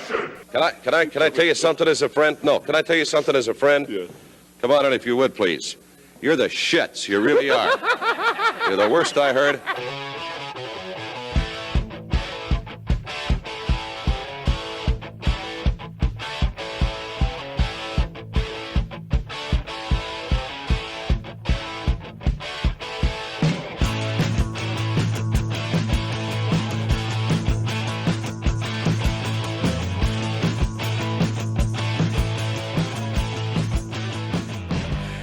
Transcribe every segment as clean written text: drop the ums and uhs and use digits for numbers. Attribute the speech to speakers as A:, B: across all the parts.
A: Can I tell you something as a friend? No, can I tell you something as a friend?
B: Yeah.
A: Come on in if you would, please. You're the shits. You really are. You're the worst I heard.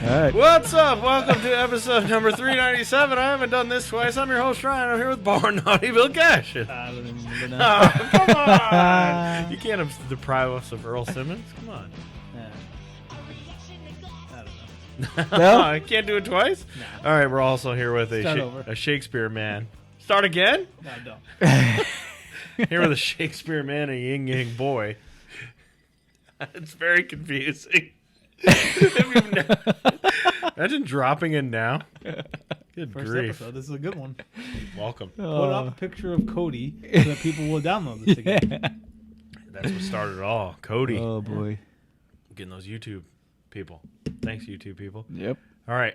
C: Right.
D: What's up? Welcome to episode number 397. I haven't done this twice. I'm your host, Ryan. I'm here with Bar Naughty Bill Cashin. Oh, come on. You can't deprive us of Earl Simmons. Come on.
C: I don't know. No?
D: I can't do it twice?
C: No.
D: All right, we're also here with
C: a
D: Shakespeare man. Start again?
C: No, don't.
D: Here with a Shakespeare man, a Ying boy. It's very confusing. Imagine dropping in now. Good
C: First
D: grief.
C: episode. This is a good one.
D: Welcome.
C: Put up a picture of Cody so that people will download this again.
D: That's what started it all. Cody.
E: Oh, boy.
D: Getting those YouTube people. Thanks, YouTube people.
E: Yep.
D: All right.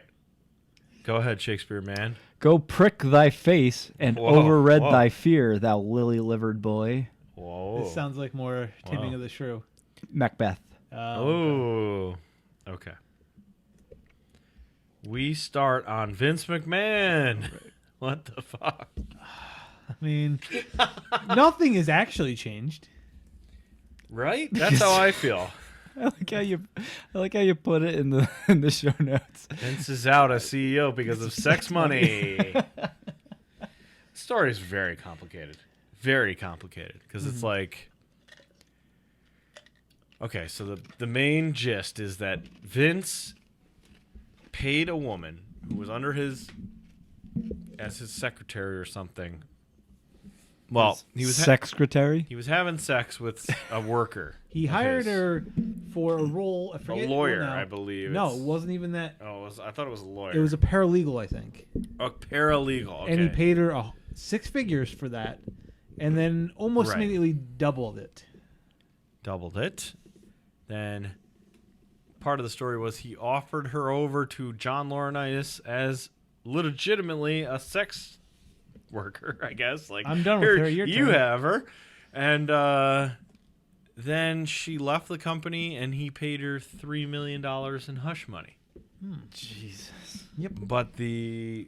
D: Go ahead, Shakespeare man.
E: Go prick thy face and
D: Whoa,
E: overread
D: whoa.
E: thy fear, thou lily-livered boy.
D: Whoa.
C: This sounds like more Taming of the Shrew.
E: Macbeth.
D: Oh. Okay. We start on Vince McMahon. What the fuck?
C: I mean, nothing has actually changed.
D: Right? That's how I feel.
E: I like how you put it in the show notes.
D: Vince is out as CEO because of sex money. The story is very complicated. Very complicated. Because it's like... Okay, so the main gist is that Vince paid a woman who was under his secretary or something. Well, he was
E: secretary.
D: he was having sex with a worker.
C: He
D: of
C: hired
D: his.
C: her for a role. I
D: A
C: forget
D: lawyer,
C: now.
D: I believe.
C: No,
D: It's-
C: it wasn't even that.
D: Oh, I thought it was a lawyer.
C: It was a paralegal, I think.
D: a paralegal. Okay.
C: And he paid her six figures for that, and then almost
D: Right.
C: immediately doubled it.
D: Doubled it. Then part of the story was he offered her over to John Laurinaitis as legitimately a sex worker, I guess. Like,
C: I'm done with
D: here,
C: her, your
D: you
C: turn."
D: have her. And then she left the company and he paid her $3 million in hush money.
E: Jesus.
C: Yep.
D: But they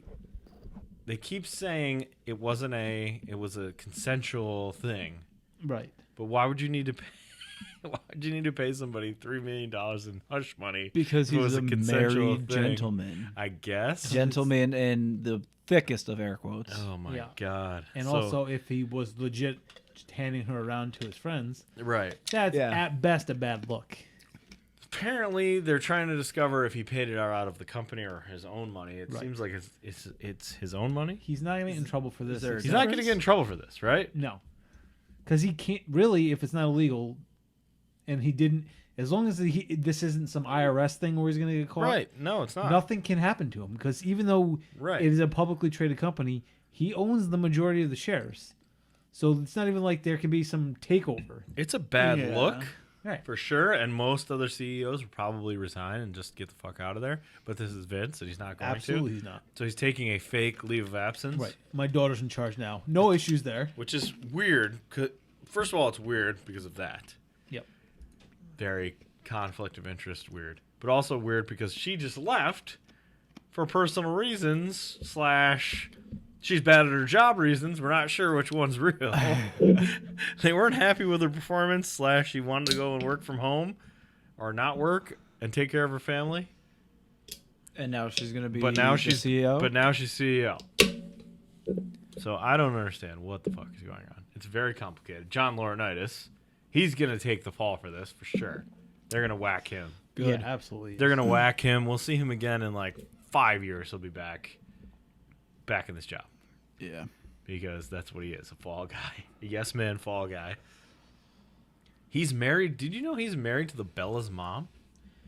D: keep saying it was a consensual thing.
C: Right.
D: But why would you need to pay? Why would you need to pay somebody $3 million in hush money?
E: Because
D: if it was
E: he's a
D: consensual
E: married
D: thing?
E: gentleman.
D: I guess.
E: Gentleman in the thickest of air quotes.
D: Oh my
C: Yeah.
D: god.
C: And
D: So-
C: also, if he was legit just handing her around to his friends,
D: right.
C: that's
E: Yeah.
C: at best a bad look.
D: Apparently, they're trying to discover if he paid it out of the company or his own money. It
C: Right.
D: seems like it's his own money.
C: He's not going to get in trouble for this.
E: there a
D: He's not going to get in trouble for this, right?
C: No. Because he can't, really, if it's not illegal, and he didn't, as long as this isn't some IRS thing where he's going to get caught,
D: Right. No, it's not.
C: nothing can happen to him. Because even though
D: Right.
C: it is a publicly traded company, he owns the majority of the shares. So it's not even like there can be some takeover.
D: It's a bad
C: Yeah.
D: look.
C: Right.
D: For sure, and most other CEOs would probably resign and just get the fuck out of there. But this is Vince, and he's not going
C: Absolutely
D: to.
C: he's not.
D: So he's taking a fake leave of absence.
C: Right. My daughter's in charge now. No issues there.
D: Which is weird. First of all, it's weird because of that.
C: Yep.
D: Very conflict of interest weird. But also weird because she just left for personal reasons / she's bad at her job reasons. We're not sure which one's real. They weren't happy with her performance / she wanted to go and work from home or not work and take care of her family.
E: And now she's going to be
D: But now
E: the
D: she's
E: CEO?
D: But now she's CEO. So I don't understand what the fuck is going on. It's very complicated. John Laurinaitis, he's going to take the fall for this for sure. They're going to whack him.
C: Good. Yeah, absolutely.
D: They're going to whack him. We'll see him again in like 5 years. He'll be back in this job.
E: Yeah.
D: Because that's what he is, a fall guy. A yes man fall guy. He's married. Did you know he's married to the Bella's mom?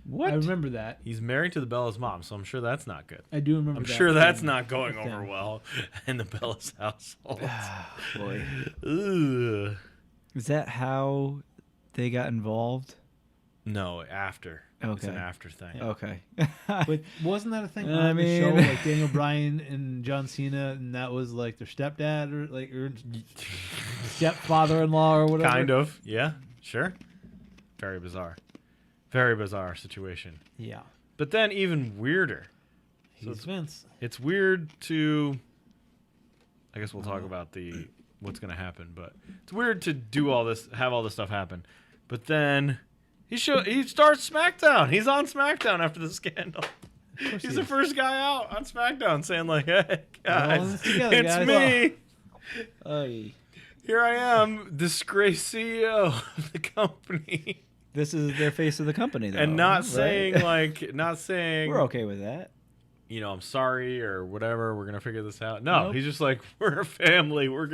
C: What? I remember that.
D: He's married to the Bella's mom, so I'm sure that's not good.
C: I do remember
D: I'm
C: that.
D: sure that's not going over well in the Bella's household.
E: Boy.
D: Ugh.
E: Is that how they got involved?
D: No, after. It's an
E: Okay.
D: after thing.
E: Okay.
C: But wasn't that a thing
E: I
C: on the
E: mean-
C: show, like Daniel Bryan and John Cena, and that was like their stepdad or stepfather-in-law or whatever?
D: Kind of. Yeah, sure. Very bizarre. Very bizarre situation.
C: Yeah.
D: But then even weirder.
C: He's Vince.
D: It's weird to. I guess we'll talk about what's going to happen, but it's weird to do all this, have all this stuff happen. But then he starts SmackDown. He's on SmackDown after the scandal. He's the first guy out on SmackDown saying like, "Hey
C: all in
D: guys,
C: this together,
D: it's
C: guys."
D: me.
E: Hey,
D: Here I am, disgraced CEO of the company."
E: this is their face of the company, though.
D: And not
E: right?
D: saying
E: We're okay with that.
D: I'm sorry or whatever. We're gonna figure this out. No,
E: Nope.
D: he's just like, we're a family. We're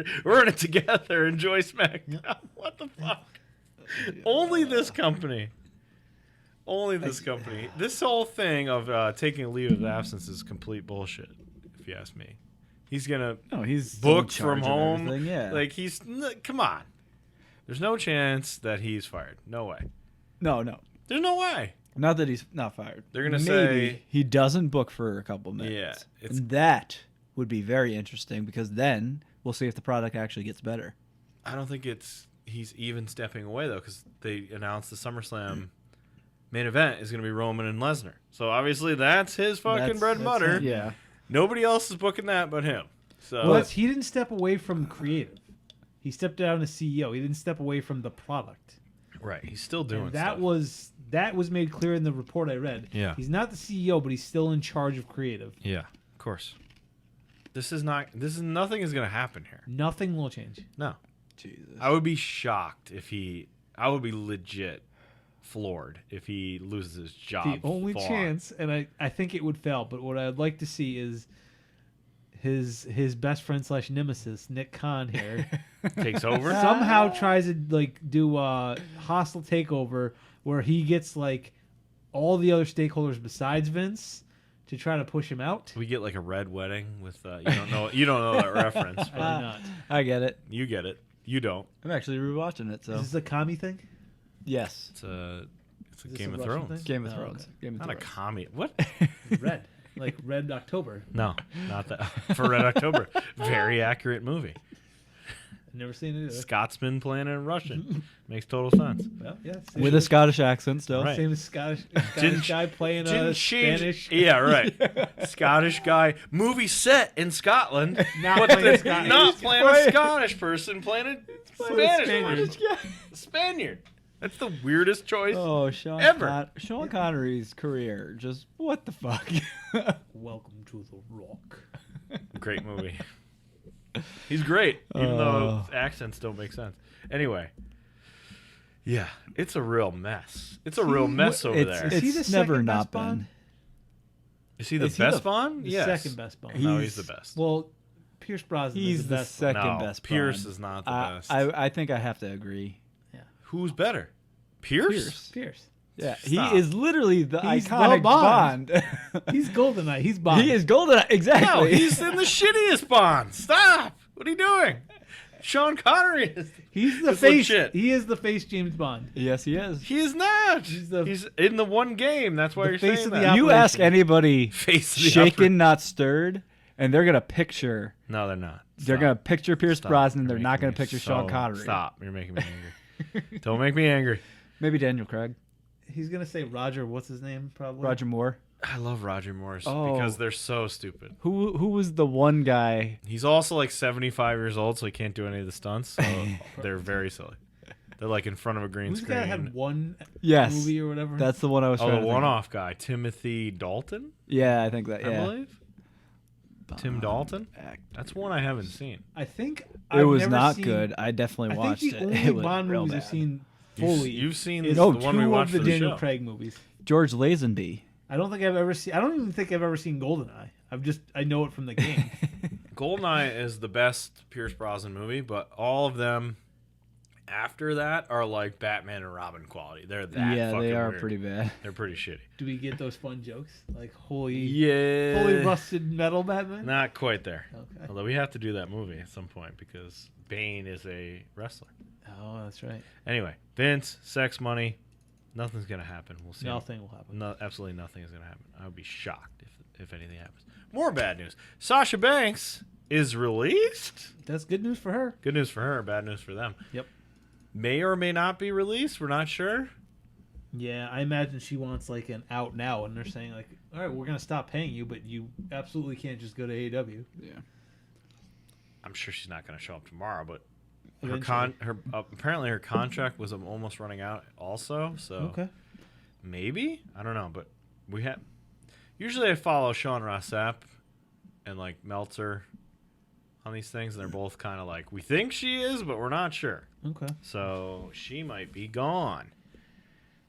D: in it together. Enjoy SmackDown. What the fuck? Only this company. Only this company. This whole thing of taking a leave of absence is complete bullshit, if you ask me. He's gonna
E: No, he's still in
D: book
E: charge
D: from
E: of
D: home.
E: everything, Yeah.
D: Like come on. There's no chance that he's fired. No way.
E: no.
D: There's no way.
E: Not that he's not fired.
D: They're gonna
E: Maybe
D: say-
E: he doesn't book for a couple minutes.
D: Yeah,
E: And that would be very interesting because then we'll see if the product actually gets better.
D: I don't think he's even stepping away though, because they announced the SummerSlam main event is going to be Roman and Lesnar. So obviously that's his fucking
E: That's-
D: bread and
E: that's
D: butter.
E: it, Yeah.
D: Nobody else is booking that but him. So
C: Well, he didn't step away from creative. He stepped down as CEO. He didn't step away from the product.
D: right, he's still doing
C: And that
D: stuff.
C: was made clear in the report I read.
D: Yeah.
C: He's not the CEO, but he's still in charge of creative.
D: Yeah, of course. Nothing is going to happen here.
C: Nothing will change.
D: No.
E: Jesus.
D: I would be shocked I would be legit floored if he loses his job.
C: The only
D: full on.
C: chance, and I think it would fail, but what I'd like to see is his best friend / nemesis, Nick Khan here,
D: takes over.
C: somehow tries to like do a hostile takeover where he gets like all the other stakeholders besides Vince to try to push him out.
D: We get like a red wedding with you don't know that reference,
C: I do
D: but
C: not.
E: I get it.
D: you get it. You don't.
E: I'm actually rewatching it, so
C: Is this a commie thing?
E: yes.
D: It's a
C: Is this
D: Game
C: a
D: of
C: Russian
D: Thrones.
C: thing?
E: Game of
C: Oh,
E: Thrones.
C: okay.
E: Game of
D: Not a
E: Thrones.
D: commie. What?
C: Red, like Red October.
D: No, not that. For Red October, very accurate movie.
C: I've never seen it either.
D: Scotsman playing in Russian makes total sense.
C: Well, yeah,
E: With a Scottish accent still.
D: Right.
C: same as Scottish
D: Didn't-
C: guy playing
D: Didn't
C: Spanish.
D: Yeah, right. Scottish guy. Movie set in Scotland.
C: Not
D: but
C: playing
D: they're
C: Scottish.
D: not playing a Scottish person, playing a Spanish
C: Spaniard.
D: person. Spaniard. That's the weirdest choice.
E: Oh, Sean
D: Ever.
E: Sean Connery's career. Just what the fuck?
C: Welcome to the Rock.
D: Great movie. He's great, even though accents don't make sense. Anyway. Yeah, it's a real mess. It's a real mess over
E: it's
D: there.
C: Is he
E: it's
C: the
E: never
C: second
E: not
C: best Bond?
E: been.
D: Is he the
E: is he
D: best
E: the-
D: Bond?
C: The
D: Yes.
C: second best Bond.
D: No,
E: He's-
D: he's the best.
C: Well, Pierce Brosnan is
E: He's
C: the
E: the
C: best.
E: second
D: No,
E: best.
D: Pierce
E: Bond.
D: is not the best.
E: I think I have to agree.
D: Who's better? Pierce?
E: Pierce.
C: Pierce.
E: Yeah,
D: Stop.
E: he is literally the
C: He's the
E: iconic
C: Bond.
E: Bond.
C: He's Goldeneye. He's Bond.
E: He is golden. Exactly.
D: No, he's in the shittiest Bond. Stop. What are you doing? Sean Connery is.
C: He's the
D: It's
C: face.
D: legit.
C: He is the face James Bond.
E: Yes, he is.
D: He is not.
C: He's
D: He's,
C: the-
D: in the one game. That's why
C: the
D: you're
C: face
D: saying
C: of the
D: that.
E: You
C: operation.
E: ask anybody
D: Face of the
E: shaken, not stirred, and they're gonna picture.
D: No, they're not.
E: They're
D: Stop.
E: gonna picture Pierce
D: Stop.
E: Brosnan.
D: You're
E: They're not
D: making
E: gonna
D: me
E: picture Sean
D: so-
E: Connery.
D: Stop. You're making me angry. Don't make me angry.
E: Maybe Daniel Craig,
C: He's gonna say Roger. What's his name? Probably
E: Roger Moore.
D: I love Roger Morris
E: Oh.
D: because they're so stupid.
E: Who was the one guy?
D: He's also like 75 years old, so he can't do any of the stunts. So they're very silly. They're like in front of a green
C: Who's the
D: screen.
C: guy that had one
E: Yes,
C: movie or whatever?
E: that's the one I was trying
D: Oh,
E: to
D: the
E: think of.
D: one-off guy, Timothy Dalton,
E: Yeah, I think that.
D: I
E: Yeah,
D: believe. Tim Dalton.
E: Act-
D: That's one I haven't seen.
C: I think
E: It
C: I've
E: was
C: never
E: not
C: seen-
E: good. I definitely
C: I
E: watched
C: think the
E: it.
C: only
E: It was
C: Bond
E: real
C: movies I've
E: bad.
C: seen fully
D: You've seen
C: is
D: the one we
C: two
D: watched
C: of the
D: for the
C: Daniel
D: show.
C: Craig movies.
E: George Lazenby.
C: I don't think I've ever seen. I don't even think I've ever seen Goldeneye. I know it from the game.
D: Goldeneye is the best Pierce Brosnan movie, but all of them after that are like Batman and Robin quality. They're that
E: Yeah,
D: fucking
E: they are
D: weird.
E: pretty bad.
D: They're pretty shitty.
C: Do we get those fun jokes like holy
D: Yeah.
C: rusted metal Batman?
D: Not quite there.
C: Okay.
D: Although we have to do that movie at some point because Bane is a wrestler.
C: Oh, that's right.
D: Anyway, Vince, sex money, nothing's gonna happen. We'll see.
C: Nothing will happen.
D: No, absolutely nothing is gonna happen. I would be shocked if anything happens. More bad news. Sasha Banks is released.
C: That's good news for her.
D: Good news for her. Bad news for them.
C: Yep.
D: May or may not be released. We're not sure.
C: Yeah, I imagine she wants like an out now, and they're saying like, all right, we're gonna stop paying you, but you absolutely can't just go to AEW.
E: Yeah.
D: I'm sure she's not gonna show up tomorrow, but
C: Eventually.
D: apparently her contract was almost running out also. So
C: Okay.
D: maybe, I don't know, but we have. Usually I follow Sean Rossap and like Meltzer on these things, and they're both kind of like, we think she is, but we're not sure.
C: Okay.
D: So she might be gone,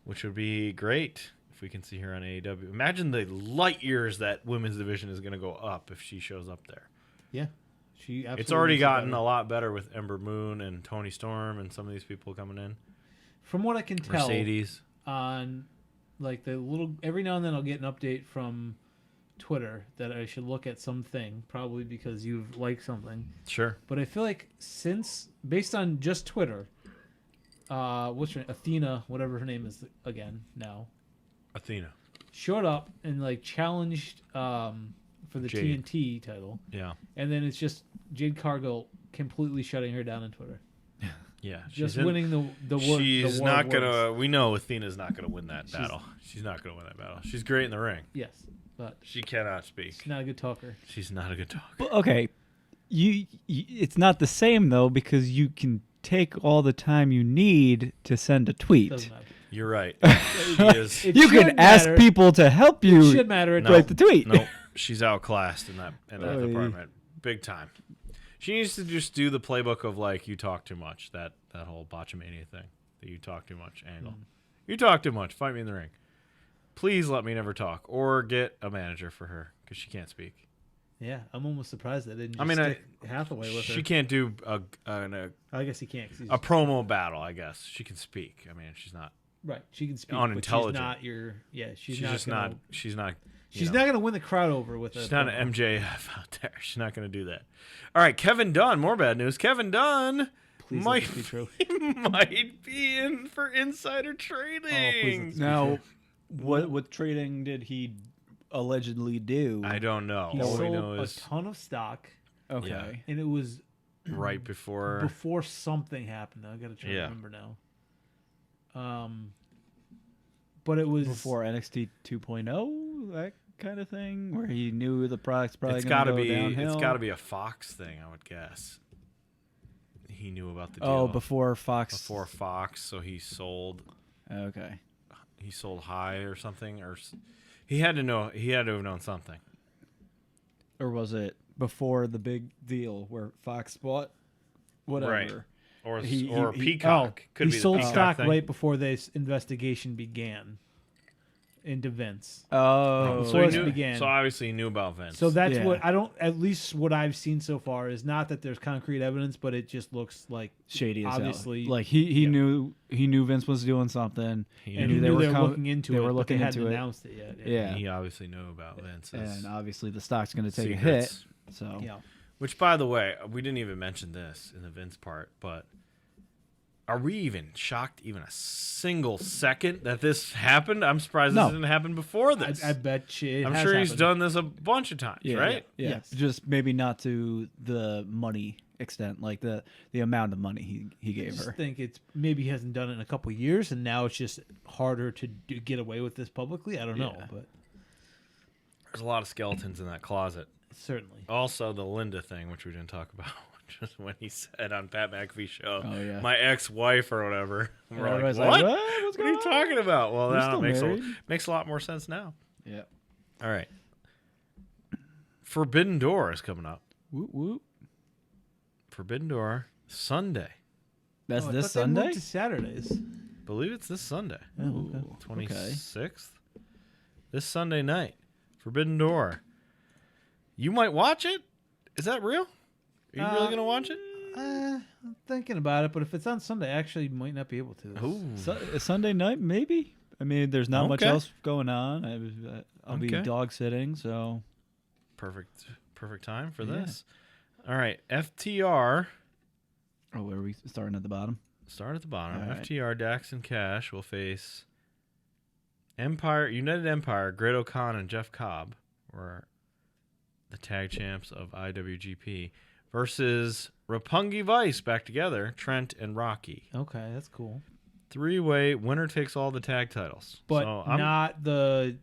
D: which would be great if we can see her on AEW. Imagine the light years that women's division is going to go up if she shows up there.
C: Yeah. She absolutely
D: It's already
C: makes it
D: gotten
C: better.
D: a lot better with Ember Moon and Tony Storm and some of these people coming in.
C: From what I can tell,
D: Mercedes.
C: on like the little every now and then I'll get an update from Twitter that I should look at something, probably because you've liked something.
D: Sure.
C: But I feel like since based on just Twitter, what's her name? Athena, whatever her name is again now,
D: Athena.
C: showed up and like challenged for the
D: Jade.
C: TNT title,
D: Yeah.
C: and then it's just Jade Cargill completely shutting her down on Twitter.
D: Yeah.
C: Just winning the war.
D: She's
C: the war
D: not
C: of
D: going to.
C: words.
D: We know Athena's not going to win that battle. She's not going to win that battle. She's great in the ring.
C: Yes, but
D: She cannot speak.
C: she's not a good talker.
D: She's not a good talker.
E: But, okay, you it's not the same though because you can take all the time you need to send a tweet.
C: Doesn't matter.
D: You're right. She is.
C: It
E: You
C: should
E: can ask
C: matter.
E: people to help you
C: It should matter. It
D: No.
E: write the tweet.
D: Nope. She's outclassed in that
E: Oy.
D: department. Big time. She needs to just do the playbook of like, you talk too much. That whole botchamania thing. The you talk too much angle. You talk too much. Fight me in the ring. Please let me never talk. Or get a manager for her because she can't speak.
C: Yeah, I'm almost surprised they didn't just
D: I mean,
C: stick Hathaway with her.
D: She can't do a
C: I guess he can't. 'Cause he's,
D: promo battle, I guess. She can speak. I mean, she's not.
C: right, she can speak,
D: unintelligent.
C: but she's not your. Yeah, she's,
D: She's
C: not.
D: just
C: gonna,
D: not. She's not.
C: She's not going to win the crowd over with.
D: She's not an MJF out there. She's not going to do that. All right, Kevin Dunn. More bad news. Kevin Dunn
C: Please let
D: might
C: this be true.
D: might be in for insider
C: please
D: trading.
C: let this
E: Now, what trading did he allegedly do?
D: I don't know.
C: He
D: All we
C: sold
D: know
C: a
D: is
C: ton of stock,
E: Okay.
D: Yeah.
C: and it was
D: right before.
C: before something happened. I got to try to
D: Yeah.
C: remember now. But it was
E: Before NXT 2.0, that kind of thing, where he knew the product's probably
D: It's
E: going
D: got
E: to
D: to
E: go
D: be.
E: downhill.
D: It's got to be a Fox thing, I would guess. He knew about the deal.
E: Oh, before Fox.
D: before Fox, so he sold.
E: Okay.
D: He sold high or something, or he had to know. He had to have known something.
E: Or was it before the big deal where Fox bought whatever?
D: Right. Or
E: He-
D: Peacock. Could
C: he
D: be
C: sold
D: the Peacock
C: stock
D: thing.
C: right before this investigation began into Vince.
E: Oh.
C: Before
D: he
C: this
D: knew,
C: began.
D: so obviously he knew about Vince.
C: So that's
E: Yeah.
C: what I don't. At least what I've seen so far is not that there's concrete evidence, but it just looks like
E: Shady as
C: obviously-
E: hell. Like he
C: yeah.
E: knew Vince was doing something.
D: He
C: and
D: knew
C: he
E: they
C: knew
E: were
C: they were
E: com-
C: looking into
E: they
C: it,
E: were
C: but
E: looking
C: they hadn't
E: into it.
C: announced it yet.
E: Yeah.
D: He obviously knew about Vince's
E: And obviously the stock's going to take a hit.
D: secrets.
E: So
C: Yeah.
D: Which, by the way, we didn't even mention this in the Vince part, but are we even shocked even a single second that this happened? I'm surprised
E: No.
D: this didn't happen before this.
C: I bet you.
D: I'm sure he's done this a bunch of times, right?
E: Yeah.
C: Yes.
E: Just maybe not to the money extent, like the amount of money he
C: I
E: gave
C: just
E: her.
C: think it's maybe he hasn't done it in a couple years, and now it's just harder to get away with this publicly. I don't know,
E: Yeah.
C: but
D: There's a lot of skeletons in that closet.
C: certainly.
D: Also, the Linda thing, which we didn't talk about, just when he said on Pat McAfee's show,
E: Oh, yeah.
D: my ex-wife or whatever. And we're like,
E: Everybody's
D: what?
E: like, what? What's
D: What are you
E: going on?
D: talking about? Well,
E: We're
D: now
E: still
D: it makes
E: married.
D: makes a lot more sense now.
E: Yeah.
D: All right. Forbidden Door is coming up.
E: Whoop whoop.
D: Forbidden Door Sunday.
E: That's
C: Oh, I
E: this
C: thought they moved
E: Sunday.
C: to Saturdays.
D: Believe it's this Sunday.
C: Oh, okay.
D: 26th. This Sunday night. Forbidden Door. You might watch it? Is that real? Are you really going to watch it?
C: I'm thinking about it, but if it's on Sunday, I actually might not be able to.
D: Ooh.
E: Sunday night, maybe. I mean, there's not much
D: Okay.
E: else going on. I'll be
D: Okay.
E: dog sitting, so
D: Perfect time for
E: Yeah.
D: this. All right. FTR.
E: oh, where are we starting at the bottom?
D: Start at the bottom.
E: All right.
D: FTR, Dax, and Cash will face United Empire, Great O'Khan, and Jeff Cobb, were the tag champs of IWGP, versus Roppongi Vice back together, Trent and Rocky.
C: Okay, that's cool.
D: 3-way winner takes all the tag titles.
C: But
D: So
C: not the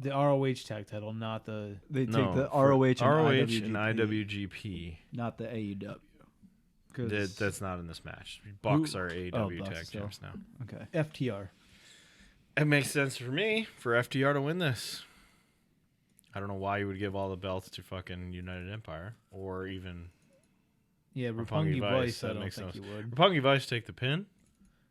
C: ROH tag title, not the...
E: They take
D: No,
E: the
D: for
E: ROH and IWGP,
D: and IWGP.
E: not the AEW.
D: That's not in this match. Bucks are AEW
E: Bucks
D: tag
E: still.
D: champs now.
E: Okay.
C: FTR.
D: It makes sense for me for FTR to win this. I don't know why you would give all the belts to fucking United Empire or even
C: Yeah,
D: Roppongi
C: Roppongi
D: Vice.
C: Vice, I
D: That
C: don't
D: makes
C: think
D: sense.
C: you would.
D: Roppongi Vice take the pin.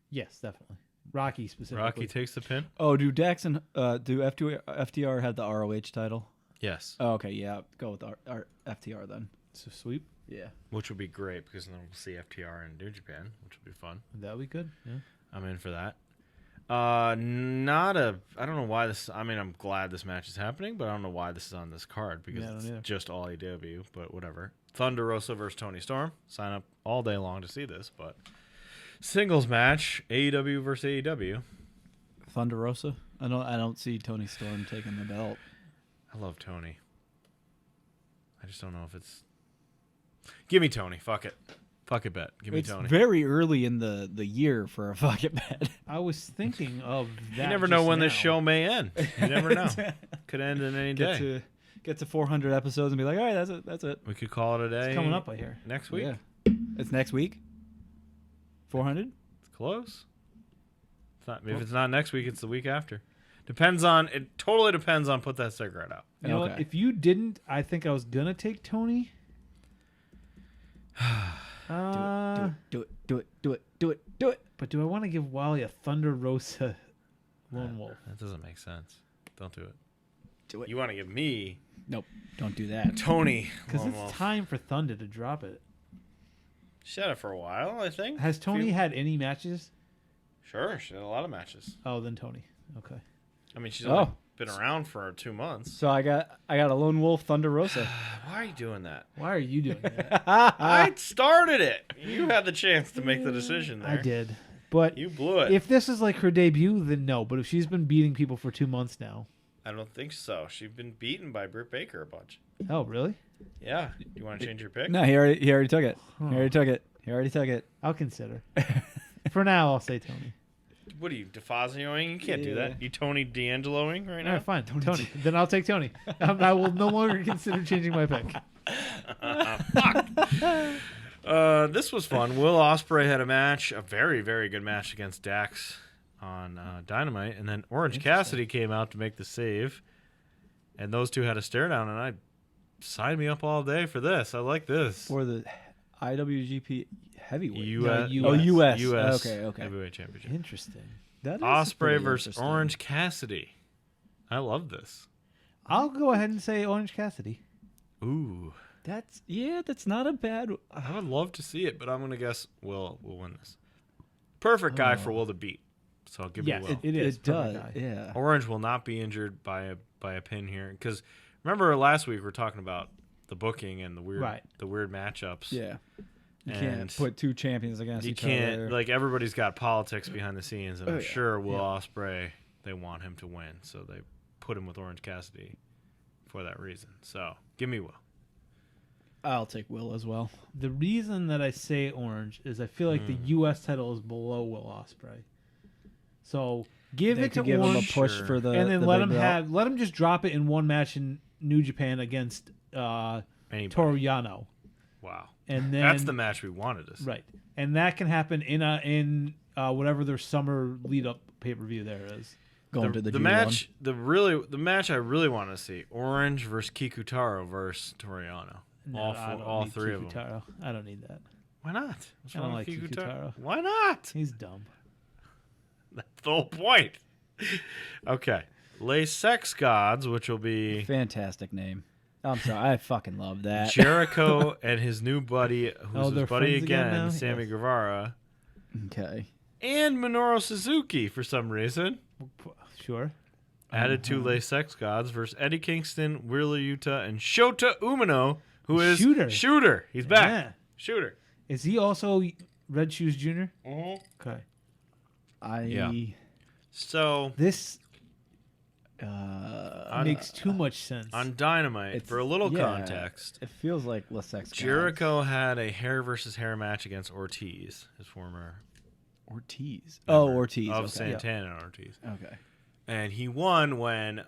C: Yes, definitely. Rocky specifically.
D: Rocky takes the pin.
E: Oh, do Dax and do FTR have the ROH title?
D: Yes,
E: Oh, okay, yeah. Go with our FTR then.
C: So sweep.
E: Yeah.
D: which would be great because then we'll see FTR in New Japan, which would be fun.
C: That would be good. Yeah.
D: I'm in for that. I don't know why this. I mean, I'm glad this match is happening, but I don't know why this is on this card because
C: Yeah, I don't
D: it's
C: either.
D: just all AEW. But whatever. Thunder Rosa versus Tony Storm. Sign up all day long to see this. But singles match, AEW versus AEW.
E: Thunder Rosa. I don't see Tony Storm taking the belt.
D: I love Tony. I just don't know if it's. Give me Tony. Fuck it. Fuck it, bet. Give me
E: It's
D: Tony.
E: very early in the year for a fucking bet.
C: I was thinking of that.
D: You never know
C: just
D: when this
C: now.
D: show may end. You never know. Could end in any day.
E: Get to 400 episodes and be like, all right, that's it. That's it.
D: We could call it a day.
C: It's coming up, I hear.
D: Next week.
E: Yeah. It's next week. 400.
D: It's close. It's not, if it's not next week, it's the week after. It totally depends on put that cigarette out.
C: You know what?
E: Okay.
C: If you didn't, I think I was gonna take Tony.
E: Do it.
C: But do I want to give Wally a Thunder Rosa Lone Wolf?
D: That doesn't make sense. Don't do it.
E: Do it.
D: You want to give me
E: Nope. Don't do that.
D: Tony.
C: Because
D: Lone
C: it's
D: Wolf.
C: time for Thunder to drop it.
D: She had it for a while, I think.
C: Has Tony had any matches?
D: Sure, she had a lot of matches.
C: Oh, then Tony. Okay.
D: I mean, she's only
E: Oh.
D: been around for 2 months.
E: So I got a Lone Wolf Thunder Rosa.
D: Why are you doing that?
C: Why are you doing that?
D: I started it. You had the chance to make the decision there.
C: I did. But
D: You blew it.
C: if this is like her debut, then no. But if she's been beating people for 2 months now.
D: I don't think so. She's been beaten by Britt Baker a bunch.
C: Oh, really?
D: Yeah. You want to change your pick?
E: No, he already took it. He already took it.
C: I'll consider. For now, I'll say Tony.
D: What are you, DeFazioing? You can't do
E: Yeah.
D: that. You Tony D'Angeloing right
C: All
D: now?
C: right, fine. Tony. Then I'll take Tony. I will no longer consider changing my pick.
D: This was fun. Will Ospreay had a match, a very, very good match against Dax on Dynamite, and then Orange Cassidy came out to make the save, and those two had a stare down, and I signed me up all day for this. I like this.
E: For the IWGP Heavyweight.
D: U.S.
C: No,
E: US.
D: U.S.
E: Okay.
D: Heavyweight Championship.
C: Interesting.
E: That is
D: Ospreay
E: pretty
D: versus
E: interesting.
D: Orange Cassidy. I love this.
C: I'll go ahead and say Orange Cassidy.
D: Ooh.
E: That's not a bad.
D: I would love to see it, but I'm going to guess Will will win this. Perfect guy for Will to beat. So I'll give
C: Yes,
D: you Will.
C: it is.
E: It does.
C: Perfect guy.
E: Yeah.
D: Orange will not be injured by a pin here because remember last week we were talking about the booking and the weird
C: Right.
D: matchups.
E: Yeah. You
D: And
E: can't put two champions against
D: You
E: each
D: can't
E: other.
D: like everybody's got politics behind the scenes, and
E: Oh,
D: I'm
E: yeah.
D: sure Will Ospreay they want him to win, so they put him with Orange Cassidy for that reason. So give me Will.
E: I'll take Will as well.
C: The reason that I say Orange is I feel like the U.S. title is below Will Ospreay. So give
E: They
C: it to
E: could give him a
C: Orange,
E: push
D: Sure.
E: for the
C: and then
E: the
C: let
E: big
C: him
E: belt.
C: let him just drop it in one match in New Japan against
D: Anybody.
C: Toru Yano,
D: Wow.
C: and then
D: That's the match we wanted to see.
C: right, and that can happen in whatever their summer lead up pay per view there is.
E: going to the G1.
D: match the match I really want to see Orange versus Kikutaro versus Toriano.
C: No, I don't
D: all
C: need
D: three of them.
C: Kikutaro. I don't need that.
D: Why not? What's
C: I don't
D: wrong
C: like
D: with
C: Kikutaro.
D: Why not?
C: He's dumb.
D: That's the whole point. Okay. Les Sex Gods, which will be
E: Fantastic name. I'm sorry. I fucking love that.
D: Jericho and his new buddy, who's
C: they're
D: his buddy
C: friends again
D: again,
C: now?
D: Sammy
C: Yes.
D: Guevara,
E: Okay.
D: and Minoru Suzuki for some reason.
C: Sure.
D: Added to Les Sex Gods versus Eddie Kingston, Wheeler Yuta, and Shota Umino, who is
C: Shooter.
D: Shooter. He's back.
C: Yeah.
D: Shooter.
C: Is he also Red Shoes Jr.?
D: Mm-hmm.
C: Okay.
D: Yeah. So
C: This
D: on,
C: makes too much sense.
D: on Dynamite, for a little context,
E: It feels like less sex.
D: Jericho had a hair versus hair match against Ortiz, his former
E: Ortiz.
D: member
E: Oh, Ortiz.
D: of
E: Okay.
D: Santana and Ortiz.
E: Okay.
D: And he won when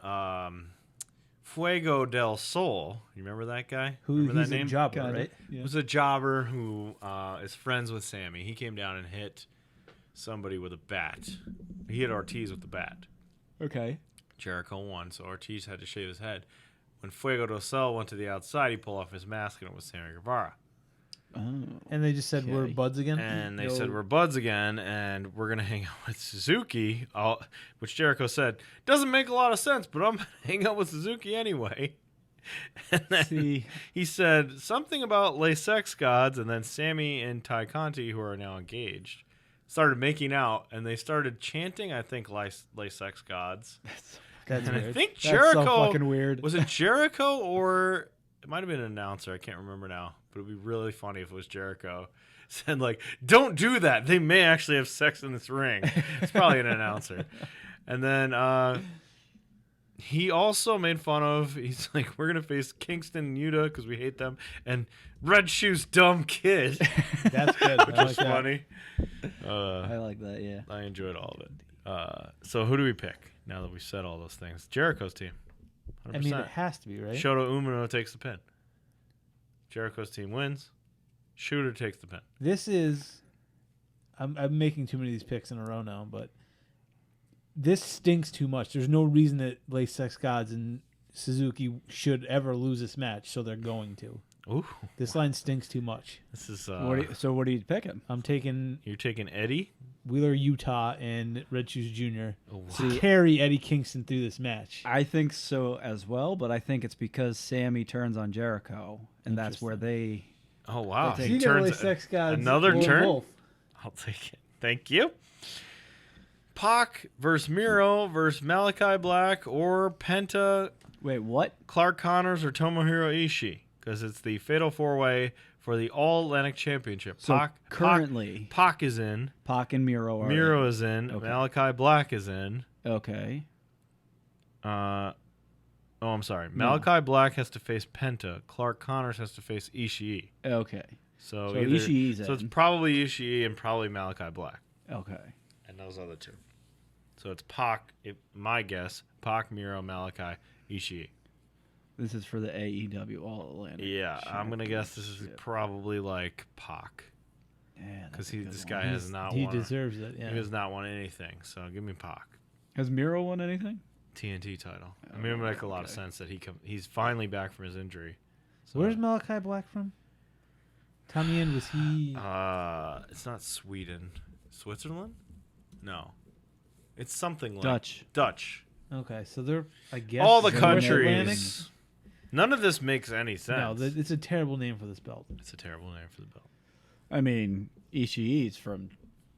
D: Fuego del Sol, you remember that guy? Remember
C: He's
D: that
C: a
D: name?
C: jobber,
E: Kinda,
C: right?
E: yeah.
D: Was a jobber who is friends with Sammy. He came down and hit somebody with a bat. He hit Ortiz with the bat.
E: Okay.
D: Jericho won, so Ortiz had to shave his head. When Fuego del Sol went to the outside, he pulled off his mask, and it was Sammy Guevara.
E: Oh.
C: And they just said we're
E: Okay.
C: buds again.
D: And they said, we're buds again, and we're going to hang out with Suzuki, which Jericho said, doesn't make a lot of sense, but I'm going to hang out with Suzuki anyway. And then
E: See.
D: he said something about Les Sex Gods, and then Sammy and Ty Conti, who are now engaged, started making out, and they started chanting, I think, Les Sex Gods.
C: That's
D: And
C: weird.
D: I think
E: That's so
D: Jericho
E: fucking weird.
D: was it Jericho or it might have been an announcer. I can't remember now, but it'd be really funny if it was Jericho. Said like, "Don't do that. They may actually have sex in this ring." It's probably an announcer. And then he also made fun of. He's like, "We're gonna face Kingston and Yuta because we hate them." And Red Shoes dumb kid,
C: That's good.
D: which
C: I
D: is
C: like that.
D: funny.
E: I like that. Yeah.
D: I enjoyed all of it. So who do we pick now that we said all those things? Jericho's team. 100%.
C: I mean, it has to be, right?
D: Shota Umino takes the pin. Jericho's team wins. Shooter takes the pin.
C: This is. I'm making too many of these picks in a row now, but this stinks too much. There's no reason that Les Sex Gods and Suzuki should ever lose this match, so they're going to.
D: Ooh,
C: This line stinks too much.
D: this is.
E: What are you picking?
C: I'm taking
D: You're taking Eddie.
C: Wheeler Utah and Red Shoes Jr.
D: Oh, wow.
C: to carry Eddie Kingston through this match.
E: I think so as well, but I think it's because Sammy turns on Jericho, and that's where they.
D: Oh wow!
C: So
D: He
C: you got Les
D: turns
C: Sex Gods
D: another
C: or
D: turn.
C: both.
D: I'll take it. Thank you. Pac versus Miro versus Malakai Black or Penta,
E: Wait, what?
D: Clark Connors or Tomohiro Ishii, because it's the Fatal 4-Way for the All-Atlantic Championship.
E: So currently,
D: Pac is in.
E: Pac and Miro are.
D: Miro is in.
E: Okay.
D: Malakai Black is in.
E: Okay.
D: I'm sorry.
E: No.
D: Malakai Black has to face Penta. Clark Connors has to face Ishii.
E: Okay.
D: So,
E: So
D: either,
E: Ishii's
D: so it's
E: in.
D: probably Ishii and probably Malakai Black.
E: Okay.
D: And those other two. So it's Pac, my guess, Pac, Miro, Malakai, Ishii.
E: This is for the AEW All-Atlantic.
D: Yeah, I'm going to guess this is
E: Championship.
D: probably like Pac.
E: Yeah,
D: Because
E: that's a good
D: this
E: one.
D: guy has not
C: He
D: won.
C: deserves it. Yeah.
D: He has not won anything. So give me Pac.
E: Has Miro won anything?
D: TNT title. I mean, it would make a lot of
E: okay.
D: sense that he's finally back from his injury. So,
C: Where's Malakai Black from? Tommy End, was he?
D: it's not Sweden. Switzerland? No. It's something like
E: Dutch.
D: Dutch.
C: Okay, so they're, I guess,
D: All the
C: North
D: countries.
C: Atlantic?
D: None of this makes any sense.
C: No, it's a terrible name for this belt.
D: It's a terrible name for the belt.
E: I mean, Ishii's from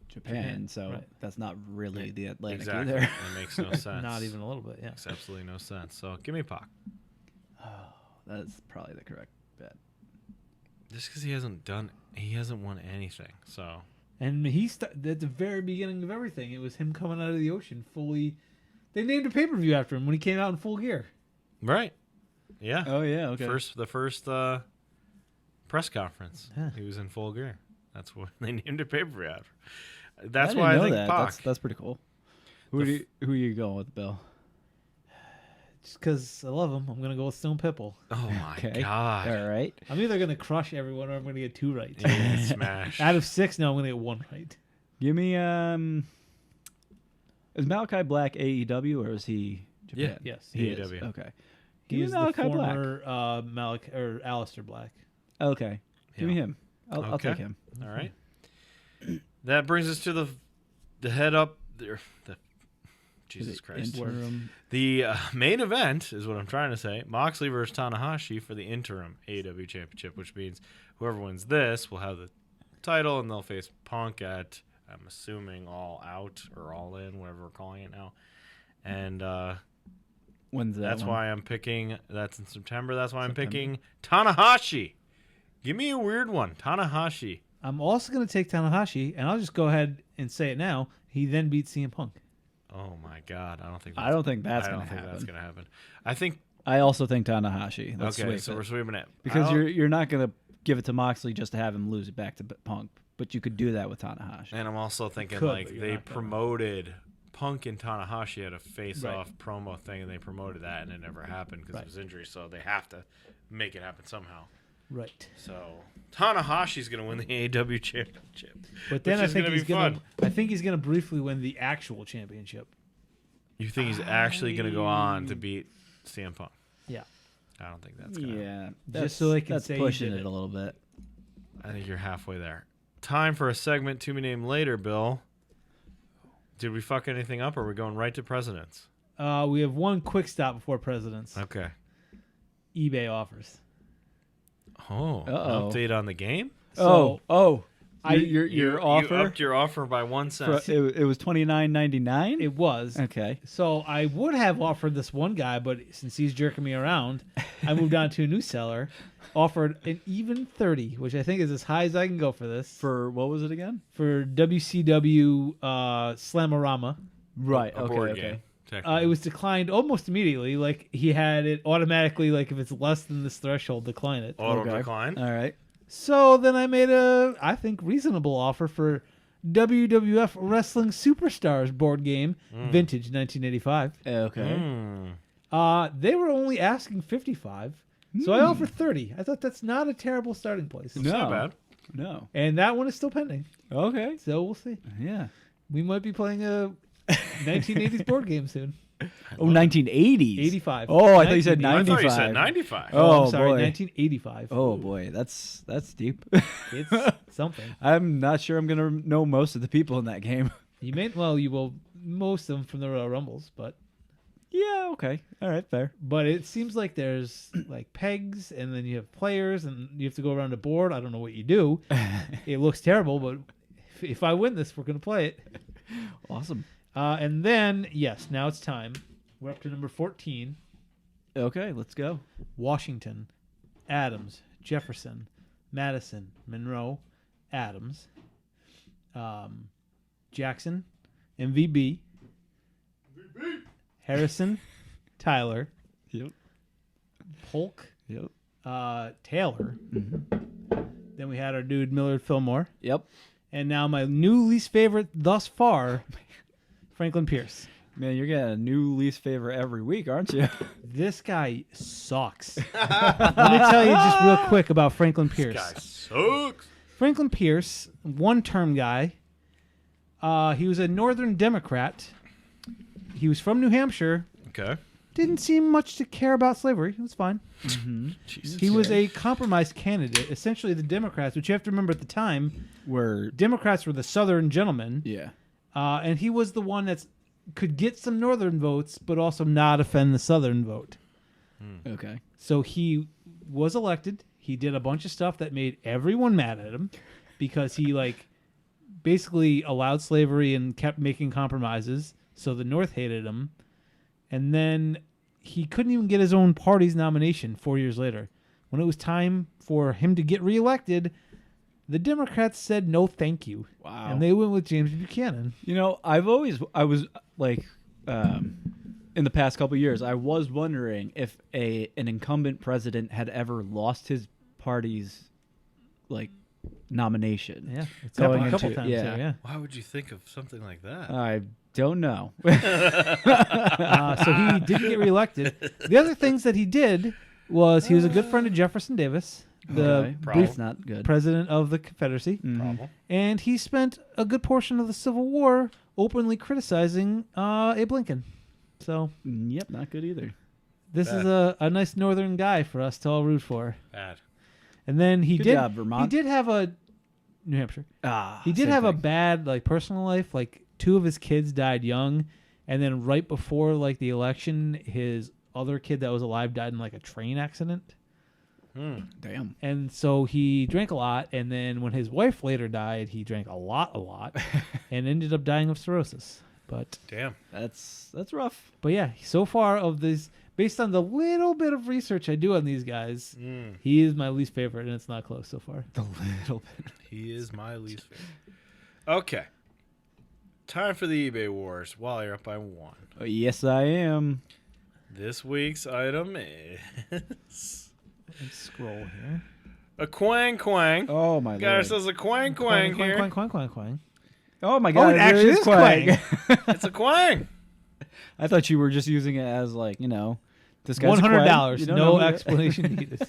E: Japan,
C: Japan,
E: so
C: right.
E: that's not really the Atlantic
D: Exactly.
E: either.
D: It makes no sense.
C: Not even a little bit. Yeah.
D: Makes absolutely no sense. So give me Pac.
E: Oh, that's probably the correct bet.
D: Just because he hasn't won anything. So
C: And at the very beginning of everything, it was him coming out of the ocean fully. They named a pay-per-view after him when he came out in full gear.
D: right, yeah.
E: Oh yeah, okay.
D: The first press conference,
C: Yeah.
D: he was in full gear. That's what they named a pay-per-view after.
E: I
D: That's
E: didn't
D: why I
E: know
D: think
E: that.
D: Pac.
E: That's pretty cool. Who are you going with, Bill?
C: Just because I love him, I'm going to go with Stone Pitbull.
D: Oh my
E: Okay.
D: god!
E: All right.
C: I'm either going to crush everyone or I'm going to get 2 right.
D: Yeah, smash.
C: Out of 6, now I'm going to get 1 right.
E: Give me is Malakai Black AEW or is he Japan?
C: Yes.
E: He is.
D: AEW.
E: Okay.
C: He
E: Give me
C: is the
E: Malakai Black.
C: former Aleister Black.
E: Okay. Give me
D: Yeah.
E: him. I'll
D: Okay.
E: take him.
D: All right. That brings us to the head up there. Jesus Christ.
E: Interim.
D: The main event is what I'm trying to say. Moxley versus Tanahashi for the interim AEW Championship, which means whoever wins this will have the title and they'll face Punk at, I'm assuming, All Out or All In, whatever we're calling it now. And
E: When's that
D: that's
E: one?
D: why I'm picking, that's in September. That's why I'm
E: September.
D: picking Tanahashi. Give me a weird one. Tanahashi.
C: I'm also going to take Tanahashi, and I'll just go ahead and say it now. He then beats CM Punk.
D: Oh my God! I don't think
E: that's
D: going
E: gonna
D: to
E: happen.
D: That's going to happen. I think.
E: I also think Tanahashi. Let's
D: Okay,
E: sweep
D: so
E: it.
D: we're sweeping it
E: Because you're not going to give it to Moxley just to have him lose it back to Punk, but you could do that with Tanahashi.
D: And I'm also thinking
C: Could,
D: like
C: but you're
D: they
C: not gonna.
D: promoted Punk and Tanahashi had a face-off promo thing, and they promoted that, and it never happened because of his injury. So they have to make it happen somehow.
C: Right.
D: So Tanahashi's going to win the AEW championship.
C: But then I think
D: fun.
C: I think he's going to briefly win the actual championship.
D: You think he's actually going to go on to beat CM Punk?
C: Yeah.
D: I don't think that's going to happen.
C: Just so they can
E: that's
C: say
E: pushing
C: he did
E: it a little bit.
D: I think you're halfway there. Time for a segment to be named later, Bill. Did we fuck anything up, or are we going right to presidents?
C: We have one quick stop before presidents.
D: Okay.
C: eBay offers.
D: Oh, an
E: Uh-oh.
D: update on the game?
C: So,
E: your offer.
D: You upped your offer by 1 cent.
E: It was $29.99.
C: It was.
E: Okay.
C: So I would have offered this one guy, but since he's jerking me around, I moved on to a new seller. Offered an even 30, which I think is as high as I can go for this.
E: For what was it again?
C: For WCW Slamorama.
E: Right.
D: A
E: Okay.
D: board
E: Okay.
D: game.
C: It was declined almost immediately. Like he had it automatically. Like if it's less than this threshold, decline it.
D: Auto
E: Okay.
D: decline.
E: All right.
C: So then I made a, I think, reasonable offer for WWF Wrestling Superstars board game, vintage 1985.
E: Okay.
C: They were only asking 55, so I offered 30. I thought that's not a terrible starting place.
D: It's not bad.
E: No.
C: And that one is still pending,
E: Okay.
C: so we'll see.
E: Yeah.
C: We might be playing a 1980s board game soon.
E: Oh, 1980s.
C: 85.
E: Oh, I thought you said
C: 1980s.
D: I thought you
E: 95.
D: said 95.
E: Oh,
C: I'm sorry,
E: boy.
C: 1985.
E: Oh boy, that's deep.
C: It's something.
E: I'm not sure I'm gonna know most of the people in that game.
C: You will most of them from the Royal Rumbles, but
E: Yeah. Okay. All right. Fair.
C: it seems like there's like pegs, and then you have players, and you have to go around the board. I don't know what you do. It looks terrible, but if I win this, we're gonna play it.
E: Awesome.
C: And then yes, now it's time. We're up to number 14.
E: Okay. Let's go.
C: Washington, Adams, Jefferson, Madison, Monroe, Adams, Jackson, MVB, Harrison, Tyler,
E: Yep.
C: Polk,
E: Yep.
C: Taylor. Then we had our dude Millard Fillmore.
E: Yep.
C: And now my new least favorite thus far, Franklin Pierce.
E: Man, you're getting a new least favorite every week, aren't you?
C: This guy sucks. Let me tell you just real quick about Franklin Pierce.
D: Guy sucks.
C: Franklin Pierce, one-term guy. He was a Northern Democrat. He was from New Hampshire.
D: Okay.
C: Didn't seem much to care about slavery. It was fine.
D: Jesus.
C: He was a compromise candidate. Essentially, the Democrats, which you have to remember at the time, Democrats were the Southern gentlemen.
E: Yeah.
C: And he was the one that could get some Northern votes, but also not offend the Southern vote.
E: Okay.
C: So he was elected. He did a bunch of stuff that made everyone mad at him because he basically allowed slavery and kept making compromises. So the North hated him. And then he couldn't even get his own party's nomination 4 years later. When it was time for him to get reelected, the Democrats said no thank you.
E: Wow.
C: And they went with James Buchanan.
E: You know, I was like, in the past couple of years, I was wondering if an incumbent president had ever lost his party's nomination.
C: Yeah, it's
E: Going
C: happened a couple
E: into-
C: times.
E: yeah.
C: Yeah.
D: Why would you think of something like that?
E: I don't know.
C: So he didn't get reelected. The other things that he did was he was a good friend of Jefferson Davis, the
E: Okay.
C: brief
E: That's not good.
C: president of the Confederacy.
D: Problem.
C: And he spent a good portion of the Civil War openly criticizing Abe Lincoln. So
E: Yep, not good either.
C: this is a nice Northern guy for us to all root for.
D: Bad.
C: And then he
E: Good
C: did
E: job, Vermont.
C: he did have a New Hampshire. He did
E: same
C: have a
E: thing.
C: bad personal life. Two of his kids died young, and then right before the election, his other kid that was alive died in a train accident.
E: Damn.
C: And so he drank a lot, and then when his wife later died, he drank a lot, and ended up dying of cirrhosis. But
D: Damn.
E: That's rough.
C: yeah, so far of this, based on the little bit of research I do on these guys, he is my least favorite, and it's not close so far.
E: The little bit.
D: He is my least favorite. Okay. Time for the eBay Wars. Wally, you're up by 1.
E: Oh, yes, I am.
D: This week's item is
C: Let's scroll here.
D: a Quang Quang.
E: Oh, my
D: Got
E: Lord.
D: ourselves a Quang Quang here.
C: Quang.
E: Oh, my God.
C: it actually is Quang.
D: It's a Quang.
E: I thought you were just using it as, like, this guy's
C: $100.
E: You don't
C: No
E: know who-
C: explanation needed.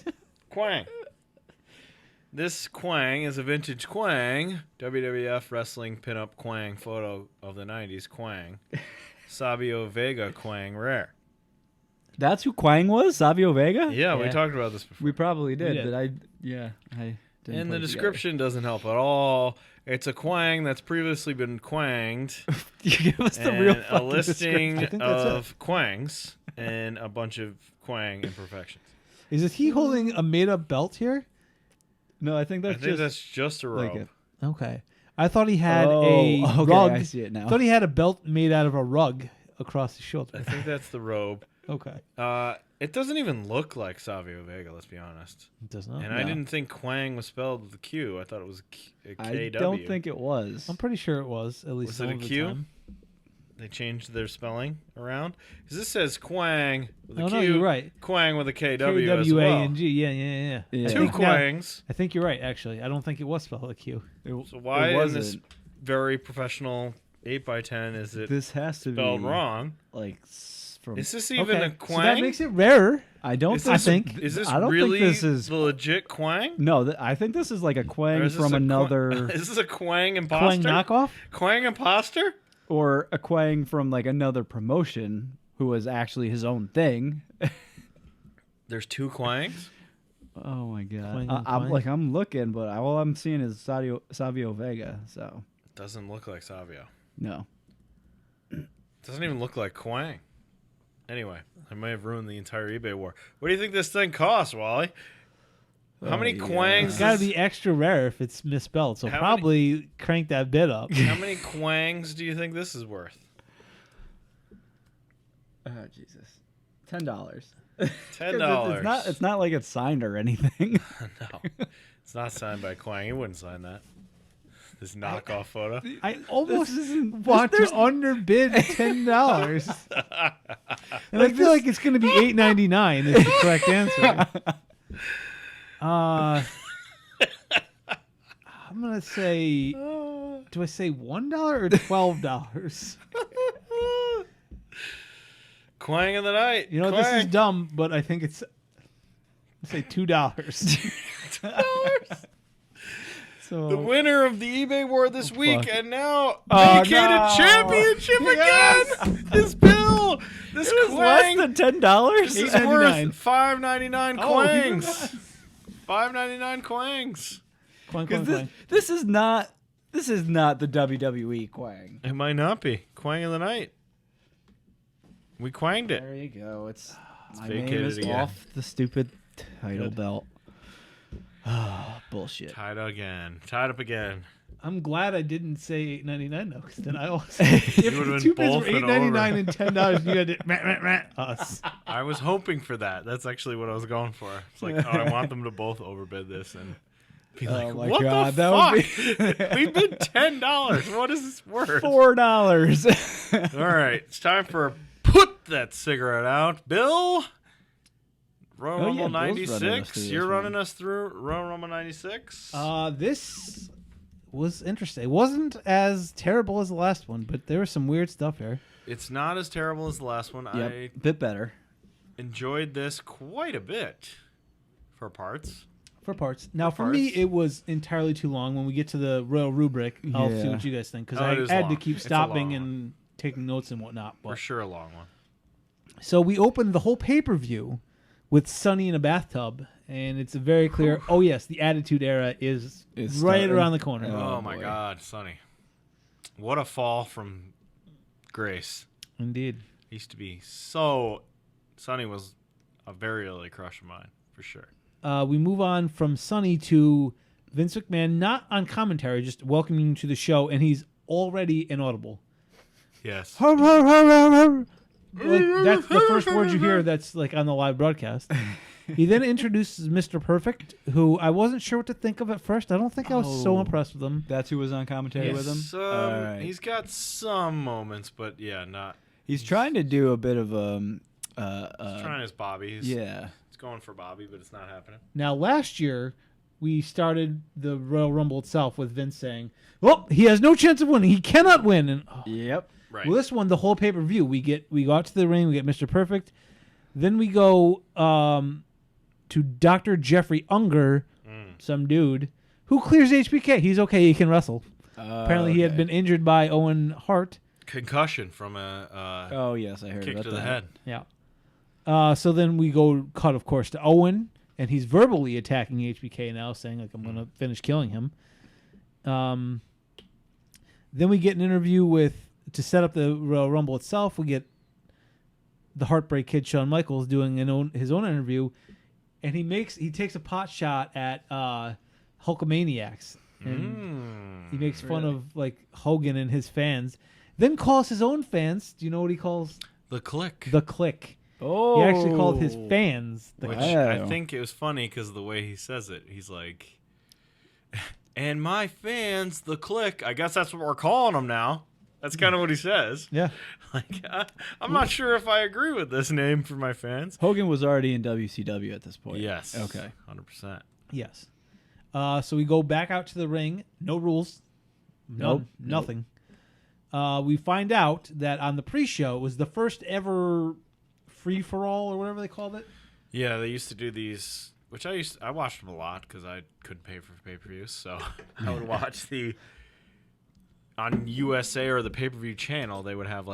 D: Quang. This Quang is a vintage Quang. WWF Wrestling pinup Quang photo of the 90s Quang. Savio Vega Quang rare.
E: That's who Quang was? Savio Vega?
D: Yeah, we
C: Yeah.
D: talked about this before.
E: We probably did,
C: We did.
E: but I didn't
D: And
E: put
D: the
E: it together.
D: description doesn't help at all. It's a Quang that's previously been quanged.
E: You give us the
D: And
E: real
D: a
E: fucking
D: listing
C: I think that's
D: of Quangs and a bunch of Quang imperfections.
C: Is it he holding a made-up belt here?
E: No, I think
D: I
E: that's
D: think
E: just
D: that's just a robe.
E: like
C: Okay. I thought he had
E: Oh,
C: a
E: okay,
C: rug.
E: I see it now.
C: I thought he had a belt made out of a rug across his
D: I
C: shoulder.
D: think that's the robe.
C: Okay.
D: It doesn't even look like Savio Vega, let's be honest.
C: It does not.
D: And I didn't think Quang was spelled with a Q. I thought it was a KW.
E: I don't think it was.
C: I'm pretty sure it was, at least
D: Was
C: some
D: it a
C: of the
D: Q?
C: time.
D: They changed their spelling around. Because this says Quang with a
C: Oh,
D: Q.
C: no, you're right.
D: Quang with a KW as well.
C: KWANG. Yeah.
E: Yeah.
C: I
D: Two
C: think now-
D: Quangs.
C: I think you're right, actually. I don't think it was spelled with a Q.
D: So why in
E: wasn't.
D: this very professional 8x10 is it
E: This has to
D: spelled
E: be
D: wrong?
E: like from.
D: Is this even
C: Okay,
D: a
C: so
D: Quang?
C: that makes it rarer.
E: I don't
D: Is
E: think.
D: this
C: think.
D: Is this
E: I don't
D: really
E: think this is.
D: the legit Quang?
E: No, I think this is like a
D: Or
E: Quang
D: is this
E: from
D: a
E: another,
D: Is this a Quang
C: Quang
D: imposter?
C: knockoff?
D: Quang imposter?
E: or a Quang from like another promotion who was actually his own thing.
D: There's two Quangs?
E: Oh my God!
C: Quang and
E: I'm
C: Quang.
E: like I'm looking, but all I'm seeing is Savio Vega. So
D: Doesn't look like Savio.
E: no.
D: Doesn't even look like Quang. Anyway, I may have ruined the entire eBay war. What do you think this thing costs, Wally? How many
E: yeah.
D: Quangs?
C: It's got to be extra rare if it's misspelled, so
D: How
C: probably crank that bid up.
D: How many Quangs do you think this is worth?
E: Oh Jesus! $10.
D: $10.
E: It's not like it's signed or anything.
D: No, it's not signed by Quang. He wouldn't sign that. This knockoff photo.
C: I almost
E: isn't-
C: want
E: there's-
C: to underbid $10. And I feel like it's going to be $8.99 is the correct answer. I'm going to say, do I say $1 or $12?
D: Quang in the night.
C: You know,
D: Quang.
C: this is dumb, but I think it's, I'll say $2. So
D: The winner of the eBay war this week,
E: fuck.
D: and now
E: Oh,
D: vacated
E: no.
D: championship
C: Yes.
D: again. This Bill, this
E: It was
D: Quang,
E: less than $10.
D: this is
C: $8.99.
D: worth $5.99
C: Oh, even
D: Quangs. $5.99 Quangs.
C: Quang,
E: Because
C: Quang, Quang.
E: this is not the WWE Quang.
D: It might not be Quang in the night. We quanged it.
E: There you go. It's my
D: vacated
E: name is
D: again.
E: off the stupid title
C: Good.
E: belt. Oh, bullshit.
D: Tied again. Tied up again.
C: I'm glad I didn't say $8.99 though, because then I also
D: You
C: if
D: would've
C: the
D: been
C: two bids were
D: both been
C: $8.99
D: over.
C: and $10, you had to us.
D: I was hoping for that. That's actually what I was going for. It's like, oh, I want them to both overbid this and be like,
E: my
D: what
E: God,
D: the
E: that would
D: fuck? We bid $10. What is this worth?
E: $4.
D: All right, it's time for Put That Cigarette Out. Bill, Royal
E: Oh, yeah,
D: Rumble
E: Bill's running us
D: 96.
E: through
D: You're
E: this
D: running
E: one.
D: us through Royal Rumble 96.
C: This was interesting. It wasn't as terrible as the last one, but there was some weird stuff here.
D: It's not as terrible as the last one.
E: Yep,
D: I
E: bit better.
D: enjoyed this quite a bit for parts.
C: For parts. Now, for me,
D: parts.
C: it was entirely too long. When we get to the Royal Rubric, I'll see
E: Yeah.
C: what you guys think, because
D: Oh, it is
C: I had to
D: long.
C: keep
D: It's a
C: stopping
D: long
C: and taking notes and whatnot.
D: For
C: But.
D: sure, a long one.
C: So we opened the whole pay-per-view with Sunny in a bathtub, and it's a very clear, oh yes, the Attitude Era is
E: It's
C: right
E: starting.
C: around the corner.
D: Oh,
E: Oh,
D: my
E: boy.
D: God, Sonny. What a fall from grace.
C: Indeed.
D: Used to be so... Sonny was a very early crush of mine, for sure.
C: We move on from Sunny to Vince McMahon, not on commentary, just welcoming you to the show, and he's already inaudible.
D: Yes.
C: Hur, hur, hur, hur, hur. that's the first word you hear that's like on the live broadcast. He then introduces Mr. Perfect, who I wasn't sure what to think of at first. I don't think I was so impressed with him.
E: That's who was on commentary with him? All right.
D: He's got some moments, but yeah, not.
E: He's trying to do a bit of
D: He's trying his Bobby. He's going for Bobby, but it's not happening.
C: Now, last year, we started the Royal Rumble itself with Vince saying, "Well, he has no chance of winning. He cannot win." And
E: Yep.
D: Right.
C: well, this one, the whole pay-per-view, we go out to the ring, we get Mr. Perfect, then we go to Dr. Jeffrey Unger, some dude who clears HBK. He's okay. He can wrestle. Apparently, he had been injured by Owen Hart.
D: Concussion from a
E: Oh yes, I heard
D: kick
E: about
D: to
E: that.
D: the head.
C: Yeah. So then we go cut, of course, to Owen, and he's verbally attacking HBK now, saying like, "I'm going to finish killing him." Then we get an interview to set up the Royal Rumble itself. We get the Heartbreak Kid Shawn Michaels doing his own interview, and he takes a pot shot at Hulkamaniacs, and he makes fun of like Hogan and his fans. Then calls his own fans. Do you know what he calls?
D: The Click.
C: The Click.
E: Oh,
C: He actually called his fans the
D: Which
C: Click.
D: I think it was funny because the way he says it, he's like, "And my fans, the Click." I guess that's what we're calling them now. That's kind of what he says.
C: Yeah.
D: Like, I'm not sure if I agree with this name for my fans.
E: Hogan was already in WCW at this point.
D: Yes.
E: Okay.
D: 100%.
C: Yes. So we go back out to the ring. No rules. Nothing. We find out that on the pre-show it was the first ever free-for-all or whatever they called it.
D: Yeah, they used to do these, which I watched them a lot because I couldn't pay for pay-per-views, so I would watch on USA or the pay-per-view channel. They would have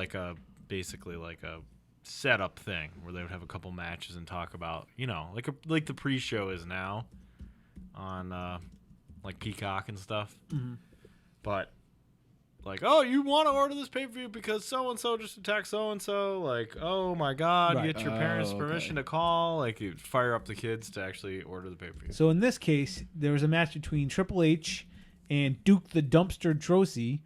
D: basically a setup thing where they would have a couple matches and talk about, like the pre-show is now on like Peacock and stuff. Mm-hmm. But like, oh, you want to order this pay-per-view because so-and-so just attacked so-and-so. Like, oh, my God,
C: Right.
D: get your parents' permission to call. Like, you fire up the kids to actually order the pay-per-view.
C: So in this case, there was a match between Triple H and Duke the Dumpster Droese.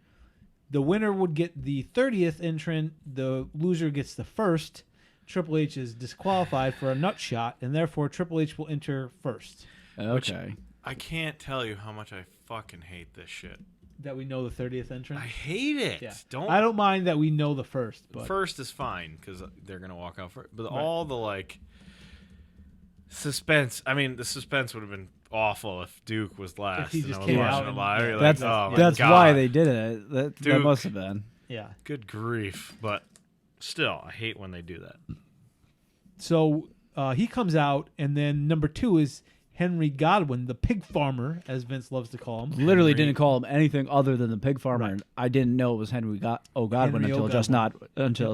C: The winner would get the 30th entrant. The loser gets the first. Triple H is disqualified for a nut shot, and therefore Triple H will enter first.
E: Okay.
D: I can't tell you how much I fucking hate this shit.
C: That we know the 30th entrant?
D: I hate it.
C: Yeah.
D: I
C: don't mind that we know the first. But
D: First is fine because they're going to walk out first. But all the, suspense. I mean, the suspense would have been awful if Duke was last.
C: If he just
D: and I was
C: came
D: watching
C: out
D: it
C: and-
D: live.
C: yeah.
D: You're
E: That's
D: like, oh, my
E: that's
D: God.
E: why they did it. That
D: Duke.
E: must have been.
C: yeah.
D: Good grief. But still, I hate when they do that.
C: So he comes out, and then number 2 is Henry Godwin, the pig farmer, as Vince loves to call him.
E: Literally didn't call him anything other than the pig farmer. And I didn't know it was Henry Godwin
C: Henry
E: until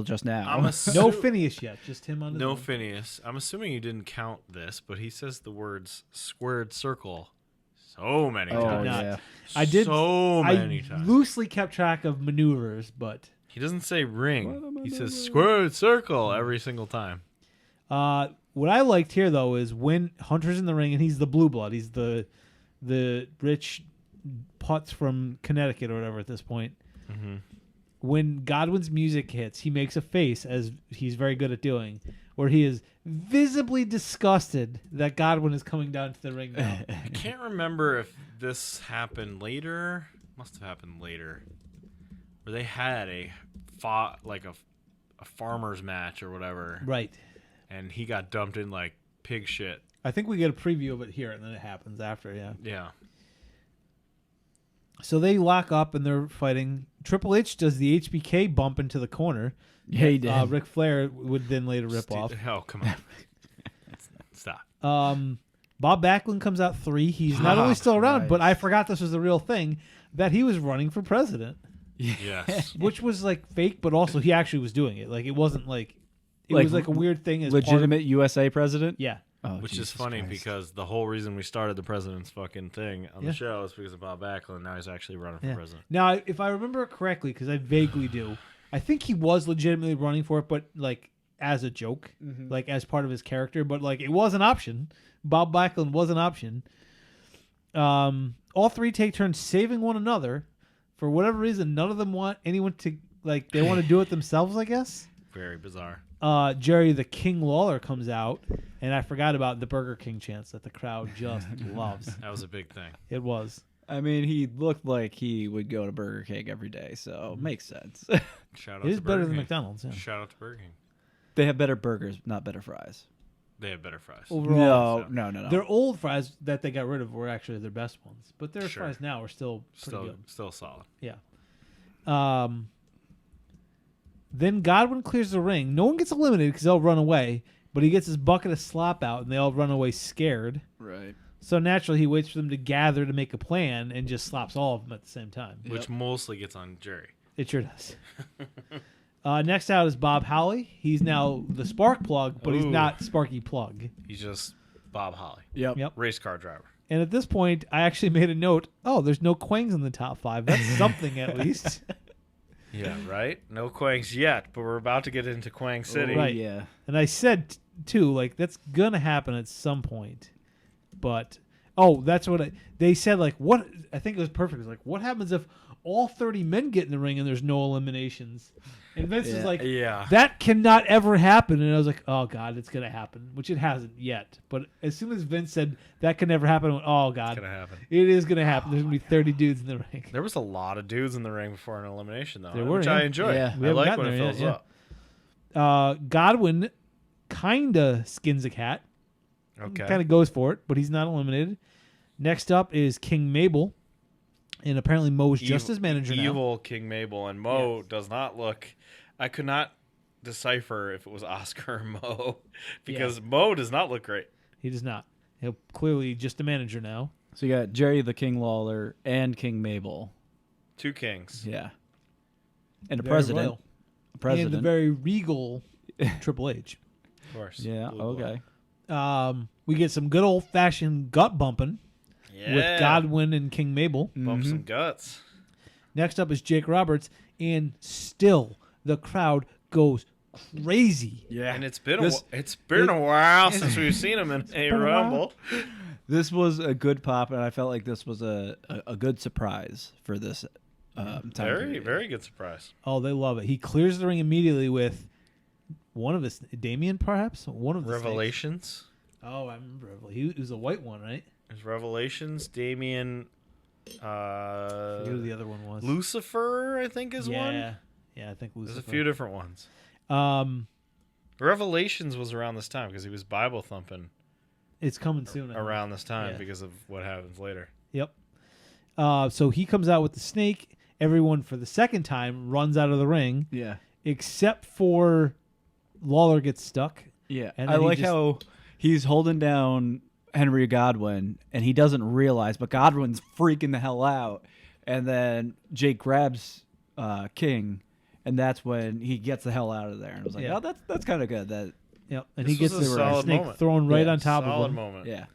E: just now.
D: I'm
C: No Phineas yet, just him on his
D: No
C: own.
D: Phineas. I'm assuming you didn't count this, but he says the words squared circle so many times.
C: not.
E: yeah.
C: I did.
D: So many
C: I
D: times.
C: loosely kept track of maneuvers, but
D: He doesn't say ring. He says squared circle every single time.
C: what I liked here though is when Hunter's in the ring and he's the blue blood. He's the rich putz from Connecticut or whatever at this point.
D: Mm-hmm.
C: When Godwin's music hits, he makes a face, as he's very good at doing, where he is visibly disgusted that Godwin is coming down to the ring now.
D: I can't remember if this happened later. Must have happened later, where they had a farmer's match or whatever,
C: Right.
D: and he got dumped in like pig shit.
C: I think we get a preview of it here, and then it happens after, yeah.
D: Yeah.
C: So they lock up, and they're fighting. Triple H does the HBK bump into the corner.
E: Yeah, he did.
C: Ric Flair would then later rip off.
D: Oh, come on. Stop.
C: Bob Backlund comes out 3. He's not only still around, but I forgot this was the real thing, that he was running for president,
D: Yes.
C: which was like fake, but also he actually was doing it. Like it wasn't like it
E: Like,
C: was like a weird thing. As
E: Legitimate USA president?
C: yeah.
E: Oh,
D: Which
E: Jesus
D: is funny
E: Christ.
D: because the whole reason we started the president's fucking thing on
C: Yeah.
D: the show is because of Bob Backlund. Now he's actually running for
C: Yeah.
D: president.
C: Now, if I remember it correctly, because I vaguely do, I think he was legitimately running for it, but like as a joke, like as part of his character. But like it was an option. Bob Backlund was an option. All 3 take turns saving one another. For whatever reason, none of them want anyone to like. They want to do it themselves, I guess.
D: Very bizarre.
C: Jerry the King Lawler comes out, and I forgot about the Burger King chants that the crowd just loves.
D: That was a big thing.
C: It was.
E: I mean, he looked like he would go to Burger King every day, so makes sense.
D: Shout out
C: It is
D: to
C: better
D: Burger
C: than
D: King.
C: McDonald's. Yeah.
D: Shout out to Burger King.
E: They have better burgers, not better fries.
D: They have better fries.
C: Overall,
E: No.
C: their old fries that they got rid of were actually their best ones, but their
D: Sure.
C: fries now are still pretty good.
D: Still solid.
C: Yeah. Then Godwin clears the ring. No one gets eliminated because they'll run away, but he gets his bucket of slop out, and they all run away scared.
E: Right.
C: So naturally, he waits for them to gather to make a plan and just slops all of them at the same time.
D: Which mostly gets on Jerry.
C: It sure does. Next out is Bob Holly. He's now the spark plug, but he's
D: Ooh.
C: not Sparky Plug.
D: He's just Bob Holly.
E: Yep.
C: Yep.
D: Race car driver.
C: And at this point, I actually made a note. Oh, there's no Quangs in the top 5. That's something at least.
D: Yeah, right? No Quangs yet, but we're about to get into Quang City.
C: Right.
E: Yeah.
C: And I said, too, like, that's going to happen at some point. But, that's what they said, like, what? I think it was perfect. It was like, what happens if all 30 men get in the ring and there's no eliminations? And Vince is like,
D: Yeah.
C: that cannot ever happen. And I was like, oh, God, it's going to happen, which it hasn't yet. But as soon as Vince said that can never happen, I went, oh, God.
D: It's going to happen.
C: It is going to happen. There's going to be 30 dudes in the ring.
D: There was a lot of dudes in the ring before an elimination, though,
C: There were,
D: which
C: yeah.
D: I enjoy.
E: Yeah.
C: We
D: I
C: haven't
D: like
C: gotten
D: when it
C: there
D: fills
C: yet, yeah.
D: up.
C: Godwin kind of skins a cat.
D: Okay.
C: Kind of goes for it, but he's not eliminated. Next up is King Mabel. And apparently Mo's just his manager now.
D: Evil King Mabel. And Mo does not look... I could not decipher if it was Oscar or Mo because Mo does not look great.
C: He does not. He'll clearly just a manager now.
E: So you got Jerry the King Lawler and King Mabel.
D: 2 kings.
E: Yeah. And a
C: Very
E: president.
C: royal.
E: A president.
C: And the very regal Triple H.
D: Of course.
E: Yeah,
D: Blue blood.
E: okay.
C: We get some good old-fashioned gut bumping
D: Yeah.
C: with Godwin and King Mabel.
D: Bump some guts.
C: Next up is Jake Roberts, and still the crowd goes crazy.
E: Yeah.
D: And it's been
E: This-
D: a while since we've seen him in a
C: been a while.
D: Rumble.
E: This was a good pop, and I felt like this was a good surprise for this time
D: Very,
E: period.
D: very good surprise.
C: Oh, they love it. He clears the ring immediately with one of his Damien, perhaps one of the snakes.
D: Revelations.
C: Oh, I remember. He was a white one, right?
D: There's Revelations. Damien.
C: I forget who the other one was.
D: Lucifer, I think, is one.
C: Yeah, I think Lucifer.
D: There's a few different ones.
C: Um,
D: Revelations was around this time because he was Bible thumping
C: it's coming soon. I think.
D: around this time
C: Yeah.
D: because of what happens later.
C: Yep. So he comes out with the snake. Everyone for the second time runs out of the ring,
E: Yeah.
C: except for Lawler gets stuck.
E: Yeah.
C: And
E: I
C: then he
E: like
C: just-
E: how he's holding down Henry Godwin, and he doesn't realize, but Godwin's freaking the hell out. And then Jake grabs King, and that's when he gets the hell out of there. And I was like,
C: Yeah.
E: oh, that's kind of good. That
C: Yep. And
D: This
C: he gets
D: was a
C: the
D: solid
C: snake
D: moment.
C: thrown right
E: Yeah,
C: on top
D: Solid
C: of him.
D: moment.
E: yeah.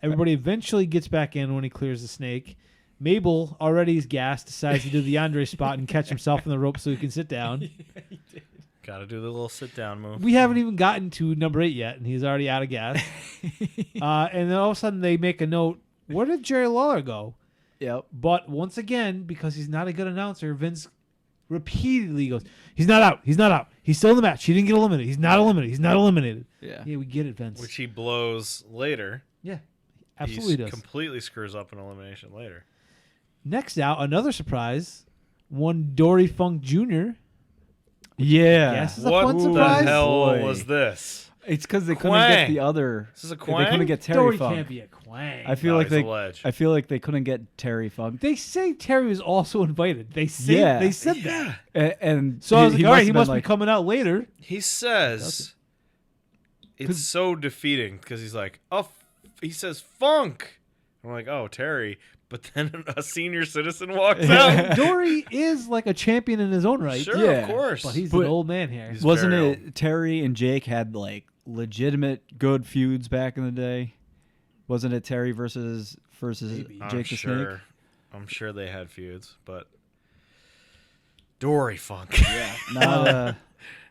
C: Everybody eventually gets back in when he clears the snake. Mabel, already is gassed, decides to do the Andre spot and catch himself in the rope so he can sit down.
D: Got to do the little sit down move.
C: We haven't even gotten to number 8 yet, and he's already out of gas. And then all of a sudden they make a note, where did Jerry Lawler go?
E: Yep.
C: But once again, because he's not a good announcer, Vince repeatedly goes, he's not out. He's not out. He's still in the match. He didn't get eliminated. He's not eliminated. He's not eliminated.
E: Yeah.
C: Yeah, we get it, Vince.
D: Which he blows later.
C: Yeah, absolutely
D: He
C: does.
D: completely screws up an elimination later.
C: Next out, another surprise, one Dory Funk Jr.
E: Yeah.
C: Yes. It's a
D: What
C: fun
D: the
C: surprise.
D: hell
E: Boy.
D: was this?
E: It's because they couldn't
D: Quang.
E: get the other.
D: This is a
E: They
D: Quang?
E: couldn't get Terry
C: Dory
E: Funk.
C: can't be a Quang.
E: I feel
D: No,
E: like
D: he's a
E: they.
D: ledge.
E: I feel like they couldn't get Terry Funk.
C: They say Terry was also invited. They say
E: Yeah.
C: they said that.
E: And
C: So I was like, all right, he
E: have been
C: must
E: like,
C: be coming out later.
D: He says it's so defeating because he's like, he says funk. I'm like, oh, Terry. But then a senior citizen walks out.
C: Dory is like a champion in his own right.
D: Sure,
E: Yeah.
D: of course.
C: But he's
E: But-
C: an old man here.
D: He's
E: Wasn't
D: very
E: it Terry and Jake had like legitimate good feuds back in the day? Wasn't it Terry versus
C: Maybe.
D: I'm
E: Jake the Snake?
D: sure. I'm sure they had feuds, but Dory Funk.
E: Yeah. Not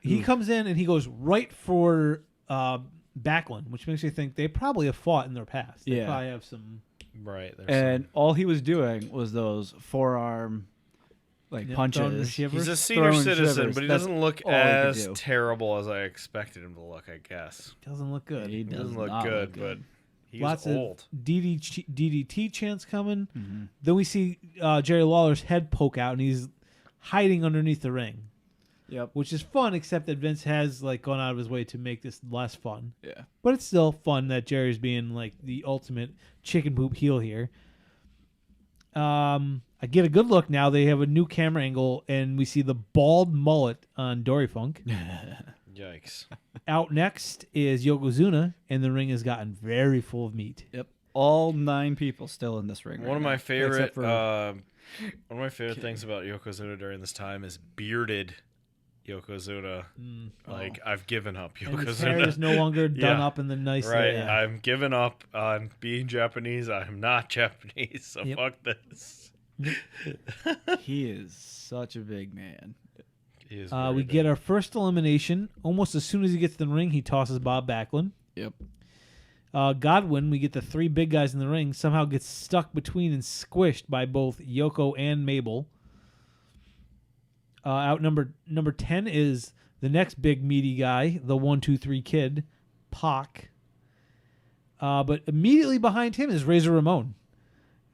C: He comes in and he goes right for Backlund, which makes me think they probably have fought in their past. They
E: Yeah.
C: probably have some.
D: Right. There's
E: and all he was doing was those forearm like
C: Yeah,
E: punches.
C: throwing shivers.
D: He's a senior
E: Throwing
D: citizen,
E: shivers.
D: but he
E: That's
D: doesn't look
E: all he can
D: as
E: do.
D: terrible as I expected him to look, I guess.
C: Doesn't look good.
E: He
D: He
E: does
D: doesn't look
E: not
D: good,
E: look good.
D: but he's
C: Lots
D: old.
C: of DDT chants coming.
E: Mm-hmm.
C: Then we see Jerry Lawler's head poke out, and he's hiding underneath the ring,
E: Yep.
C: which is fun. Except that Vince has like gone out of his way to make this less fun.
E: Yeah.
C: But it's still fun that Jerry's being like the ultimate chicken poop heel here. I get a good look now. They have a new camera angle, and we see the bald mullet on Dory Funk.
D: Yikes.
C: Out next is Yokozuna, and the ring has gotten very full of meat.
E: Yep. All 9 people still in this ring.
D: One of
E: right
D: my
E: now,
D: favorite
E: except for
D: one of my favorite things about Yokozuna during this time is bearded Yokozuna. Like, I've given up
C: And his hair is
D: Yokozuna.
C: no longer done
D: Yeah.
C: up in the nice
D: Right.
C: way.
D: I'm giving up on being Japanese. I'm not Japanese, so
C: Yep.
D: fuck this.
E: he is such a big man.
D: He is
C: We
D: very
C: get
D: big.
C: our first elimination. Almost as soon as he gets to the ring, he tosses Bob Backlund.
E: Yep.
C: Godwin, we get the 3 big guys in the ring, somehow gets stuck between and squished by both Yoko and Mabel. Out number 10 is the next big meaty guy, the 1-2-3 kid, Pac. But immediately behind him is Razor Ramon,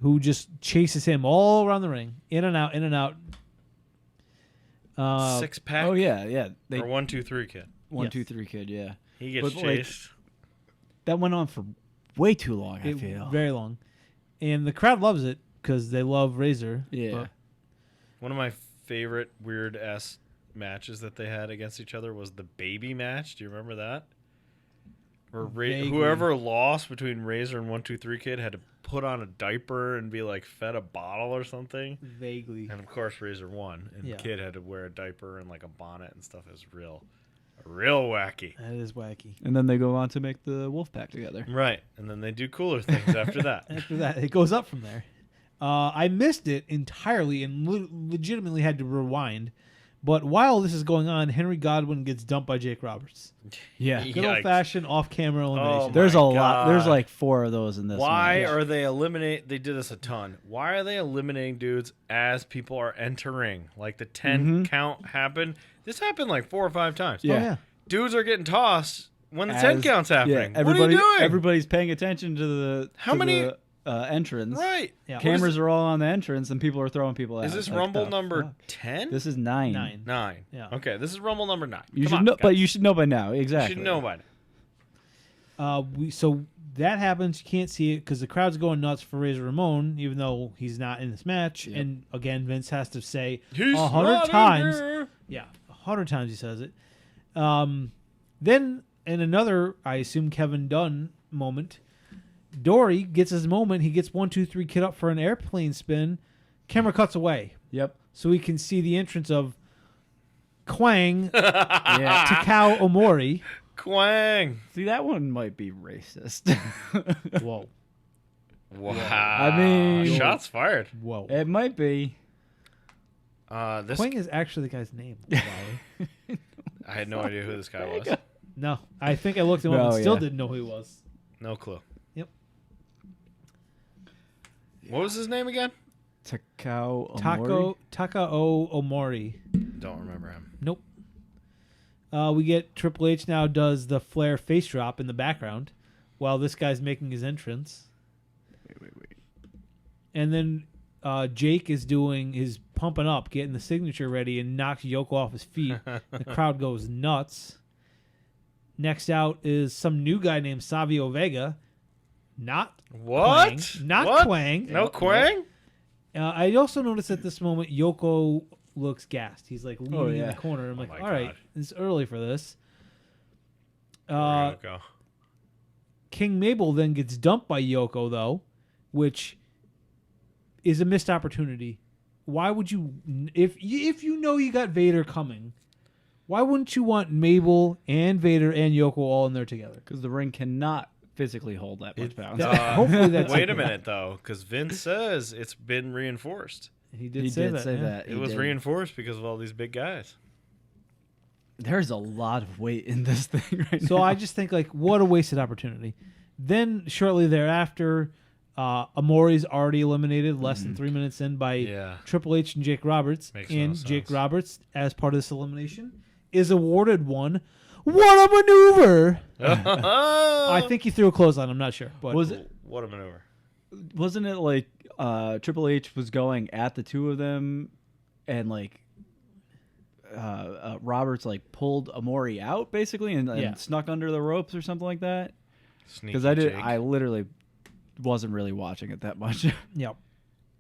C: who just chases him all around the ring, in and out, in and out.
D: 6-pack.
E: Oh yeah. They
D: Or 1-2-3 kid.
E: 1,
C: Yes.
E: 2, 3 kid. Yeah.
D: He gets
E: But, like,
D: chased.
E: That went on for way too long. I feel.
C: Very long. And the crowd loves it because they love Razor.
E: Yeah.
C: but-
D: One of my favorite weird ass matches that they had against each other was the baby match. Do you remember that? Where
C: Vaguely.
D: whoever lost between Razor and 1-2-3 Kid had to put on a diaper and be like fed a bottle or something.
C: Vaguely.
D: And of course Razor won, and
C: Yeah.
D: Kid had to wear a diaper and like a bonnet and stuff. It was real wacky.
C: That is wacky.
E: And then they go on to make the Wolfpack together.
D: Right, and then they do cooler things after that.
C: After that, it goes up from there. I missed it entirely and legitimately had to rewind. But while this is going on, Henry Godwin gets dumped by Jake Roberts.
E: Yeah.
C: Good old fashioned off camera elimination.
D: Oh,
E: There's
D: my
E: a lot. There's
D: God.
E: like 4 of those in this.
D: Why
E: one.
D: are they eliminate? They did this a ton. Why are they eliminating dudes as people are entering? Like the 10 count happened. This happened like 4 or 5 times.
E: Yeah.
C: Oh, yeah.
D: Dudes are getting tossed when the 10
E: As-
D: count's happening.
E: Yeah,
D: What are you doing?
E: Everybody's paying attention to the entrance.
D: Right.
C: Yeah.
E: Cameras are all on the entrance, and people are throwing people out.
D: Is this
E: Like,
D: Rumble
E: the
D: number
E: fuck?
D: 10?
E: This is 9.
C: 9.
D: 9.
C: Yeah.
D: Okay, this is Rumble number 9.
E: You
D: Come
E: should
D: on,
E: know,
D: guys.
E: but you should know by now.
D: You
E: Exactly.
D: should know by now.
C: So that happens. You can't see it because the crowd's going nuts for Razor Ramon, even though he's not in this match.
E: Yep.
C: And again, Vince has to say
D: He's
C: 100
D: not in
C: times.
D: here.
C: Yeah, 100 times he says it. Then, in another, I assume, Kevin Dunn moment, Dory gets his moment. He gets 1-2-3 Kid up for an airplane spin. Camera cuts away.
E: Yep.
C: So we can see the entrance of Kwang
E: Yeah.
C: Takao Omori.
D: Quang.
E: See, that one might be racist.
C: Whoa.
D: Wow.
E: I mean-
D: shots fired.
C: Whoa.
E: It might be.
D: This
C: Kwang is actually the guy's name. Wally.
D: I had no idea who this guy was.
C: No, I think I looked him up
E: No,
C: and still
E: yeah.
C: didn't know who he was.
D: No clue.
C: Yep.
D: What was his name again?
E: Takao Omori.
C: Takao Omori.
D: Don't remember him.
C: Nope. We get Triple H now does the Flair face drop in the background while this guy's making his entrance.
E: Wait.
C: And then Jake is doing his pumping up, getting the signature ready, and knocks Yoko off his feet. The crowd goes nuts. Next out is some new guy named Savio Vega. Not
D: What?
C: Quang. Not
D: What?
C: Quang.
D: No Quang?
C: I also noticed at this moment Yoko looks gassed. He's like leaning in
E: yeah.
C: the corner. I'm like,
D: my
C: all right,
D: God.
C: it's early for this.
D: Yoko.
C: King Mabel then gets dumped by Yoko though, which is a missed opportunity. Why would you, if you know you got Vader coming, why wouldn't you want Mabel and Vader and Yoko all in there together?
E: Because the ring cannot physically hold that much bounce.
C: Hopefully that's
D: Wait a minute though, because Vince says it's been reinforced.
C: He did
E: He
C: say
E: did
C: that.
E: say
C: yeah.
E: that.
D: It
E: He
D: was
E: did.
D: reinforced because of all these big guys.
E: There's a lot of weight in this thing right now.
C: So I just think like what a wasted opportunity. Then shortly thereafter, Amori's already eliminated less than 3 minutes in by Triple H and Jake Roberts.
D: Makes
C: and
D: no
C: Jake
D: sense.
C: Roberts, as part of this elimination, is awarded one. What a maneuver! I think he threw a clothesline. I'm not sure. But
D: What a maneuver.
E: Wasn't it like Triple H was going at the two of them, and like Roberts like pulled Amori out basically and snuck under the ropes or something like that? Because I literally wasn't really watching it that much.
C: Yep.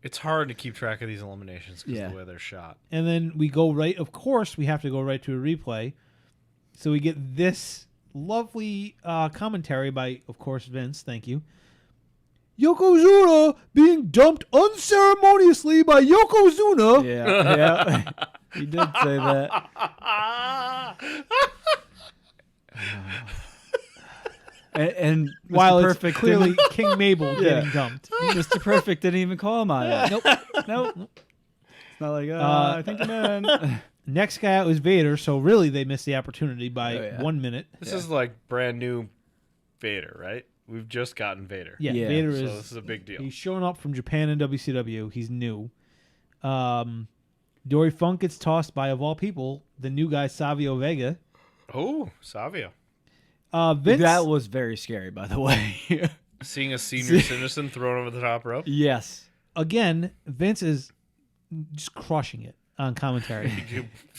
D: It's hard to keep track of these eliminations because of the way they're shot.
C: And then we go right. Of course, we have to go right to a replay. So we get this lovely commentary by, of course, Vince. Thank you. Yokozuna being dumped unceremoniously by Yokozuna.
E: Yeah. He did say that. And
C: while
E: Mr.
C: it's
E: Perfect
C: clearly King Mabel getting dumped.
E: Mr. Perfect didn't even call him on it. Nope. It's not like, I think I'm in.
C: Next guy out was Vader, so really they missed the opportunity by 1 minute.
D: This is like brand new Vader, right? We've just gotten Vader.
C: Yeah. Vader is.
D: So this is a big deal.
C: He's showing up from Japan and WCW. He's new. Dory Funk gets tossed by, of all people, the new guy Savio Vega.
D: Oh, Savio.
C: Vince,
E: that was very scary, by the way.
D: Seeing a senior citizen thrown over the top rope.
E: Yes.
C: Again, Vince is just crushing it on commentary.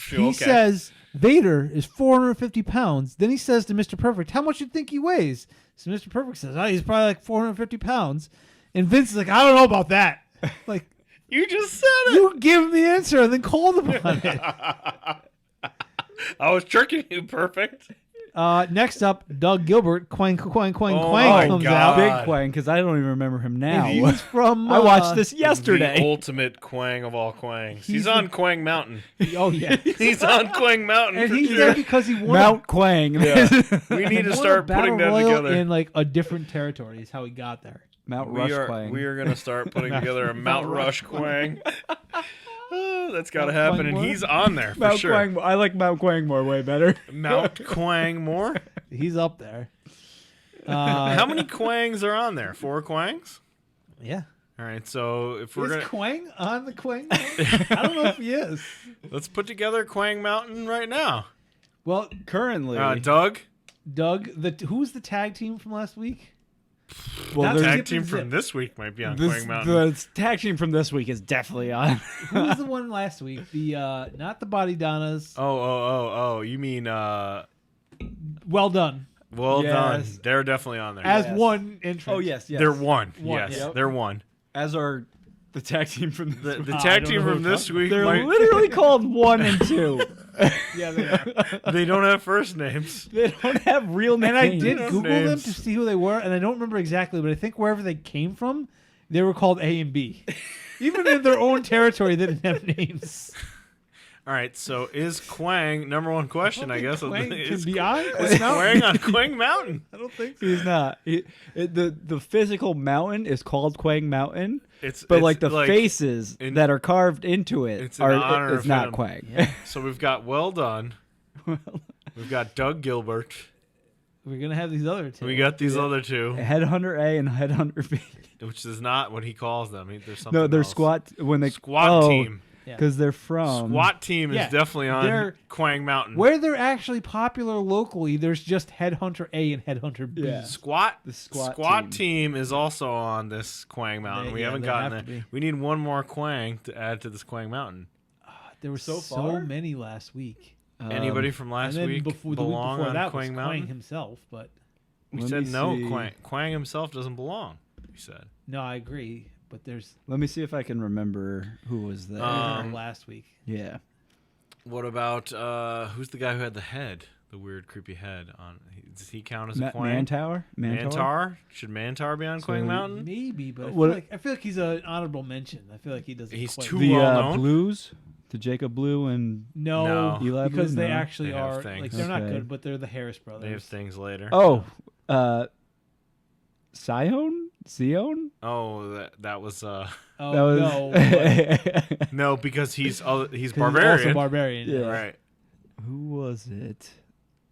D: He
C: says Vader is 450 pounds. Then he says to Mr. Perfect, how much do you think he weighs? So Mr. Perfect says, he's probably like 450 pounds. And Vince is like, I don't know about that. Like,
D: you just said it.
C: You give him the answer and then call him on it.
D: I was tricking you, Perfect.
C: Next up, Doug Gilbert, Quang comes
D: God.
C: out.
E: Big Quang, because I don't even remember him now.
C: He's from...
E: I watched this yesterday.
D: The ultimate Quang of all Quangs. He's on Quang Mountain.
C: Oh, yeah.
D: He's on Quang Mountain.
C: And
D: for
C: he's
D: sure.
C: there because he won
E: Mount Quang.
D: Yeah. We need to
C: won
D: start
C: a battle
D: putting that
C: royal
D: together.
C: in like a different territory is how he got there.
E: Mount Rush Quang.
D: We are going to start putting together a Mount Rush Quang. That's got to happen, and he's on there for
E: Mount
D: sure.
E: Quang, I like Mount Quang more, way better.
D: Mount Quang more?
C: He's up there.
D: How many Quangs are on there? 4 Quangs?
C: Yeah.
D: All right, so if we're
C: Is
D: going to...
C: Quang on the Quang? I don't know if he is.
D: Let's put together Quang Mountain right now.
C: Well,
E: Currently,
D: Doug?
C: Who's the tag team from last week?
E: well,
C: That's
E: there's
D: Tag team from this week might be on
E: this,
D: Quang Mountain.
E: the tag team from this week is definitely on.
C: Who was the one last week? The not the Body Donnas.
D: Oh, you mean
C: Well done.
D: well done.
E: Yes.
D: They're definitely on there.
C: As
E: Yes.
C: one entrance.
E: Oh yes.
D: They're one.
C: One,
D: Yes,
C: yep.
D: they're one.
E: As are the tag team from
D: The
C: I
D: tag
C: don't
D: team
C: know
D: from
C: who
D: this week
E: They're
D: might,
E: literally called 1 and 2.
C: Yeah, they are.
D: they don't have first names.
E: They don't have real names.
C: And I did
D: Names.
C: Google them to see who they were, and I don't remember exactly, but I think wherever they came from, they were called A and B. Even in their own territory, they didn't have names.
D: All right, so is Quang number one question? I guess
C: Quang can
D: is
C: be on
D: is Quang on Quang Mountain?
C: I don't think so.
E: He's not. The physical mountain is called Quang Mountain,
D: It's
E: but
D: it's
E: like the faces that are carved into it
D: it's in honor
E: it's
D: of
E: not
D: him.
E: Quang.
D: So we've got Well Done. We've got Doug Gilbert.
C: We're gonna have these other two.
D: We got these other two,
E: Headhunter A and Headhunter B.
D: which is not what he calls them. There's something
E: No, they're
D: else.
E: squat when they
D: Squat team.
C: Yeah.
E: because they're from
D: Squat team is
C: yeah,
D: definitely on
C: they're-
D: Quang Mountain.
C: Where they're actually popular locally, there's just Headhunter A and Headhunter B.
E: Yeah.
D: Squat
E: The squat
D: team is also on this Quang Mountain. We haven't
C: they
D: gotten
C: have
D: there.
C: to be.
D: We need one more Quang to add to this Quang Mountain.
C: There were so
E: far?
C: many last week.
D: Anybody from last
C: and then
D: week
C: before,
D: belong
C: the week before
D: on
C: that
D: Quang
C: was
D: Mountain?
C: Quang himself, but
D: We
E: Let
D: said
E: me
D: no.
E: see.
D: Quang himself doesn't belong. We said.
C: no, I agree. But there's
E: Let me see if I can remember who was there.
C: last week.
E: Yeah.
D: What about who's the guy who had the head, the weird creepy head on? Does he count as a Quang?
E: Mantower?
D: Mantar? Should Mantar be on Quang Mountain?
C: Maybe, but
E: What-
C: I feel like he's an honorable mention. I feel like he doesn't.
D: He's
C: quite-
D: too
E: The
D: well known.
E: Blues? The Jacob Blue and
C: No,
D: No.
E: Eli
C: because
E: Blue?
C: they
E: No.
C: actually
D: They have
C: are
D: things.
C: like they're not
E: Okay.
C: good, but they're the Harris brothers.
D: They have things later.
E: Sion? Zion?
D: Oh, that was
C: Oh
E: That was
C: no, but
D: no, because he's
C: 'cause
D: barbarian.
C: He's also barbarian.
E: Yeah.
D: Right.
E: Who was it?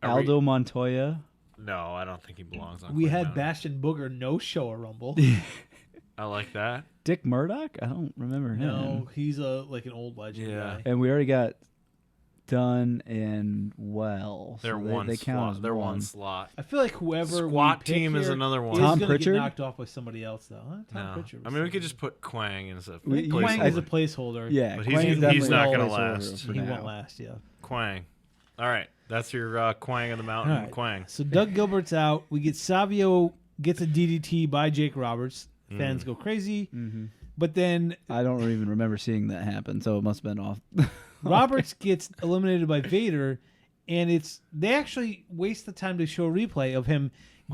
D: Are we-
E: Aldo Montoya.
D: No, I don't think he belongs on.
C: We
D: Quang
C: had
D: Mountain.
C: Bastion Booger no show a Rumble.
D: I like that.
E: Dick Murdoch? I don't remember him.
C: No, he's like an old legend guy.
E: And we already got Dunn and Wells.
D: They're
E: so
D: one
E: they count
D: slot.
E: as
D: They're
E: one
D: one slot.
C: I feel like whoever
D: Squat
C: we pick
D: team is
C: here
D: another one.
E: Tom
C: gonna
E: Pritchard?
C: get knocked off by somebody else though. Huh? Tom
D: No.
C: Pritchard.
D: I mean, we could just put Quang as a
C: Quang is a
D: placeholder.
C: placeholder.
E: Yeah,
D: But
E: Quang
D: he's
E: is definitely
D: not
E: a
D: gonna
E: placeholder
D: last.
E: for
C: He
E: now.
C: won't last. Yeah.
D: Quang. All right. That's your Quang of the Mountain.
C: All right.
D: Quang.
C: So Doug Gilbert's out. We get Savio gets a DDT by Jake Roberts. Fans go crazy.
E: Mm-hmm.
C: But then
E: I don't even remember seeing that happen, so it must have been off.
C: Roberts gets eliminated by Vader, and they actually waste the time to show a replay of him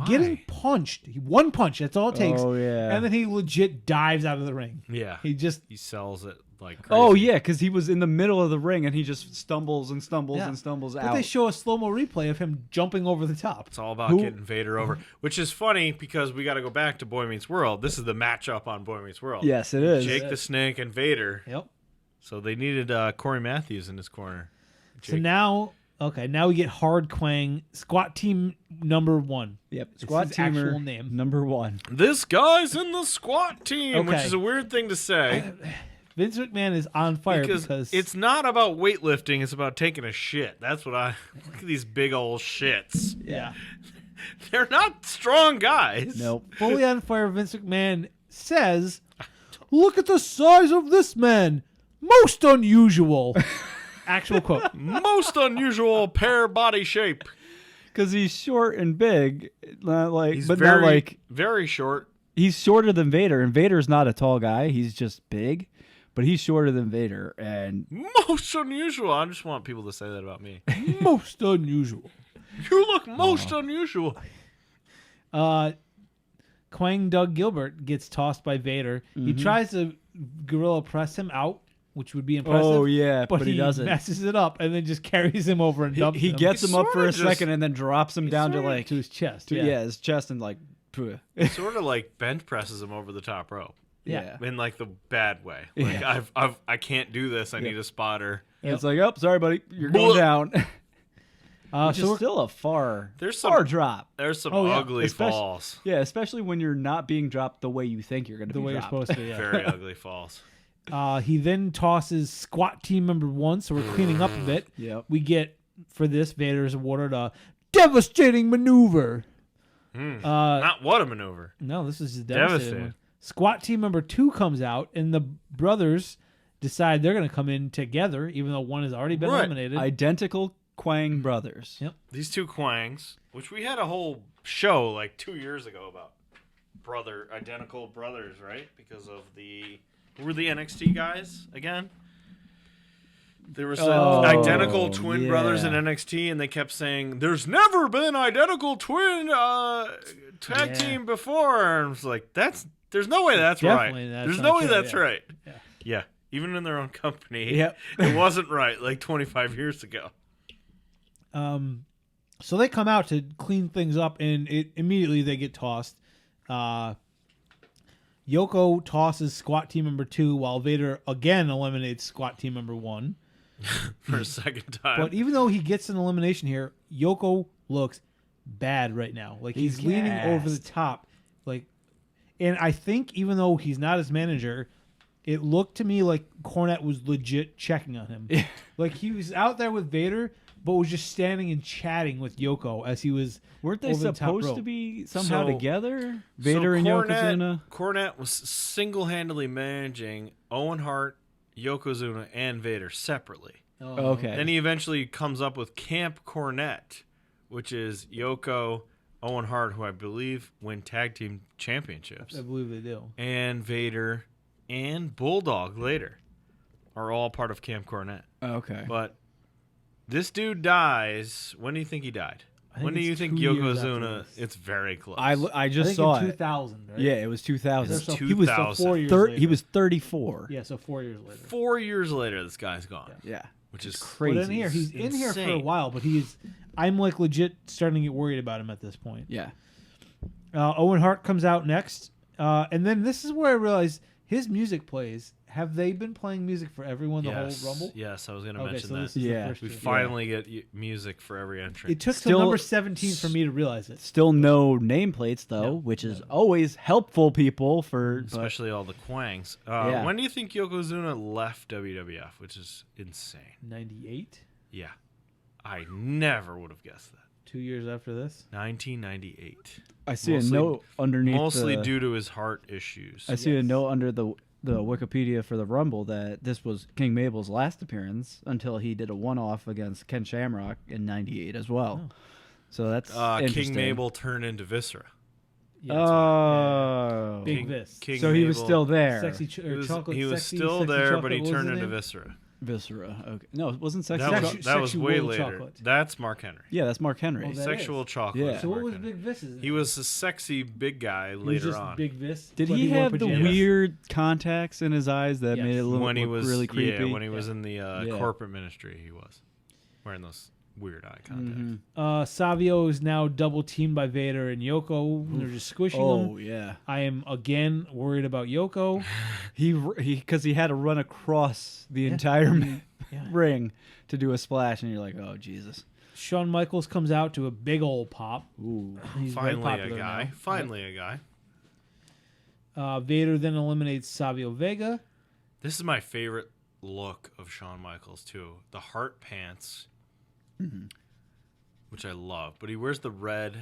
C: getting punched. One punch, that's all it takes.
E: Oh, yeah.
C: And then he legit dives out of the ring.
D: Yeah.
C: He
D: sells it like crazy.
E: Oh, yeah, because he was in the middle of the ring, and he just stumbles and stumbles and stumbles
C: But
E: out.
C: they show a slow-mo replay of him jumping over the top.
D: It's all about getting Vader over, which is funny because we got to go back to Boy Meets World. This is the matchup on Boy Meets World.
E: Yes, it is.
D: Jake the Snake and Vader.
C: Yep.
D: So they needed Corey Matthews in his corner.
C: So now we get Hard Quang, Squat Team number 1.
E: Yep,
C: It's
E: squad
C: his
E: teamer
C: actual name.
E: number 1.
D: This guy's in the squat team, which
C: Okay.
D: is a weird thing to say.
C: Vince McMahon is on fire because
D: it's not about weightlifting, it's about taking a shit. That's what look at these big old shits.
C: yeah.
D: They're not strong guys.
E: Nope.
C: Fully on fire, Vince McMahon says, "Look at the size of this man. Most unusual." Actual quote.
D: Most unusual pair body shape.
E: Because he's short and big, not like,
D: He's
E: but
D: very,
E: not like
D: very short.
E: he's shorter than Vader, and Vader's not a tall guy. He's just big, but he's shorter than Vader. And
D: Most unusual. I just want people to say that about me.
C: Most unusual.
D: You look most unusual.
C: Quang Doug Gilbert gets tossed by Vader. He tries to gorilla press him out, which would be impressive.
E: oh yeah,
C: but
E: he doesn't.
C: messes it up and then just carries him over and dumps
E: He
C: him
E: gets him up for
D: sorta
E: a
D: just-
E: second and then drops him down to
D: sorta
E: like
C: to his chest.
E: yeah, his chest and like
D: Sort of like bench presses him over the top rope.
C: Yeah.
D: In like the bad way. Like
E: Yeah.
D: I can't do this. I need a spotter.
E: And it's like, oh, sorry, buddy, you're going down. Which is still a far drop.
D: There's some
C: Oh, yeah.
D: ugly falls.
E: Yeah, especially when you're not being dropped the way you think you're going to be
C: the way
E: dropped.
C: you're supposed to. Yeah.
D: Very ugly falls.
C: He then tosses Squat Team number 1, so we're cleaning up a bit.
E: Yep.
C: We get, for this, Vader's awarded a devastating maneuver.
D: Not what a maneuver.
C: No, this is just devastating.
D: Devastating.
C: One. Squat Team number 2 comes out, and the brothers decide they're going to come in together, even though one has already been
D: Right.
C: eliminated.
E: Identical Quang brothers.
C: Yep.
D: These two Quangs, which we had a whole show like 2 years ago about identical brothers, right? Because of who were the NXT guys again? There was identical twin brothers in NXT, and they kept saying, "There's never been identical twin tag team before." And I was like, there's no way that's
C: Definitely
D: right.
C: that's
D: There's
C: not
D: no way
C: true,
D: that's
C: yeah.
D: right.
C: Yeah.
D: Yeah. Even in their own company,
E: Yep.
D: it wasn't right like 25 years ago.
C: So they come out to clean things up, and immediately they get tossed. Yoko tosses Squat Team number 2, while Vader again eliminates Squat Team number 1.
D: For a second time.
C: But even though he gets an elimination here, Yoko looks bad right now. Like he's leaning over the top. Like, and I think even though he's not his manager, it looked to me like Cornette was legit checking on him. Like he was out there with Vader, but was just standing and chatting with Yoko as he was.
E: Weren't they
C: over the top
E: supposed
C: rope.
E: to be somehow
D: So-
E: together? Vader and Yokozuna?
D: Cornette was single-handedly managing Owen Hart, Yokozuna, and Vader separately.
E: Okay.
D: Then he eventually comes up with Camp Cornette, which is Yoko, Owen Hart, who I believe win tag team championships,
C: I believe they do.
D: and Vader and Bulldog later are all part of Camp Cornette.
E: Okay.
D: But this dude dies. When do you think he died?
C: think
D: When do
C: it's
D: you think
C: 2 years after
D: Yokozuna?
C: this.
D: It's very close.
E: I just
C: I think
E: saw
C: in
E: it.
C: 2000, right?
E: Yeah, it was 2000.
C: So
D: It's
C: he was
D: 2000.
C: 4 years later.
E: He was 34.
C: Yeah, so 4 years later.
D: 4 years later, this guy's gone,
E: Yeah.
D: which is
E: Crazy.
C: But in here, he's in here for a
D: insane.
C: while, but I'm like legit starting to get worried about him at this point.
E: Yeah.
C: Owen Hart comes out next, and then this is where I realized his music plays. Have they been playing music for everyone the whole Rumble?
D: Yes, I was going to
C: Okay,
D: mention
C: so
D: that.
C: this is the first
D: We
C: year.
D: finally get music for every entry.
C: It took
E: Still-
C: till number 17 for me to realize it.
E: Still no nameplates though,
C: No.
E: which is always helpful, people. But
D: Especially all the quangs.
E: Yeah.
D: When do you think Yokozuna left WWF, which is insane?
C: 98?
D: Yeah. I never would have guessed that.
C: 2 years after this?
D: 1998.
E: I see
D: Mostly-
E: a note underneath.
D: Mostly
E: the,
D: due to his heart issues.
E: I see a
C: Yes.
E: note under the Wikipedia for the Rumble that this was King Mabel's last appearance until he did a one-off against Ken Shamrock in '98 as well.
C: Oh.
E: So that's
D: King
E: interesting.
D: Mabel turned into Viscera.
C: Yeah, that's right.
E: Oh,
C: Big Vis.
D: King
E: so he was
D: Mabel-
E: still there.
C: Sexy
D: He was,
C: chocolate.
D: he was
C: sexy,
D: still
C: sexy
D: there,
C: chocolate,
D: but he
C: what was
D: turned
C: his
D: into
C: name?
D: Viscera.
E: Viscera. Okay, no, it wasn't sexy.
D: That was,
C: Sexu-
D: that was way
C: sexual
D: later.
C: chocolate.
D: That's Mark Henry.
E: Yeah, that's Mark Henry.
C: Oh, that
D: Sexual
C: is.
D: chocolate.
E: Yeah.
D: is
C: So what
D: Mark
C: was
D: Henry.
C: Big Vis's?
D: He was a sexy big guy
C: He was
D: later
C: just
D: on.
C: Big Vis.
E: Did
C: but
E: he
C: wore
E: have the
C: pajamas?
E: weird contacts in his eyes that
C: Yes.
E: made it look
D: when he
E: look
D: was
E: really creepy?
D: Yeah, when he was in the
E: Yeah.
D: corporate ministry, he was wearing those weird eye contacts.
C: Savio is now double teamed by Vader and Yoko. They're just squishing him.
E: Oh yeah,
C: I am again worried about Yoko.
E: he because he had to run across the entire
C: Yeah.
E: ring to do a splash, and you're like, oh Jesus.
C: Shawn Michaels comes out to a big old pop.
E: Ooh.
C: He's very
D: Finally
C: popular
D: a guy.
C: now.
D: Finally a guy.
C: Vader then eliminates Savio Vega.
D: This is my favorite look of Shawn Michaels too. The heart pants, which I love. But he wears the red.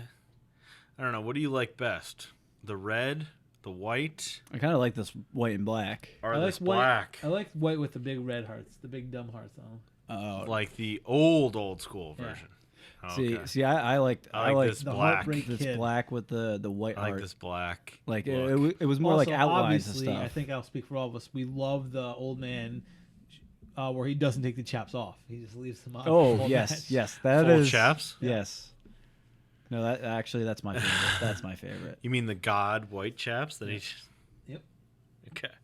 D: I don't know. What do you like best? The red, the white,
E: I kind of like this white and black.
D: or
C: I like
D: this
C: white.
D: black?
C: I like white with the big red hearts, the big dumb hearts on them.
D: Like the old school
C: Yeah.
D: version.
E: See, I liked
D: I like this
C: The
D: black.
C: Heartbreak
E: this
C: Kid.
E: black with the white
D: I like
E: heart.
D: this black.
E: Like
D: look.
E: it was more
C: Also,
E: like outlines and
C: obviously,
E: stuff.
C: I think I'll speak for all of us. We love the old man where he doesn't take the chaps off. He just leaves them on. the
E: Oh
C: whole
E: yes,
C: match.
E: yes, that
D: Full
E: is
D: chaps?
E: Yes. No, that's my favorite. That's my favorite.
D: You mean the God white chaps that he?
C: Yep.
D: Okay.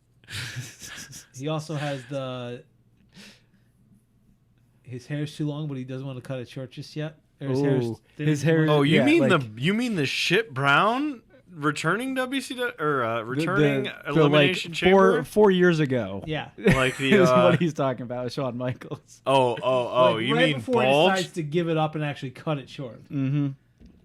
C: He also has his hair's too long, but he doesn't want to cut it short just yet. Or
E: Ooh,
C: thin
E: his
C: too
E: hair-
C: much.
D: Oh, you
E: Yeah,
D: mean
E: like-
D: the shit brown returning WCW or returning
E: The-
D: elimination
E: like
D: chamber?
E: 4 years ago.
C: Yeah.
D: Like the
E: is what he's talking about, Shawn Michaels.
D: oh
C: Like,
D: you
C: right
D: mean
C: before he
D: bald?
C: decides to give it up and actually cut it short.
E: Mm-hmm.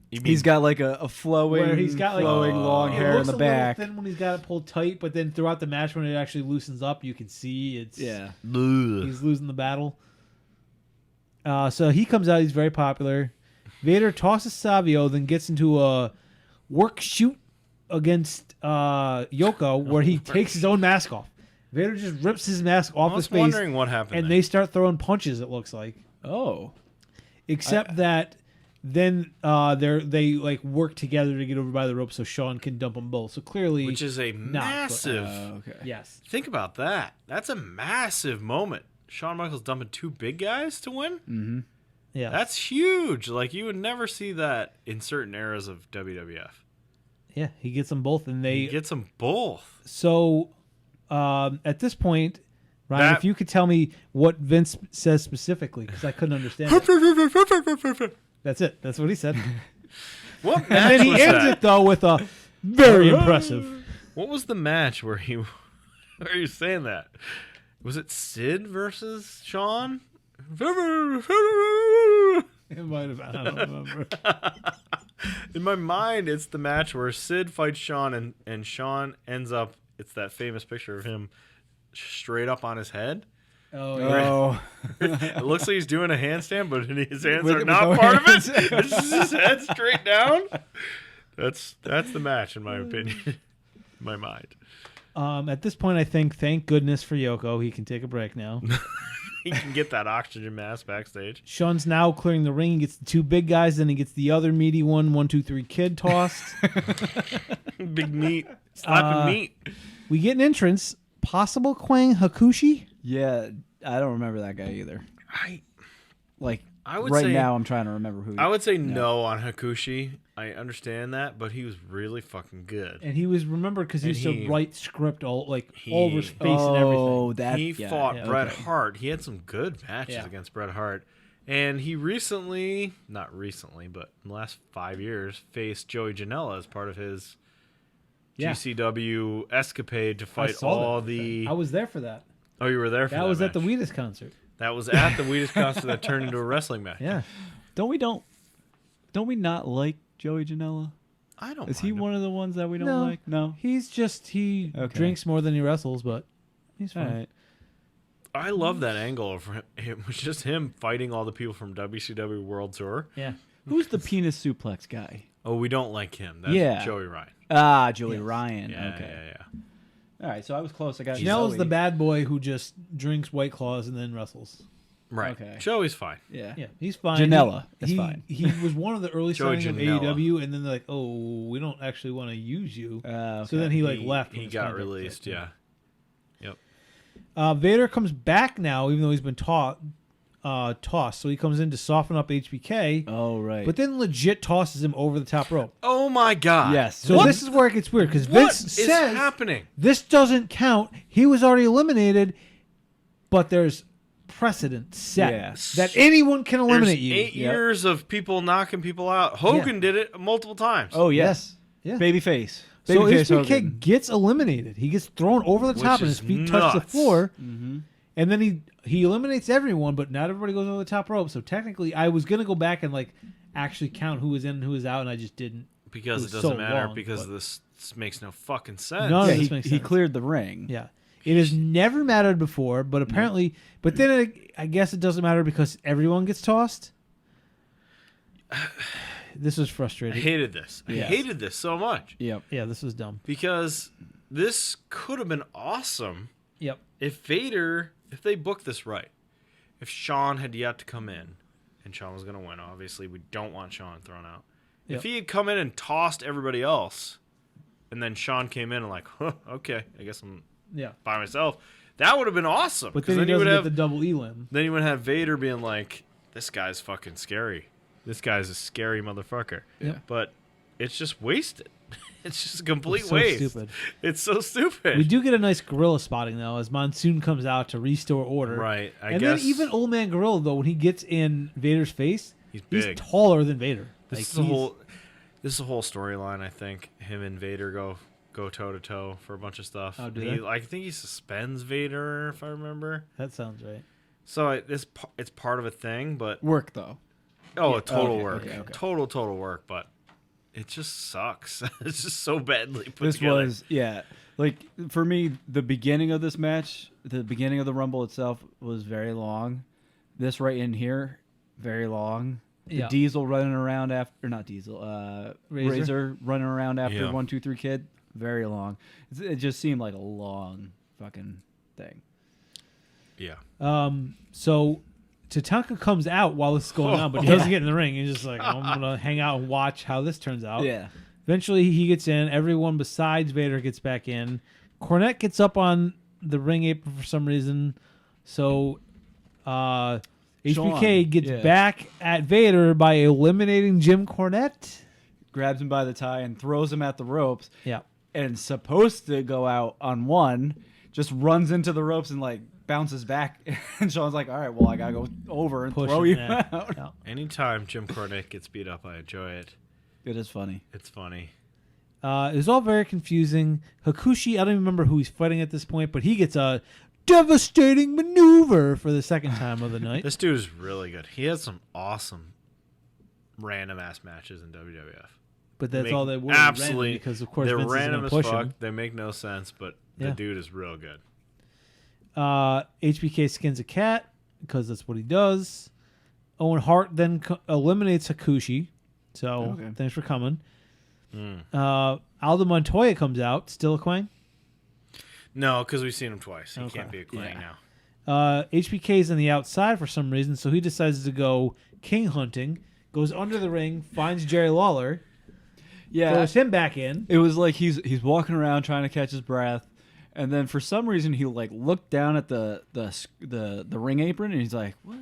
D: You mean
E: He's got like a flowing,
C: Where he's got like
E: flowing long
C: it
E: hair in
C: looks
E: the
C: a little
E: back.
C: thin when he's got it pulled tight, but then throughout the match when it actually loosens up, you can see it's
E: Yeah.
C: he's losing the battle. So he comes out. He's very popular. Vader tosses Savio, then gets into a work shoot against Yoko, where he takes his own mask off. Vader just rips his mask off
D: I
C: his
D: was
C: face,
D: wondering what happened.
C: and
D: there.
C: they start throwing punches. It looks like,
E: Oh.
C: except that then they like work together to get over by the rope, so Shawn can dump them both. So clearly,
D: which is a
C: not-
D: massive.
E: Okay.
C: yes,
D: Think about that. That's a massive moment. Shawn Michaels dumping two big guys to win.
E: Mm-hmm.
C: yeah,
D: That's huge. Like you would never see that in certain eras of WWF.
C: yeah. He gets them both, and they
D: He gets them both.
C: So, at this point, Ryan, if you could tell me what Vince says specifically, because I couldn't understand it. That's it. That's what he said.
D: What
C: And
D: match
C: then he
D: was
C: ends
D: that?
C: it, though, with a very impressive.
D: What was the match where he where you saying that? Was it Sid versus Shawn?
C: It might have, I don't remember.
D: In my mind, it's the match where Sid fights Shawn and Shawn ends up, it's that famous picture of him straight up on his head.
C: Oh, yeah.
E: Oh.
D: It looks like he's doing a handstand, but his hands
E: With-
D: are
E: with
D: not
E: no
D: part of
E: hands.
D: it. It's just his head straight down. That's the match, in my opinion. In my mind.
C: At this point, I think, thank goodness for Yoko, he can take a break now.
D: He can get that oxygen mask backstage.
C: Shawn's now clearing the ring. He gets the two big guys, then he gets the other meaty 1, 2, 3 kid tossed.
D: Big meat. Slapping meat.
C: We get an entrance. Possible Kwang Hakushi?
E: Yeah, I don't remember that guy either. Like
D: I would
E: right
D: say-
E: now, I'm trying to remember who.
D: I would say no on Hakushi. I understand that, but he was really fucking good.
C: And he was remembered because he
D: And
C: used to
D: he-
C: write script all over his face
E: oh,
C: and everything.
E: that
D: He
E: yeah,
D: fought
E: yeah,
D: Bret
E: okay.
D: Hart. He had some good matches
C: Yeah.
D: against Bret Hart. And he recently, not recently, but in the last 5 years, faced Joey Janela as part of his
C: Yeah.
D: GCW escapade to
C: I
D: fight
C: saw
D: all
C: that.
D: the.
C: I was there for that.
D: Oh, you were there for that.
C: That was
D: match.
C: at the Wheatus concert.
D: That was at the Wheatus concert that turned into a wrestling match.
C: Yeah.
E: Don't we not like Joey Janela?
D: I don't.
E: Is he
D: mind him.
E: one of the ones that we don't
C: No.
E: like? No.
C: He's just he
E: Okay.
C: drinks more than he wrestles, but he's
E: All
C: fine.
E: right.
D: I love that angle of him. It was just him fighting all the people from WCW World Tour.
C: Yeah.
E: Who's the penis suplex guy?
D: Oh, we don't like him. That's
E: Yeah.
D: Joey Ryan.
E: Ah, Joey
C: Yes.
E: Ryan.
D: Yeah,
E: Okay.
D: yeah.
E: All right, so I was close. I got
C: Janela's
E: Zoe.
C: the bad boy who just drinks White Claws and then wrestles.
D: Right.
E: Okay.
D: Joey's fine.
E: Yeah.
C: Yeah, he's fine.
E: Janela is
C: he,
E: fine.
C: He was one of the early
D: Joey
C: signings of
D: Janela.
C: AEW, and then they're like, "Oh, we don't actually want to use you."
E: Okay.
C: So then he like
D: He-
C: left. when
D: He
C: his
D: got
C: contract was
D: released.
C: up.
D: Yeah. Yep.
C: Vader comes back now, even though he's been tossed. So he comes in to soften up HBK,
E: Oh right.
C: but then legit tosses him over the top rope.
D: Oh my God.
E: yes.
C: So
D: What?
C: this is where it gets weird because
D: What
C: Vince
D: is
C: says
D: happening?
C: this doesn't count. He was already eliminated, but there's precedent set
E: Yeah.
C: that anyone can
D: There's
C: eliminate you.
D: 8
E: Yep.
D: years of people knocking people out. Hogan did it multiple times.
E: Oh yes.
C: Yeah.
E: Babyface.
C: So
E: Babyface
C: HBK
E: Hogan.
C: gets eliminated. He gets thrown over the
D: Which
C: top and
D: is
C: his feet touch the
D: nuts.
C: floor.
E: Mm-hmm.
C: And then he eliminates everyone, but not everybody goes over the top rope. So technically, I was gonna go back and like actually count who was in and who was out, and I just didn't.
D: Because
C: It
D: it
C: was
D: doesn't
C: so
D: matter.
C: long,
D: Because
C: but-
D: this makes no fucking sense.
C: None
E: Yeah,
C: of this makes
E: he
C: sense.
E: cleared the ring.
C: Yeah, it has never mattered before, but apparently, but then I guess it doesn't matter because everyone gets tossed. This was
D: I
C: frustrating.
D: hated this. I
E: Yes.
D: hated this so much
E: Yep.
C: Yeah, this was dumb.
D: because this could have been awesome
C: Yep.
D: if they booked this right. If Shawn had yet to come in, and Shawn was going to win, obviously we don't want Shawn thrown out.
C: Yep.
D: If he had come in and tossed everybody else, and then Shawn came in and like, okay, I guess I'm
C: Yeah,
D: by myself, that would have been awesome.
C: but
D: 'cause
C: then he
D: you would
C: doesn't
D: have
C: get the double elim.
D: then you would have Vader being like, this guy's fucking scary. This guy's a scary motherfucker.
C: Yep.
D: But it's just wasted. It's just a complete
C: It's so
D: waste.
C: stupid.
D: It's so stupid.
C: We do get a nice gorilla spotting though, as Monsoon comes out to restore order.
D: Right. I
C: And
D: guess
C: then even Old Man Gorilla though, when he gets in Vader's face,
D: he's
C: he's
D: big.
C: taller than Vader.
D: This
C: Like,
D: is a
C: he's-
D: whole storyline, I think. Him and Vader go toe to toe for a bunch of stuff.
C: Oh, do
D: And
C: they?
D: I think he suspends Vader, if I remember.
C: That sounds right.
D: So it's part of a thing, but
E: Work though.
D: a total
E: okay,
D: work,
E: okay.
D: total work. But it just sucks. It's just so badly put
E: This
D: together.
E: was like for me the beginning of this match, the beginning of the Rumble itself was very long. This right in here, very long. The
C: Yeah.
E: Diesel running around after, or not Diesel, Razor running around after
D: Yeah.
E: 1, 2, 3 Kid, very long. It just seemed like a long fucking thing.
D: Yeah.
C: So Tatanka comes out while this is going on, but he doesn't get in the ring. He's just like, I'm gonna hang out and watch how this turns out.
E: Yeah.
C: Eventually, he gets in. Everyone besides Vader gets back in. Cornette gets up on the ring apron for some reason. So HBK
E: Sean,
C: gets
E: yeah.
C: back at Vader by eliminating Jim Cornette.
E: Grabs him by the tie and throws him at the ropes.
C: Yeah.
E: And supposed to go out on one, just runs into the ropes and like bounces back. And Sean's like, all right, well, I gotta go over and
C: Push
E: throw
C: him,
E: you
C: yeah.
E: out.
C: Yeah.
D: Anytime Jim Cornette gets beat up, I enjoy it.
E: It is funny.
D: It's funny.
C: It was all very confusing. Hakushi, I don't even remember who he's fighting at this point, but he gets a devastating maneuver for the second time of the night.
D: This dude is really good. He has some awesome random ass matches in WWF.
C: But that's
D: Make-
C: all they were.
D: absolutely,
C: random because of course
D: they're
C: Vince
D: random
C: is
D: as
C: going to push
D: fuck.
C: him.
D: They make no sense, but
C: Yeah.
D: the dude is real good.
C: HBK skins a cat because that's what he does. Owen Hart then eliminates Hakushi. So
E: Okay.
C: thanks for coming.
D: Mm.
C: Aldo Montoya comes out. Still a Quang.
D: No, because we've seen him twice. He
C: Okay.
D: can't be a Quang
E: Yeah.
D: now.
C: HBK's on the outside for some reason, so he decides to go king hunting. Goes under the ring, finds Jerry Lawler,
E: Yeah.
C: throws him back in.
E: It was like he's walking around trying to catch his breath, and then for some reason he like looked down at the ring apron and he's like, what?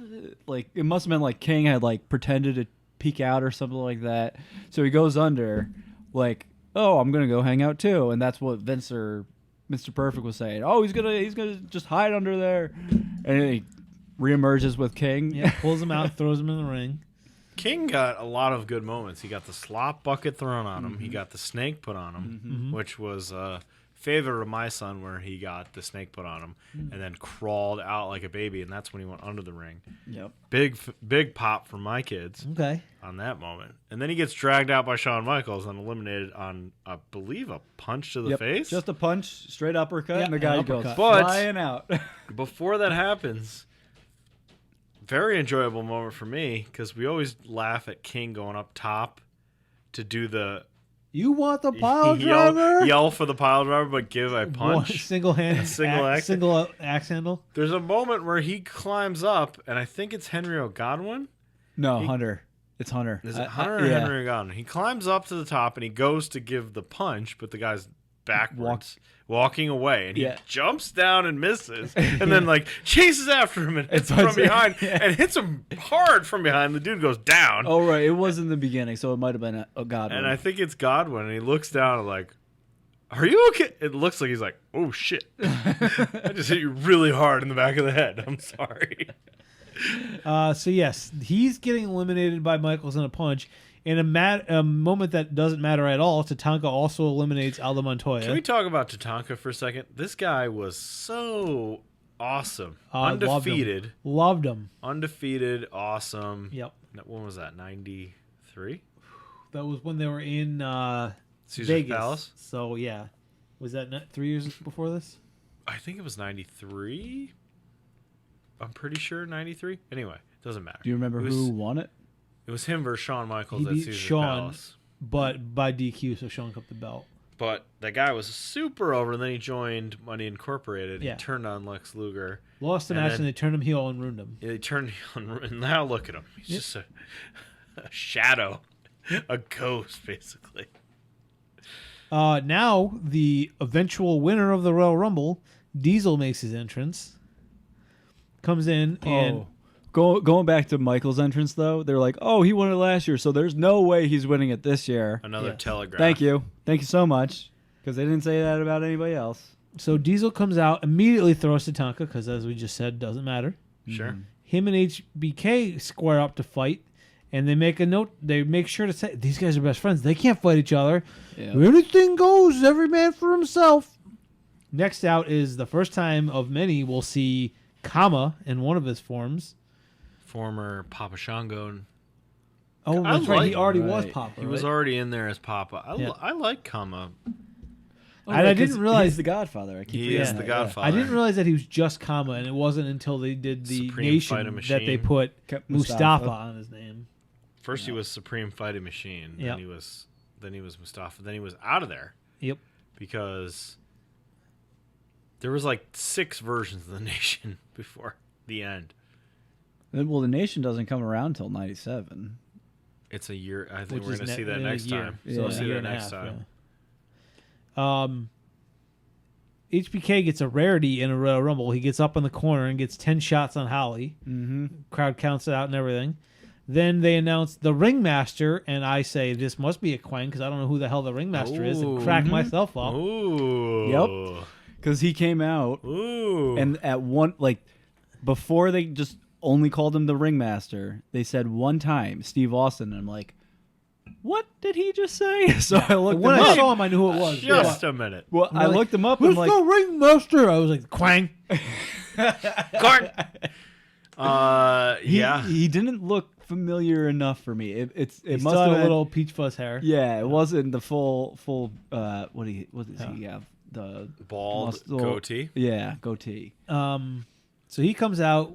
E: Like it must have been like King had like pretended to peek out or something like that. So he goes under, like, oh, I'm gonna go hang out too, and that's what Vince or Mr. Perfect was saying. Oh, he's gonna just hide under there, and then he reemerges with King.
C: Yeah, pulls him out, throws him in the ring.
D: King got a lot of good moments. He got the slop bucket thrown on him. He got the snake put on him, which was a favorite of my son, where he got the snake put on him and then crawled out like a baby, and that's when he went under the ring.
E: Yep.
D: Big pop for my kids
C: Okay.
D: on that moment. And then he gets dragged out by Shawn Michaels and eliminated on, I believe, a punch to the face.
E: Just a punch, straight uppercut, and the
C: an
E: guy goes
C: uppercut.
D: But-
E: flying out.
D: Before that happens, very enjoyable moment for me, because we always laugh at King going up top to do the
C: You want the pile driver?
D: yell for the pile driver, but give a punch.
C: Single
D: axe.
C: single axe handle.
D: There's a moment where he climbs up, and I think it's Henry Godwin.
E: No, Hunter. It's Hunter.
D: Is it Hunter or Henry Godwin? He climbs up to the top, and he goes to give the punch, but the guy's backwards, walking away, and he jumps down and misses, and then like chases after him and hits him from behind, and hits him hard from behind. The dude goes down.
E: Oh, right. It was in the beginning, so it might have been a Godwin.
D: And I think it's Godwin, and he looks down and like, "Are you okay?" It looks like he's like, "Oh shit, I just hit you really hard in the back of the head. I'm sorry."
C: So yes, he's getting eliminated by Michaels in a punch. In a moment that doesn't matter at all, Tatanka also eliminates Aldo Montoya.
D: Can we talk about Tatanka for a second? This guy was so awesome. Undefeated.
C: Loved him.
D: Undefeated, awesome.
C: Yep.
D: When was that, 93?
C: That was when they were in
D: Caesar's
C: Vegas.
D: Palace?
C: So, yeah. Was that not 3 years before this?
D: I think it was 93. I'm pretty sure 93. Anyway, doesn't matter.
E: Do you remember who won it?
D: It was him versus Shawn Michaels
C: He
D: at
C: beat
D: Caesar's
C: Shawn,
D: Palace.
C: but by DQ, so Shawn kept the belt.
D: But that guy was super over, and then he joined Money Incorporated.
C: Yeah.
D: He turned on Lex Luger.
C: Lost the match, and they turned him heel and ruined him.
D: They turned on, and now look at him. He's just a shadow, a ghost, basically.
C: Now, the eventual winner of the Royal Rumble, Diesel, makes his entrance. Comes in and...
E: Going back to Michael's entrance, though, they're like, oh, he won it last year, so there's no way he's winning it this year.
D: Another telegraph.
E: Thank you. Thank you so much. Because they didn't say that about anybody else.
C: So Diesel comes out, immediately throws Tatanka, because as we just said, doesn't matter.
D: Sure.
C: Him and HBK square up to fight, and they make a note. They make sure to say, these guys are best friends. They can't fight each other.
E: Yeah.
C: Anything goes, every man for himself. Next out is the first time of many we'll see Kama in one of his forms.
D: Former Papa Shango.
C: Oh, that's right. He already was Papa.
D: He was already in there as Papa. I like Kama.
C: I didn't realize
E: he's the Godfather.
D: He is the Godfather.
C: I didn't realize that he was just Kama, and it wasn't until they did the
D: Supreme
C: Nation
D: Fighting
C: that they
D: Machine.
C: put
E: Kept
C: Mustafa on his name.
D: First he was Supreme Fighting Machine.
C: Yep.
D: Then he was Mustafa. Then he was out of there.
C: Yep.
D: Because there was like 6 versions of the Nation before the end.
E: Well, the Nation doesn't come around until 97.
D: It's a year. I think
C: Which
D: we're
C: is
D: going to see that
C: in a
D: next
C: year.
D: time.
C: So
D: So we'll
C: it's a
D: see
C: year
D: that
C: and a
D: next
C: half,
D: time.
C: HBK gets a rarity in a Royal Rumble. He gets up in the corner and gets 10 shots on Holly.
E: Mm-hmm.
C: Crowd counts it out and everything. Then they announce the ringmaster, and I say this must be a Quang because I don't know who the hell the ringmaster is, and crack myself up.
D: Ooh.
E: Yep. Because he came out,
D: Ooh.
E: and at one, like, before they just only called him the ringmaster, they said one time, Steve Austin, and I'm like, what did he just say? So I looked
C: When
E: him
C: I
E: up.
C: saw him, I knew who it was.
D: Just a minute.
E: Well, I looked him up, and
C: Who's
E: I'm like,
C: the ringmaster? I was like, Quang.
D: Gart. Yeah.
E: He didn't look familiar enough for me. It
C: He
E: must
C: still
E: have
C: had a
E: been,
C: little peach fuzz hair.
E: Yeah, it wasn't the full. What does he have? The
D: Bald
E: muscle-
D: goatee.
E: Yeah, goatee.
C: So he comes out.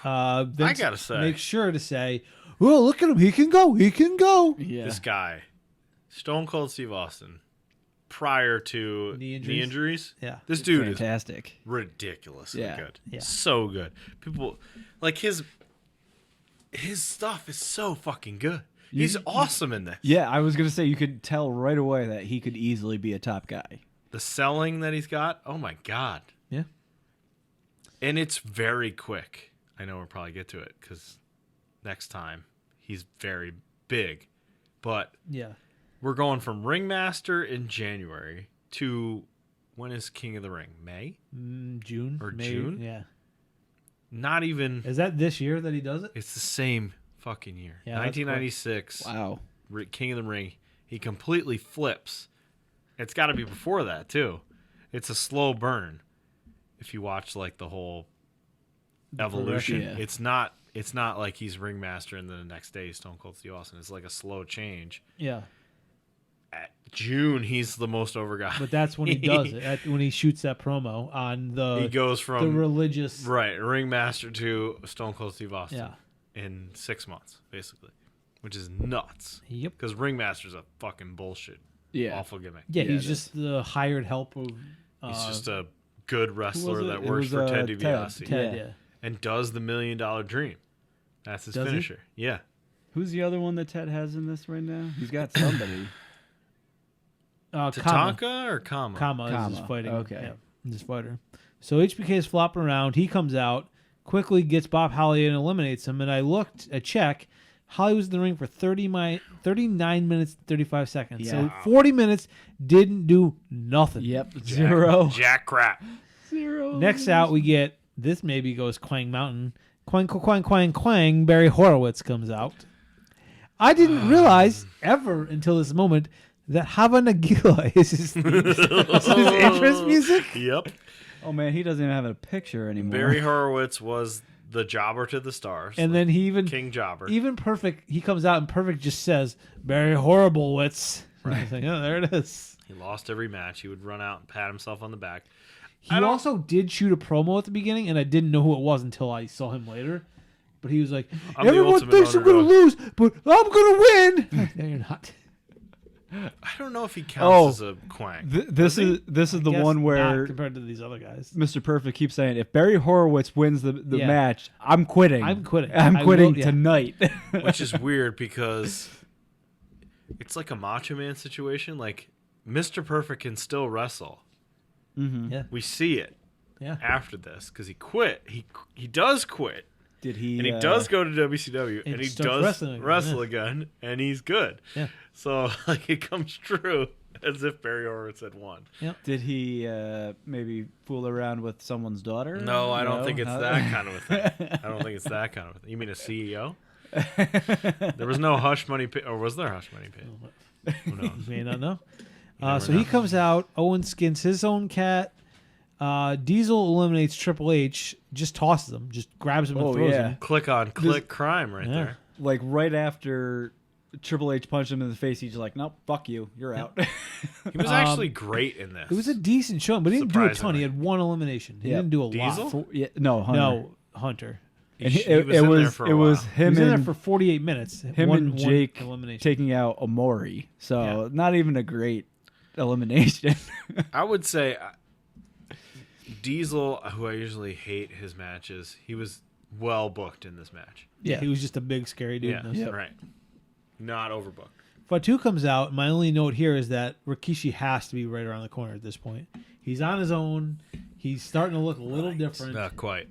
C: Vince
D: I gotta say.
C: make sure to say, "Oh, look at him! He can go! He can go!"
E: Yeah,
D: This guy, Stone Cold Steve Austin, prior to
C: Knee
D: knee
C: injuries?
D: injuries,
C: Yeah.
D: this dude is
E: fantastic.
D: ridiculously
E: Yeah.
D: good.
C: Yeah.
D: So good. People like his stuff is so fucking good. He's awesome in this.
E: Yeah, I was gonna say you could tell right away that he could easily be a top guy.
D: The selling that he's got, oh my god.
C: Yeah.
D: And it's very quick. I know we'll probably get to it because next time he's very big. But
C: Yeah.
D: we're going from Ringmaster in January to when is King of the Ring? May?
C: June
D: Or
C: May,
D: June?
C: Yeah.
D: Not even.
C: Is that this year that he does it?
D: It's the same fucking year.
C: Yeah, that's
D: 1996.
E: Wow.
D: King of the Ring. He completely flips. It's got to be before that too. It's a slow burn. If you watch like the whole evolution,
E: Yeah.
D: it's not like he's ringmaster and then the next day Stone Cold Steve Austin. It's like a slow change.
C: Yeah.
D: At June, he's the most over guy.
C: But that's when he does it. When he shoots that promo on
D: he goes
C: the
D: from
C: religious.
D: right ringmaster to Stone Cold Steve Austin.
C: Yeah.
D: In 6 months, basically, which is nuts.
C: Yep.
D: Because ringmaster's a fucking bullshit.
E: Yeah.
D: Awful gimmick.
C: Yeah,
E: Yeah,
C: he's
E: it
C: just the hired help of.
D: He's just a good wrestler
E: it?
D: that
E: It
D: works
E: was,
D: for Ted
E: Ted.
D: DiBiase
C: Ted,
E: Yeah.
C: yeah.
D: and does the $1 Million Dream. That's his
C: Does he?
D: finisher. Yeah.
E: Who's the other one that Ted has in this right now? He's got somebody.
C: Kama.
D: Tatanka or Kama?
C: Kama is
E: Kama,
C: his fighting.
E: okay.
C: Yeah, his fighter. So HBK is flopping around. He comes out, quickly gets Bob Holly and eliminates him. And I looked at check. Holly was in the ring for 39 minutes and 35 seconds.
E: Yeah.
C: So 40 minutes didn't do nothing.
E: Yep. Zero.
D: Jack crap.
E: Zero.
C: Next out, we get this. Maybe goes Quang Mountain. Quang, quang, quang, quang. Barry Horowitz comes out. I didn't realize ever until this moment that Hava Nagila is his entrance music.
D: Yep.
E: Oh man, he doesn't even have a picture anymore.
D: Barry Horowitz was the jobber to the stars.
C: And then he even
D: King Jobber.
C: Even Perfect, he comes out and Perfect just says Barry Horriblewitz. Right. Like, oh, there it is.
D: He lost every match. He would run out and pat himself on the back.
C: He also did shoot a promo at the beginning, and I didn't know who it was until I saw him later. But he was like,
D: I'm the
C: everyone
D: ultimate
C: thinks I'm going to lose, but I'm going to win. Like, no, you're not.
D: I don't know if he counts as a Quang.
E: This is the
C: Guess
E: one
C: not
E: where
C: compared to these other guys.
E: Mr. Perfect keeps saying, if Barry Horowitz wins the
C: Yeah.
E: match, I'm quitting.
C: I'm quitting.
E: I'm
C: I
E: quitting
C: will- yeah.
E: tonight.
D: Which is weird because it's like a Macho Man situation. Like, Mr. Perfect can still wrestle.
C: Yeah.
D: We see it
C: Yeah.
D: after this because he quit. He does quit.
E: Did he?
D: And he does go to WCW,
C: And
D: and he
C: starts
D: does
C: wrestling
D: wrestle
C: again,
D: again, and he's good.
C: Yeah.
D: So like it comes true as if Barry Horowitz had won.
E: Did he maybe fool around with someone's daughter?
D: No, I don't think it's
E: Huh?
D: that kind of a thing. I don't think it's that kind of a thing. You mean a CEO? There was no hush money pay, or was there hush money paid? Who knows?
C: You may not know.
D: never
C: So
D: know.
C: he comes out. Owen skins his own cat. Diesel eliminates Triple H. Just tosses him. Just grabs him and
E: Oh,
C: throws
E: yeah.
C: him.
D: Click crime right
C: Yeah.
D: there.
E: Like right after Triple H punched him in the face, he's like, "Nope, fuck you, you're out."
D: He was actually great in this.
C: It was a decent show, but he didn't do a ton.
D: Surprisingly.
C: He had one elimination. He
E: Yep.
C: didn't do a
D: Diesel?
C: lot.
E: No, Hunter.
C: No, Hunter.
E: And
D: He was in there for a
E: it was
D: while.
C: He
E: him
C: was in there
E: and
C: for 48 minutes.
E: him
C: one,
E: and
C: one
E: Jake
C: elimination.
E: taking out Omori. So
C: Yeah.
E: not even a great elimination.
D: I would say Diesel, who I usually hate his matches, he was well booked in this match.
C: Yeah, he was just a big, scary dude.
D: Yeah,
C: in this.
D: right. Not overbooked.
C: Fatu comes out. My only note here is that Rikishi has to be right around the corner at this point. He's on his own. He's starting to look a little different.
D: Not quite.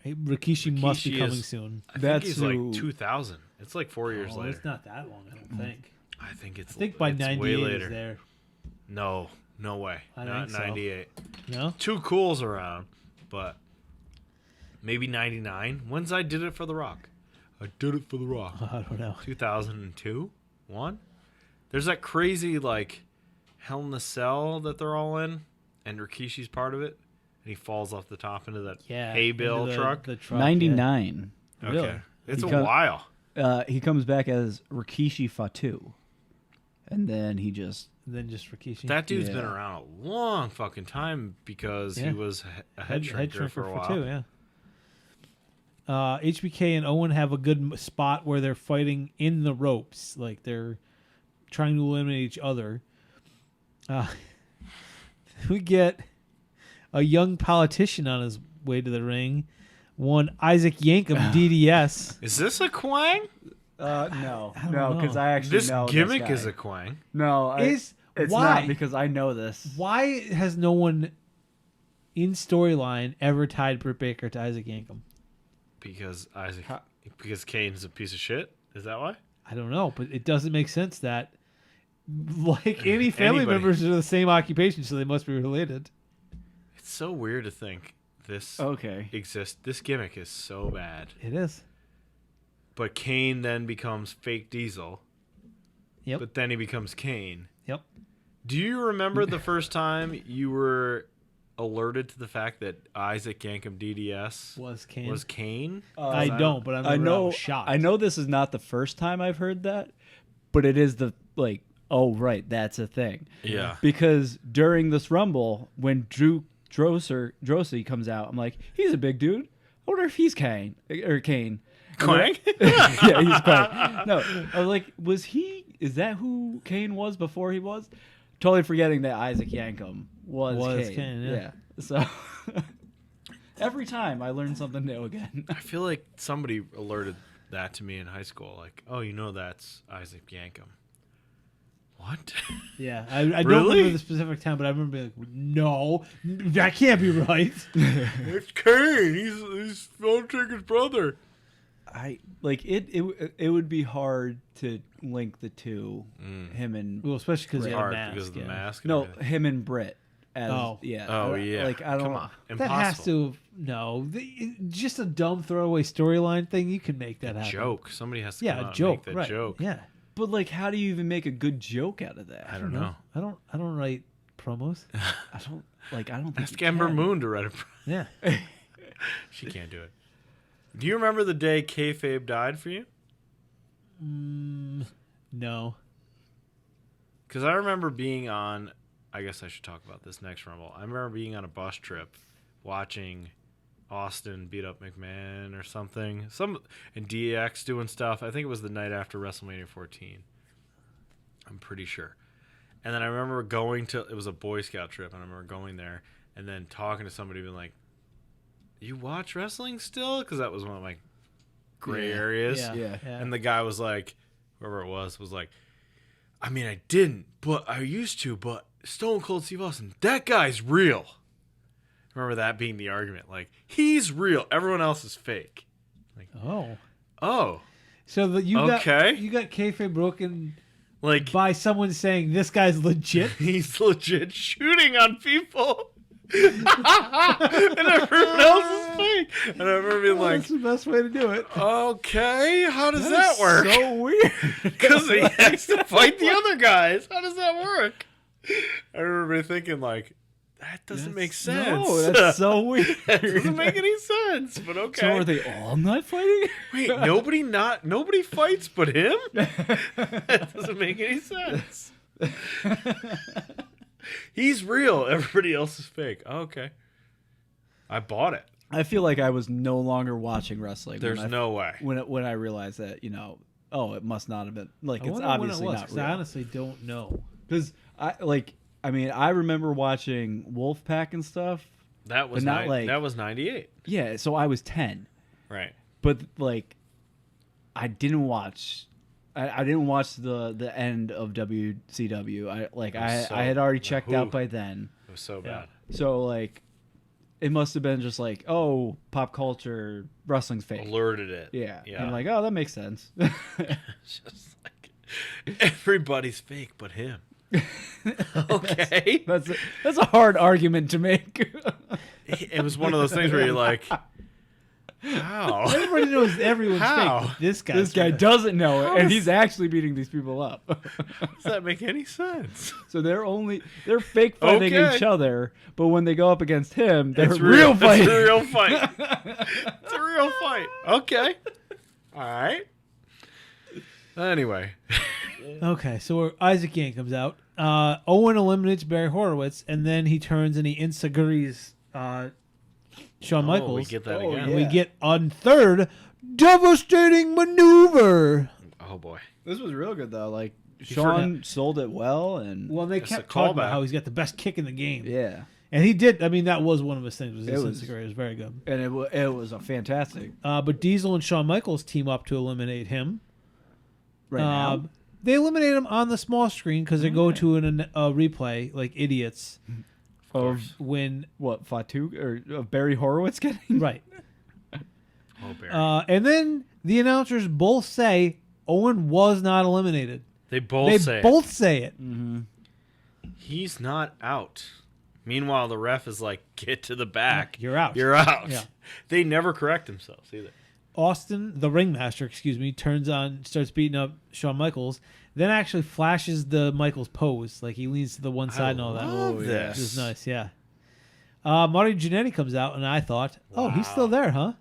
C: Hey, Rikishi must be
D: Rikishi
C: coming
D: is-
C: soon.
D: I
E: That's
D: think he's
E: who-
D: like 2000. It's like 4 years
C: Oh,
D: later.
C: it's not that long, I don't think.
D: I think it's.
C: I think by
D: it's
C: 98
D: way
C: is
D: later.
C: there.
D: No way.
C: I
D: Not
C: think so.
D: 98.
C: No?
D: Two Cools around, but maybe 99. When's I Did It for the Rock? I did it for the Rock.
C: I don't know.
D: 2002, 1. There's that crazy like Hell in a Cell that they're all in, and Rikishi's part of it, and he falls off the top into that hay bale
C: into
D: truck.
C: The truck
E: 99.
D: Okay,
C: Really?
D: it's a
E: Because-
D: while.
E: He comes back as Rikishi Fatu, and then he just
C: And then just Rikishi.
D: That dude's been
E: Yeah.
D: around a long fucking time because
C: Yeah.
D: he was a head shrinker for a while.
C: two, yeah. HBK and Owen have a good spot where they're fighting in the ropes, like they're trying to eliminate each other. We get a young politician on his way to the ring, one Isaac Yankum, DDS.
D: Is this a Quang?
E: no,
C: don't
E: no, because
C: know.
E: I actually
D: This
E: know
D: gimmick
E: this guy.
D: is a Quang.
E: No,
C: Is
E: it's
C: why?
E: not because I know this.
C: Why has no one in storyline ever tied Britt Baker to Isaac Yankum?
D: Because Kane's a piece of shit. Is that why?
C: I don't know, but it doesn't make sense that like any family
D: Anybody.
C: members are the same occupation, so they must be related.
D: It's so weird to think this
E: Okay.
D: exists. This gimmick is so bad.
C: It is.
D: but Kane then becomes fake Diesel.
C: Yep.
D: But then he becomes Kane.
C: Yep.
D: Do you remember the first time you were alerted to the fact that Isaac Yankem DDS
C: Was Kane.
D: was Kane?
C: I don't, but I was shocked.
E: I know this is not the first time I've heard that, but it is the like. Oh right, that's a thing.
D: Yeah.
E: Because during this Rumble, when Drosy comes out, I'm like, he's a big dude. I wonder if he's Kane or Kane.
D: Clank?
E: Yeah, he's Clank. No, I was like, is that who Kane was before he was? Totally forgetting that Isaac Yankem was
C: Kane, yeah.
E: So every time I learn something new again.
D: I feel like somebody alerted that to me in high school. Like, oh, that's Isaac Yankem. What?
C: Yeah, I don't
D: Really?
C: remember the specific time, but I remember being like, no, that can't be right.
D: It's Kane. He's Undertaker's brother.
E: I like it. It would be hard to link the two, him and
C: Well, especially because he had a
D: Hard
C: mask.
D: because of the
C: yeah.
D: mask. and
E: no,
D: everything.
E: him and Britt. As,
C: Oh.
E: yeah.
D: Oh yeah.
E: Like I don't.
D: Come on.
C: That has
D: Impossible.
C: to no, just a dumb throwaway storyline thing. You can make that happen.
D: Joke. Somebody has to
C: Yeah,
D: come
C: a
D: out
C: joke.
D: and make that
C: Right.
D: joke.
C: Yeah.
E: But like, how do you even make a good joke out of that?
D: I don't know.
C: I don't write promos.
E: I don't think.
D: Ask
E: you
D: Ember
E: can.
D: Moon to write a.
C: Yeah.
D: She can't do it. Do you remember the day kayfabe died for you?
C: No.
D: Because I remember being on. I guess I should talk about this next Rumble. I remember being on a bus trip, watching Austin beat up McMahon or something. And DX doing stuff. I think it was the night after WrestleMania 14. I'm pretty sure. And then I remember it was a Boy Scout trip, and I remember going there and then talking to somebody being like, you watch wrestling still? Because that was one of my gray areas.
E: Yeah.
D: And the guy was like, whoever it was like, I mean, I didn't, but I used to, but Stone Cold Steve Austin, that guy's real. Remember that being the argument. Like, he's real. Everyone else is fake. Like, oh.
C: So you
D: Okay.
C: got kayfabe broken
D: Like,
C: by someone saying this guy's legit.
D: he's legit shooting on people. And everyone else is fake. And I remember being like,
C: That's the best way to do it.
D: okay, how does that work?
E: So weird.
D: Because he has to fight the other guys. How does that work? I remember thinking, like, that doesn't make sense.
E: No, that's so weird.
D: That doesn't make any sense, but okay.
E: So are they all not fighting?
D: Wait, nobody fights but him? That doesn't make any sense. He's real. Everybody else is fake. Oh, okay. I bought it.
E: I feel like I was no longer watching wrestling.
D: There's no way.
E: when I realized that, it must not have been like
C: I
E: it's
C: wonder
E: obviously
C: when it was,
E: not
C: 'cause
E: real.
C: I honestly don't know.
E: Because I remember watching Wolfpack and stuff.
D: That was
E: But not like-
D: that was 98.
E: Yeah, so I was 10,
D: Right.
E: but like, I didn't watch. I didn't watch the end of WCW. I had already checked out by then.
D: It was so bad.
E: So like, it must have been just like, oh, pop culture, wrestling's fake.
D: Alerted it.
E: Yeah.
D: Yeah.
E: And I'm like, oh, that makes sense.
D: It's just like everybody's fake but him. Okay.
E: That's a hard argument to make.
D: It was one of those things where you're like, how?
C: Everybody knows everyone's
D: How?
C: fake. This guy.
E: This guy doesn't know it,
D: How
E: and
D: does-
E: he's actually beating these people up.
D: Does that make any sense?
E: So they're fake fighting
D: Okay.
E: each other, but when they go up against him, they're
D: It's
E: real fighting.
D: It's a real fight. It's a real fight. Okay. All right. Anyway.
C: Okay, so Isaac Yang comes out. Owen eliminates Barry Horowitz, and then he turns and he insagrees Shawn Michaels.
D: Oh, we get that
E: Oh,
D: again.
C: And we
E: Yeah.
C: get on third devastating maneuver.
D: Oh boy.
E: This was real good though. Like
C: forgot.
E: Sean sold it well, and
C: Well, they
D: It's a
C: kept talking about
D: callback.
C: how he's got the best kick in the game.
E: yeah,
C: And he did. I mean, that was one of his things. Was his
E: It was-
C: insecurity. It was very good.
E: and it was a fantastic
C: But Diesel and Shawn Michaels team up to eliminate him.
E: right now.
C: They eliminate him on the small screen because they go to a replay like idiots.
E: Of
C: When
E: what Fatu or of Barry Horowitz getting
C: right,
D: Oh, Barry.
C: and then the announcers both say Owen was not eliminated.
D: they both
C: They
D: say
C: both say it.
D: he's not out. Meanwhile, the ref is like, get to the back.
C: You're out.
D: You're out.
C: Yeah.
D: They never correct themselves either.
C: Austin, the ringmaster, starts beating up Shawn Michaels, then actually flashes the Michaels pose. Like he leans to the one side and all that.
D: love this.
C: Which is nice, yeah. Marty Jannetty comes out, and I thought, oh, he's still there, huh?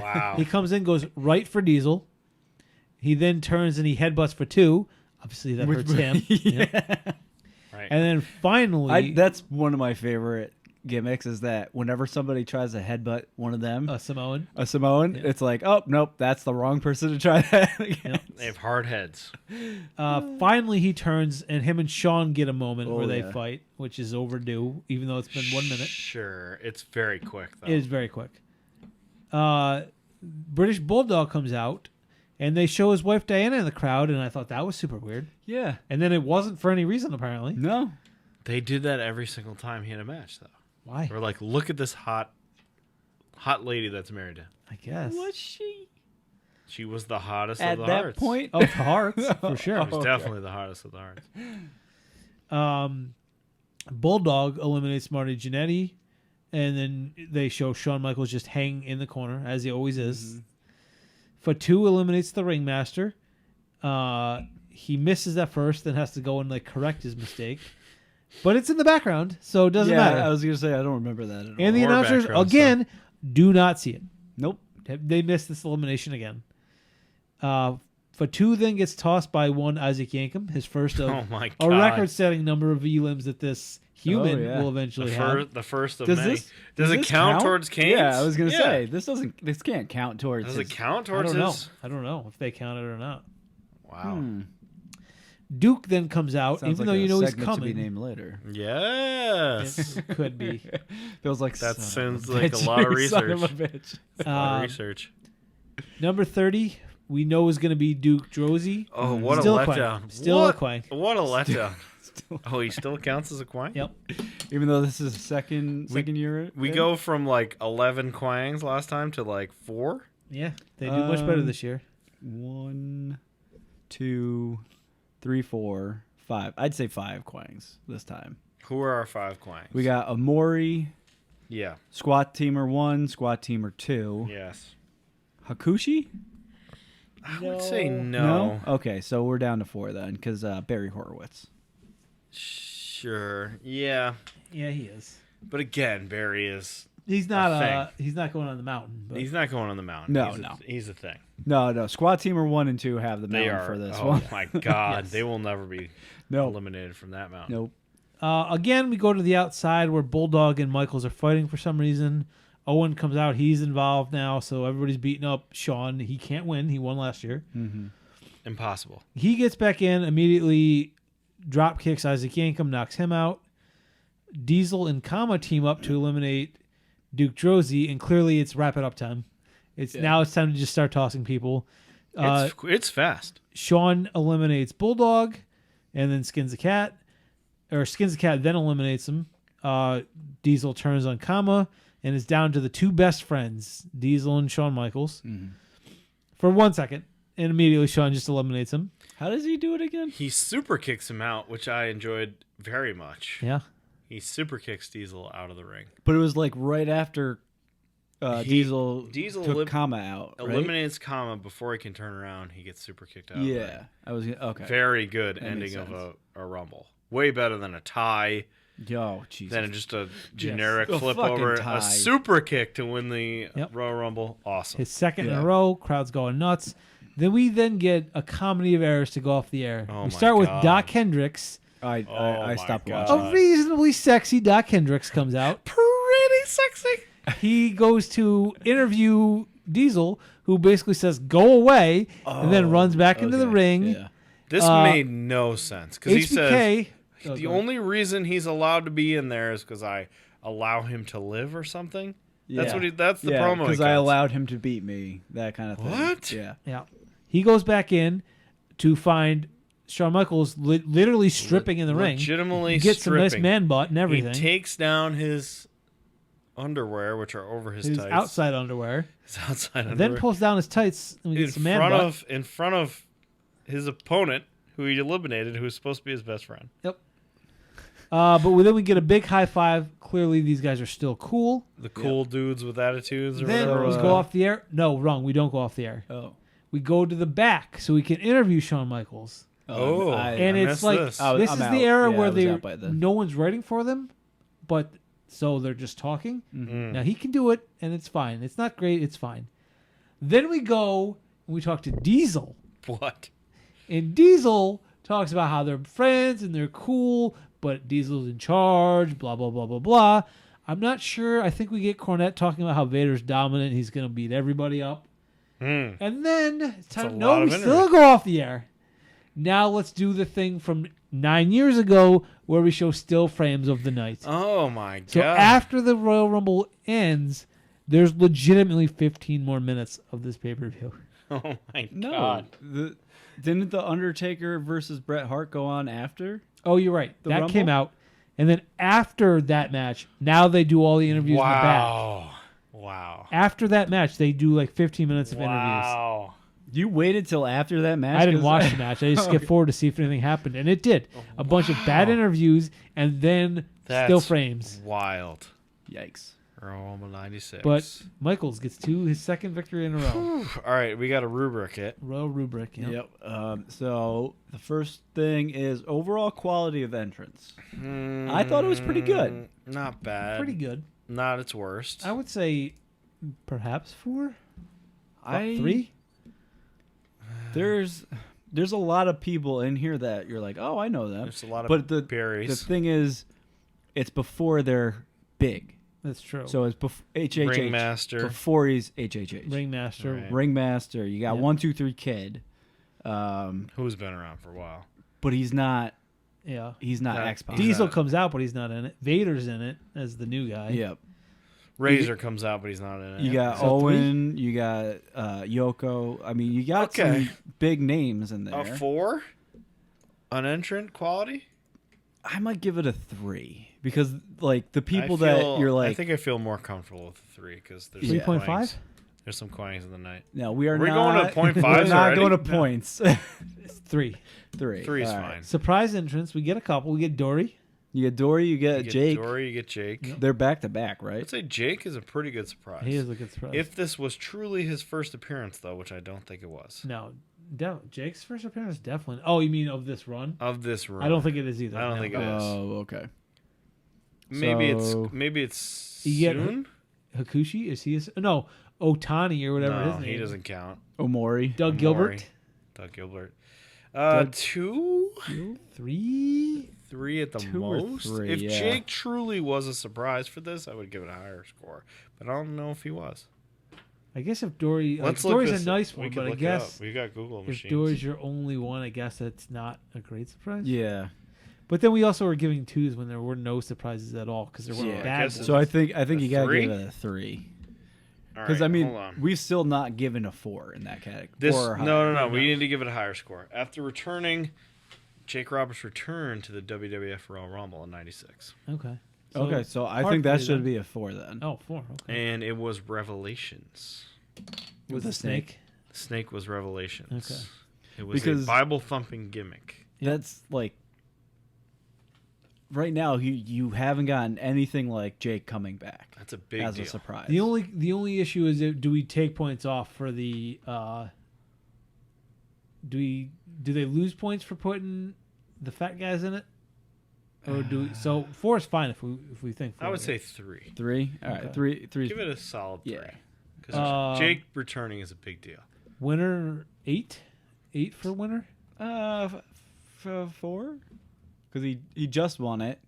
D: Wow.
C: He comes in, goes right for Diesel. He then turns and he headbutts for 2. Obviously, that hurts him. Yep.
D: Right.
C: And then finally...
E: That's one of my favorite gimmicks is that whenever somebody tries to headbutt one of them,
C: a Samoan,
E: it's like, oh, nope, that's the wrong person to try that again.
D: They have hard heads.
C: Finally, he turns, and him and Shawn get a moment where they
E: yeah.
C: fight, which is overdue, even though it's been 1 minute.
D: Sure. It's very quick, though.
C: It is very quick. British Bulldog comes out, and they show his wife Diana in the crowd, and I thought that was super weird.
E: Yeah.
C: And then it wasn't for any reason, apparently.
E: No.
D: They did that every single time he had a match, though.
C: Why?
D: Or like, look at this hot lady that's married to him.
C: I guess.
E: Was she?
D: She was the hottest
E: At
D: of the
E: that
D: hearts.
E: point?
C: Oh, the hearts, for sure.
D: She was definitely the hottest of the hearts.
C: Bulldog eliminates Marty Jannetty, and then they show Shawn Michaels just hang in the corner, as he always is. Fatu eliminates the ringmaster. He misses at first, then has to go and like correct his mistake. But it's in the background, so it doesn't matter.
E: I was going to say, I don't remember that at all.
C: And the
D: More
C: announcers,
D: background
C: again, do not see it.
E: Nope.
C: They missed this elimination again. Fatu then gets tossed by one Isaac Yankem, his first of
D: Oh my
C: a
D: God.
C: record-setting number of elims that this human will eventually have.
D: The first of
E: Does
D: many.
E: this-
D: Does it
E: this
D: count towards Kane's?
E: Yeah, I was going to say, this can't count towards
D: Does
E: his...
D: it count
C: I
D: towards
C: don't know.
D: his?
C: I don't know if they count it or not.
D: Wow.
C: Duke then comes out,
E: Sounds
C: even
E: like
C: though you
E: a
C: know he's
E: segment to be
C: coming.
E: named later.
D: Yes.
C: It could be.
E: Feels like
D: That
E: son of
D: sounds
E: a
D: like a
E: bitch.
D: lot of
E: Son of a
D: research.
E: bitch.
D: A lot of research.
C: Number 30, we know is going to be Duke Drozy.
D: Oh, what
C: Still
D: a
C: a Quang.
D: letdown.
C: Still
D: what,
C: a Quang.
D: What a letdown. Oh, he still counts as a Quang?
C: Yep.
E: Even though this is second year.
D: We go from like 11 Quangs last time to like 4?
C: Yeah, they do much better this year.
E: 1, 2, 3, 4, 5. I'd say 5 Quangs this time.
D: Who are our 5 Quangs?
E: We got Amori,
D: Yeah.
E: Squat Teamer 1, Squat Teamer 2.
D: Yes.
E: Hakushi?
D: I would say no.
E: Okay, so we're down to 4 then, because Barry Horowitz.
D: Sure. Yeah.
C: Yeah, he is.
D: But again, Barry is...
C: He's
D: A
C: not. He's not going on the mountain. But
D: He's not going on the mountain.
E: No,
D: He's a thing.
E: No. Squat Teamer 1 and 2 have the
D: They
E: mountain
D: are.
E: for this
D: Oh
E: one.
D: my God.
C: Yes.
D: They will never be
E: Nope.
D: eliminated from that mountain.
E: Nope.
C: Again, we go to the outside where Bulldog and Michaels are fighting for some reason. Owen comes out. He's involved now, so everybody's beating up Shawn. He can't win. He won last year.
D: Impossible.
C: He gets back in, immediately drop kicks Isaac Yankem, knocks him out. Diesel and Kama team up to eliminate Duke Drozy, and clearly it's wrap it up time. Now it's time to just start tossing people.
D: It's fast.
C: Shawn eliminates Bulldog and then skins the cat. Or skins the cat, then eliminates him. Diesel turns on Kama and is down to the 2 best friends, Diesel and Shawn Michaels, for 1 second. And immediately Shawn just eliminates him.
E: How does he do it again?
D: He super kicks him out, which I enjoyed very much.
C: Yeah.
D: He super kicks Diesel out of the ring.
E: But it was like right after Diesel took
D: elim-
E: Kama out, right?
D: Eliminates Kama before he can turn around. He gets super kicked out. of the ring.
E: Yeah, I was okay.
D: Very good
E: That
D: ending
E: makes
D: of
E: sense.
D: a Rumble. Way better than a tie,
E: Yo, Jesus.
D: than just a generic
E: A
D: flip
E: fucking
D: over.
E: tie.
D: A super kick to win the
C: Yep.
D: Royal Rumble. Awesome.
C: His second in
E: Yeah.
C: a row. Crowd's going nuts. Then we get a comedy of errors to go off the air.
D: Oh
C: we
D: my
C: start with
D: God.
C: Doc Hendricks.
E: I
D: my
E: stopped
D: God.
E: watching.
C: A reasonably sexy Doc Hendricks comes out.
D: Pretty sexy.
C: He goes to interview Diesel, who basically says, "Go away," and then runs back into the
E: Okay,
C: ring.
E: Yeah.
D: This made no sense because he says
C: HBK.
D: the only reason he's allowed to be in there is because I allow him to live or something. That's
E: Yeah.
D: what he. That's the promo.
E: because
D: he
E: I
D: cuts.
E: allowed him to beat me. That kind of thing.
D: What?
E: Yeah.
C: Yeah. He goes back in to find Shawn Michaels literally stripping in the ring.
D: Legitimately
C: Gets some nice
D: stripping.
C: man butt and everything.
D: He takes down his underwear, which are over his
C: his
D: tights.
C: outside underwear.
D: His outside underwear.
C: Then pulls down his tights and we
D: in
C: get some man
D: front
C: butt.
D: in front of his opponent, who he eliminated, who was supposed to be his best friend.
C: Yep. But then we get a big high five. Clearly, these guys are still cool.
D: The cool dudes with attitudes or
C: Then
D: whatever.
C: we go off the air. No, wrong. We don't go off the air.
E: Oh.
C: We go to the back so we can interview Shawn Michaels.
D: Oh,
C: And
D: I
C: it's
D: missed
C: like
D: this.
E: Oh,
C: this
E: I'm
C: is
E: out.
C: the era
E: Yeah, I
C: where
E: was out by then.
C: no one's writing for them, but so they're just talking. Now he can do it, and it's fine. It's not great. It's fine. Then we go and we talk to Diesel,
D: What?
C: and Diesel talks about how they're friends and they're cool, but Diesel's in charge. Blah blah blah blah blah. I'm not sure. I think we get Cornette talking about how Vader's dominant. He's gonna beat everybody up. And then it's time.
D: a
C: No,
D: lot
C: we
D: of
C: still
D: interviews.
C: go off the air. Now let's do the thing from 9 years ago where we show still frames of the night.
D: Oh my god.
C: So after the Royal Rumble ends, there's legitimately 15 more minutes of this pay-per-view.
D: Oh my
E: No.
D: god.
E: Didn't the Undertaker versus Bret Hart go on after?
C: Oh, you're right.
E: The
C: That
E: Rumble?
C: came out. And then after that match, now they do all the interviews in the back.
D: Wow.
C: After that match, they do like 15 minutes of interviews.
D: Wow.
E: You waited till after that match?
C: I didn't
E: 'Cause-
C: watch the match. I just skipped forward to see if anything happened. And it did. A bunch of bad interviews and then still
D: That's
C: frames.
D: Wild.
E: Yikes.
D: Royal Rumble 96.
C: But Michaels gets his second victory in a row.
D: All right, we got a rubric it.
C: Royal rubric. Yep.
E: So the first thing is overall quality of entrance. I thought it was pretty good.
D: Not bad.
C: Pretty good.
D: Not its worst.
C: I would say perhaps 4?
E: I
C: 3?
E: There's a lot of people in here that you're like, oh, I know them.
D: There's a lot of
E: but the
D: berries.
E: thing is, it's before they're big.
C: That's true.
E: So it's HHH.
D: Ringmaster.
E: Before he's HHH.
C: Ringmaster.
D: Right.
E: Ringmaster. You got
C: Yeah.
E: 1, 2, 3 Kid.
D: Who's been around for a while.
E: But he's not
C: Yeah.
E: X-Pac.
D: He's
C: Diesel
D: not-
C: comes out, but he's not in it. Vader's in it as the new guy.
E: Yep.
D: Razor comes out, but he's not in it.
E: You got
C: So
E: Owen, you got Yoko. I mean, you got
D: Okay.
E: some big names in there.
D: A 4? An entrant quality?
E: I might give it a 3 because, like, the people
D: I feel-
E: that you're like,
D: I think I feel more comfortable with a 3 because there's
C: 3.5?
D: some quangs. There's some quangs in the night.
E: no, we are
D: We're
E: not
D: going to point
E: We're
D: fives
E: not
D: already?
E: going to
C: No.
E: points.
C: 3.
E: 3.
D: 3 is
E: All right.
D: fine.
C: Surprise entrance. We get a couple. We get Dory.
E: You get Dory, you get
D: You get
E: Jake.
D: Dory, you get Jake.
E: They're back to back, right?
D: I'd say Jake is a pretty good surprise.
C: He is a good surprise.
D: If this was truly his first appearance, though, which I don't think it was,
C: No. Jake's first appearance, definitely. Oh, you mean of this run?
D: of this run.
C: I don't think it is either.
D: I don't
C: no.
D: think it is.
E: Oh, okay.
D: Maybe it's
C: You get
D: soon.
C: Hakushi? Is he? No, Otani or whatever
D: No,
C: his name
D: he
C: is.
D: doesn't count.
E: Omori.
C: Doug
D: Amori.
C: Gilbert.
D: Doug Gilbert. 2,
C: 3.
D: 3 at the
E: 2 or
D: most.
E: 3,
D: If
E: yeah.
D: Jake truly was a surprise for this, I would give it a higher score. But I don't know if he was.
C: I guess if Dory,
D: Let's look
C: Dory's
D: this.
C: a nice
D: We
C: one,
D: could
C: but I
D: look it
C: guess
D: up. We got Google
C: if
D: machines.
C: Dory's your only one, I guess that's not a great surprise.
E: Yeah.
C: But then we also were giving 2s when there were no surprises at all because there were
E: Yeah.
C: bad
D: guess
C: ones.
E: So I think
D: A
E: you gotta
D: 3?
E: give it a 3
D: All
E: because
D: right,
E: I mean
D: hold on.
E: we've still not given a 4 in that category.
D: This
E: 4 or higher.
D: no. We need to give it a higher score. After returning, Jake Roberts returned to the WWF Royal Rumble in '96,
C: Okay.
E: Okay, so I
C: hard
E: think
C: for
E: that
C: me
E: should
C: then.
E: be a 4 then.
C: Oh, 4. Okay.
D: and it was Revelations.
C: With
E: the
C: the snake.
D: Snake was Revelations.
C: Okay.
D: It was
E: Because-
D: a Bible thumping gimmick.
E: That's like right now you haven't gotten anything like Jake coming back
D: That's a big
E: as
D: deal.
E: a surprise.
C: The only issue is do we take points off for the do they lose points for putting the fat guys in it? Or do we, so 4 is fine if we think 4.
D: I would say 3.
E: 3. All right,
C: Okay.
E: 3.
D: Give it a solid 3.
E: Yeah.
D: Because Jake returning is a big deal.
C: Winner 8? 8 for winner?
E: 4 because he just won it.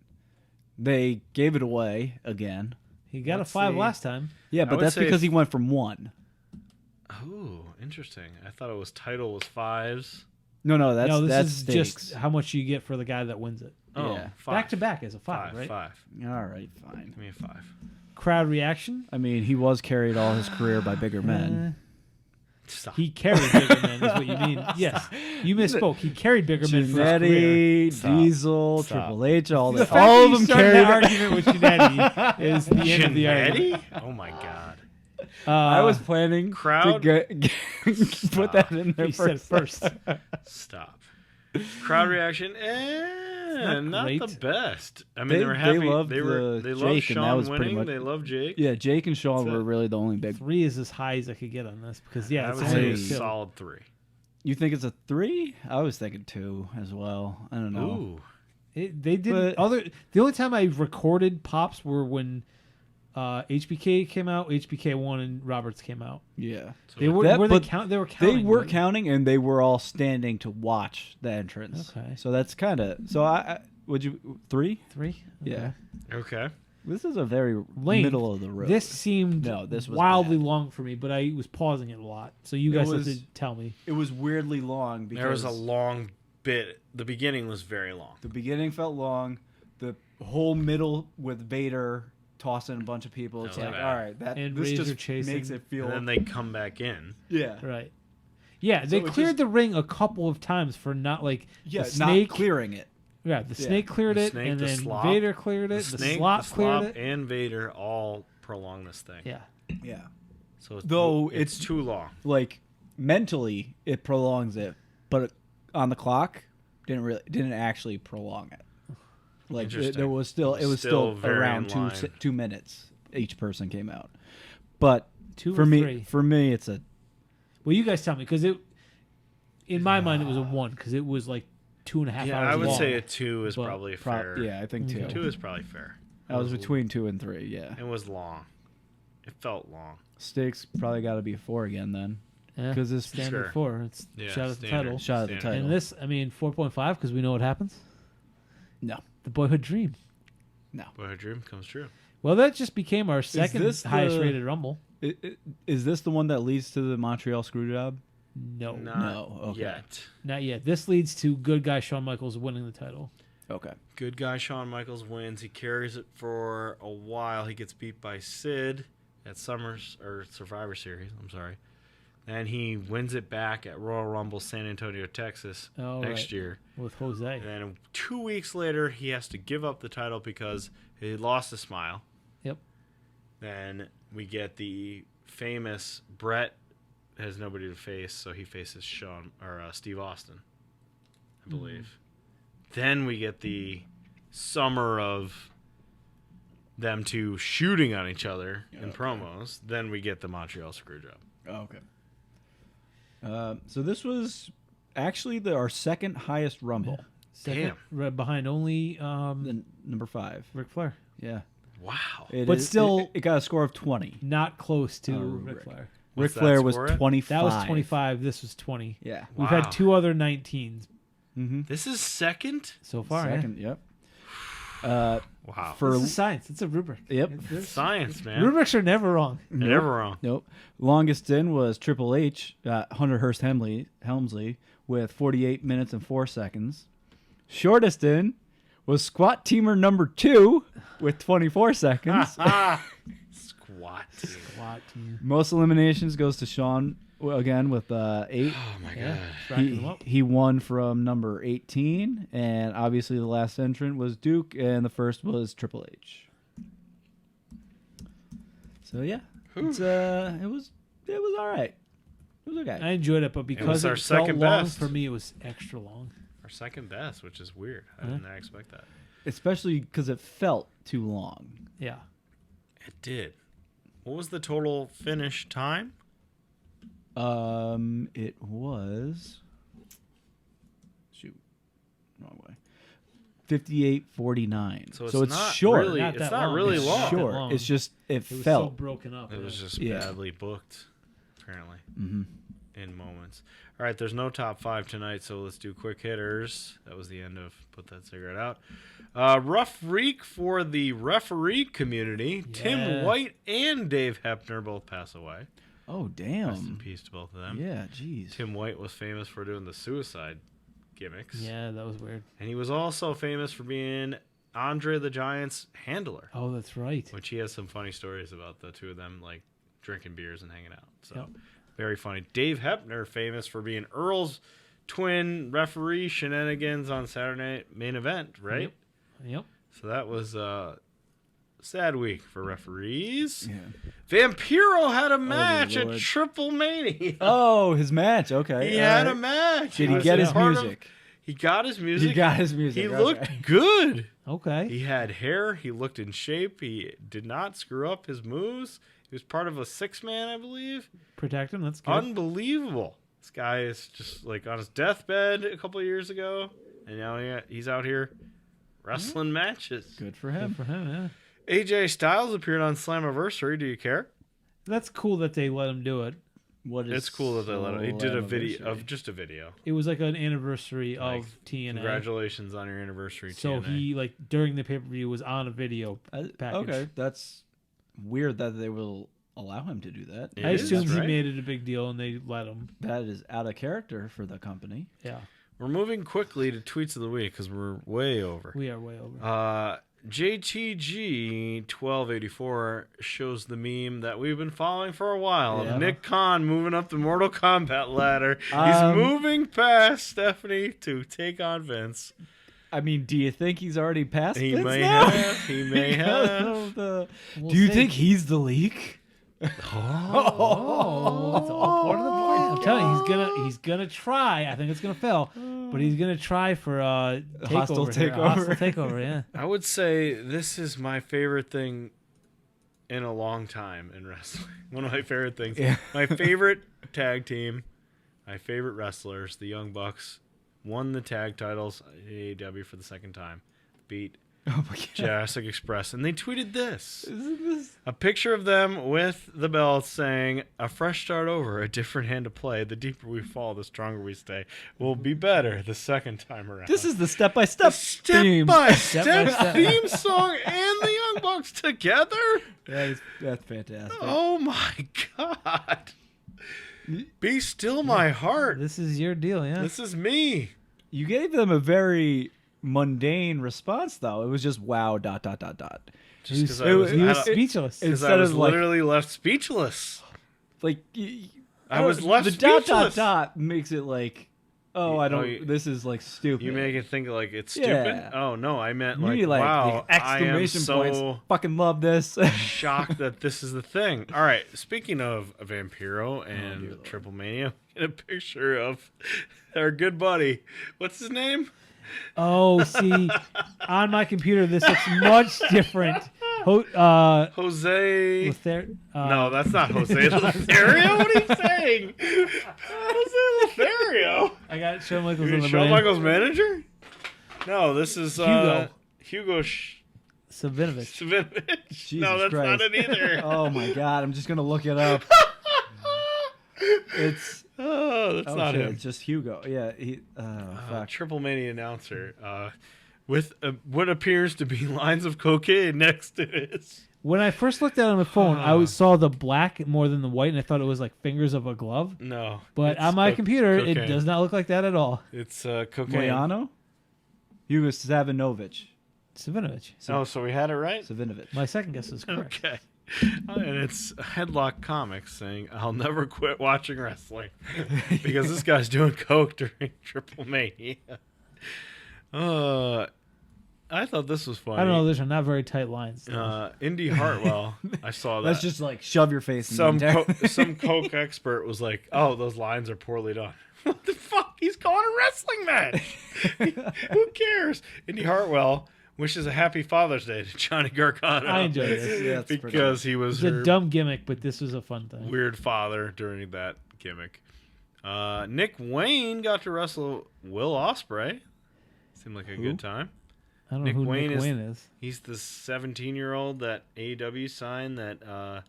E: They gave it away again.
C: He got
D: Let's
C: a 5
D: see.
C: last time.
E: Yeah,
D: I
E: but
D: would
E: that's
D: say
E: because he
D: if-
E: went from 1.
D: Oh, interesting. I thought it was title was 5s.
E: No, that's
C: no, this
E: that's
C: is
E: stakes.
C: just how much you get for the guy that wins it.
D: Oh,
E: Yeah.
D: 5.
C: Back to back is a 5,
D: 5,
C: right?
D: 5.
E: All right, fine.
D: Give me a 5.
C: Crowd reaction.
E: I mean, he was carried all his career by bigger men.
D: Stop.
C: He carried bigger men, is what you mean. Yes, you misspoke. He carried bigger men for his career.
E: Janetti,
D: Stop.
E: Diesel,
D: Stop.
E: Triple H, all
C: The
E: that.
C: fact
E: All
C: that
E: of
C: you
E: them
C: started
E: carried.
C: the argument with Janetti is the end of the argument.
D: Janetti? Oh my god.
E: I was planning
D: crowd-
E: to put that in there
C: He said it
E: first.
C: first.
D: Stop. Crowd reaction. not
C: great.
D: the best. I mean,
E: They-
D: they were happy.
E: they loved
D: They loved
E: Jake, and that
D: Sean
E: was pretty
D: winning.
E: much-
D: They loved Jake.
E: Yeah, Jake and Sean
D: That's
E: were
D: it.
E: really the only big.
C: 3 is as high as I could get on this because
D: I
C: it's
D: would say
C: only
D: a
C: 2.
D: solid 3.
E: You think it's a 3? I was thinking 2 as well. I don't know.
D: Ooh.
C: They did The only time I recorded pops were when HBK came out, HBK 1, and Roberts came out.
E: Yeah,
C: They were
E: That-
C: they
E: but
C: counting.
E: they were
C: right?
E: counting, and they were all standing to watch the entrance.
C: Okay.
E: So that's kind of. So I would you 3?
C: 3.
E: Yeah.
D: Okay.
E: This is a very
C: Length.
E: middle of the road.
C: This seemed
E: this was
C: wildly
E: bad.
C: long for me, but I was pausing it a lot. So you guys have
E: was-
C: to tell me.
E: It was weirdly long because
D: There was a long bit. The beginning was very long.
E: the beginning felt long. The whole middle with Vader tossing a bunch of people. It's
D: That was
E: like,
D: bad.
E: all right, that
C: And
E: this
C: Razor
E: just
C: chasing.
E: makes it feel.
D: And then they come back in.
E: yeah,
C: Right. Yeah, they
E: it
C: cleared
E: just-
C: the ring a couple of times for not like
E: yeah,
C: the snake.
E: not clearing it.
C: Yeah, the
E: Yeah.
C: snake cleared
D: The
C: it,
D: snake,
C: and
D: the
C: then
D: slop,
C: Vader cleared it. The
D: snake,
C: slop
D: the
C: cleared
D: slop,
C: it.
D: and Vader all prolong this thing.
C: Yeah.
E: Yeah,
D: So
E: Though
D: it's
E: it's-
D: too long.
E: like mentally it prolongs it, but on the clock didn't actually prolong it. Like
D: Interesting.
E: there was still it was
D: Still
E: still
D: very
E: around
D: in
E: 2
D: line.
E: 2 minutes each person came out. But
C: 2
E: for
C: or
E: me
C: 3?
E: for me it's a
C: Well, you guys tell me because in my mind, it was a 1 because it was like 2.5
D: Yeah,
C: hours.
D: I would
C: long.
D: say a 2 is
C: but
D: probably fair.
E: yeah, I think 2.
C: Okay.
D: 2 is probably fair.
E: I was between 2 and 3, yeah.
D: It was long. It felt long.
E: Stakes probably got to be a 4 again then.
C: Yeah,
E: 'Cause this-
C: standard
D: Sure.
C: 4. It's
D: Yeah,
C: shot at the
D: standard.
C: title.
E: Shot at the
D: Standard.
E: title.
C: And this, I mean, 4.5 because we know what happens.
E: No.
C: The boyhood dream.
D: Boyhood dream comes true.
C: Well, that just became our second
E: this
C: highest
E: the-
C: rated Rumble.
E: Is this the one that leads to the Montreal Screwjob?
C: No,
D: Not
E: No, okay.
D: yet.
C: not yet. This leads to good guy Shawn Michaels winning the title.
E: Okay.
D: Good guy Shawn Michaels wins. He carries it for a while. He gets beat by Sid at Survivor Series. I'm sorry. Then he wins it back at Royal Rumble San Antonio, Texas next year.
C: With Jose.
D: And then 2 weeks later, he has to give up the title because he lost a smile.
C: Yep.
D: Then we get the famous Brett has nobody to face, so he faces Steve Austin, I believe. Then we get the summer of them two shooting on each other in promos. Then we get the Montreal Screwjob.
E: Oh, okay. So this was actually our second highest Rumble.
C: Second,
D: Damn.
C: right behind only
E: The number 5.
C: Ric Flair.
E: Yeah.
D: Wow.
C: But still-
E: it got a score of 20.
C: Not close to
E: Oh,
C: Ric
E: Ric.
C: Flair.
E: Ric
D: What's that
E: Flair was
D: score at?
E: 25.
C: That was 25. This was 20.
E: Yeah.
C: We've
D: Wow.
C: had 2 other 19s
E: Mm-hmm.
D: This is second?
C: so far.
E: Second, yep.
D: Wow.
E: For
C: This is science. It's a rubric.
E: Yep.
D: Science, man.
C: Rubrics are never wrong.
D: You're never wrong.
E: Nope. Longest in was Triple H, Hunter Hearst Helmsley, with 48 minutes and 4 seconds. Shortest in was Squat Teamer number 2 with 24 seconds.
D: Squat.
C: Squat team.
E: Most eliminations goes to Sean again with 8.
D: Oh, my
C: Yeah.
D: God.
C: Racking them up.
E: He won from number 18, and obviously the last entrant was Duke, and the first was Triple H. So yeah, it's, it was all right. It was okay.
C: I enjoyed it, but because
D: our
C: it felt
D: second
C: long
D: best.
C: for me, it was extra long.
D: Our second best, which is weird. I did not expect that.
E: Especially because it felt too long.
C: Yeah.
D: It did. What was the total finish time?
E: It was wrong way. 58:49.
D: So
E: it's
D: not
E: short.
D: Really,
C: Not
D: it's
C: that
D: not
C: long.
D: really
C: It's
D: long.
E: Short.
C: long.
E: It's just it
C: It was so
E: felt.
C: broken up.
D: It was just
E: Yeah.
D: badly booked, apparently,
E: Mm-hmm.
D: in moments. All right, there's no top 5 tonight, so let's do quick hitters. That was the end of Put That Cigarette Out. Rough Reek for the referee community.
C: Yeah.
D: Tim White and Dave Hepner both pass away.
E: Oh
D: Rest in
E: damn.
D: peace to both of them.
E: Yeah. Jeez.
D: Tim White was famous for doing the suicide gimmicks.
C: Yeah, that was weird.
D: And he was also famous for being Andre the Giant's handler,
C: Oh, that's right.
D: which he has some funny stories about the two of them, like drinking beers and hanging out. So
C: Yep.
D: very funny. Dave Hepner, famous for being Earl's twin referee shenanigans on Saturday Night Main Event, right?
C: Yep.
D: So that was a sad week for referees.
E: Yeah.
D: Vampiro had a match at
E: Lord.
D: Triple Mania.
E: Oh, his match. Okay.
D: He
E: all
D: had
E: right.
D: a match.
E: Did he
D: was
E: get
D: a
E: his
D: part of-
E: music?
D: He got his music. He
E: okay.
D: looked good.
C: Okay.
D: He had hair. He looked in shape. He did not screw up his moves. He was part of a 6-man, I believe.
C: Protect him. That's good.
D: Unbelievable. This guy is just like on his deathbed a couple of years ago, and now he's out here wrestling matches.
E: Good for him.
C: Good for him, yeah.
D: AJ Styles appeared on Slammiversary. Do you care?
C: That's cool that they let him do it.
D: It's cool that they let him. He did a video of just a video.
C: It was like an anniversary
D: Like,
C: of TNA.
D: Congratulations on your anniversary,
C: So
D: TNA.
C: he, like, during the pay-per-view was on a video package.
E: Okay, that's weird that they will allow him to do that.
C: I assumed he
D: right?
C: made it a big deal and they let him.
E: That is out of character for the company.
C: Yeah.
D: We're moving quickly to tweets of the week because we're way over.
C: We are way over.
D: JTG1284 shows the meme that we've been following for a while
E: Yeah.
D: of Nick Khan moving up the Mortal Kombat ladder. He's moving past Stephanie to take on Vince.
E: I mean, do you think he's already past
D: He
E: Vince
D: may
E: now?
D: have. He may
E: Because
D: have.
E: of the-
C: We'll
E: do you
C: see.
E: think he's the leak?
C: Oh, it's all part of the plan. I'm telling you, he's gonna try. I think it's gonna fail, but he's gonna try for
E: hostile
C: takeover.
E: takeover.
C: Hostile takeover, yeah.
D: I would say this is my favorite thing in a long time in wrestling. One of my favorite things.
E: Yeah.
D: My favorite tag team, my favorite wrestlers, the Young Bucks, won the tag titles at AEW for the second time. Beat
E: Oh my god!
D: Jurassic Express. And they tweeted this.
E: Isn't this?
D: A picture of them with the belts saying, "A fresh start over, a different hand to play. The deeper we fall, the stronger we stay. We'll be better the second time around."
E: This is the step-by-step theme.
D: Step-by-step theme song and the Young Bucks together?
E: That's fantastic.
D: Oh my God. Be still my heart.
C: This is your deal, yeah.
D: This is me.
E: You gave them a very mundane response, though. It was just wow, ...
D: Just because
C: he was speechless.
D: Because I
E: Instead
D: was
E: of, like-
D: literally left speechless.
E: Like
D: I was left
E: the ...
D: speechless.
E: makes it like, oh, this is like stupid.
D: You make it think like it's stupid.
E: Yeah.
D: Oh no, I meant
E: You
D: like,
E: need, like,
D: wow,
E: the exclamation
D: I am
E: points.
D: so
E: Fucking love this.
D: shocked that this is the thing. All right, speaking of Vampiro
E: dear
D: and
E: Lord.
D: Triple Mania, get a picture of our good buddy. What's his name?
C: Oh, see, on my computer, this looks much different.
D: Jose. No, that's not Jose Lothario. What are you saying? Jose Lothario.
C: I got Shawn Michaels on the
D: Shawn
C: brain.
D: Michaels' manager? No, this is
C: Hugo.
D: Hugo
C: Savinovich.
D: Savinovich.
E: Jesus
D: No, that's
E: Christ.
D: not it either.
E: Oh my god, I'm just gonna look it up. It's
D: That's not
E: shit,
D: him.
E: It's just Hugo. Yeah, fuck.
D: Triple Mania announcer with what appears to be lines of cocaine next to his.
C: When I first looked at it on the phone, I saw the black more than the white, and I thought it was like fingers of a glove.
D: No.
C: But
D: it's
C: on my computer,
D: cocaine.
C: it does not look like that at all.
D: It's cocaine.
E: Moyano? Hugo Savinovich.
C: Savinovich.
D: Oh, so we had it right?
E: Savinovich.
C: My second guess is correct.
D: Okay. And it's Headlock Comics saying, "I'll never quit watching wrestling," because this guy's doing coke during Triple Mania. I thought this was funny.
C: I don't know. Those are not very tight lines.
D: Indy Hartwell, I saw that.
E: Let's just like shove your face in
D: some
E: there.
D: some coke expert was like, "Oh, those lines are poorly done." What the fuck? He's calling a wrestling match. Who cares? Indy Hartwell wishes a happy Father's Day to Johnny Gargano.
C: I enjoyed this.
E: Yeah, it's pretty
D: because he was
C: It's
D: her
C: a dumb gimmick, but this was a fun thing.
D: weird father during that gimmick. Nick Wayne got to wrestle Will Ospreay. Seemed like a good time.
C: I don't
D: Nick
C: know who
D: Wayne
C: Nick
D: is-
C: Wayne is.
D: He's the 17-year-old that AEW signed that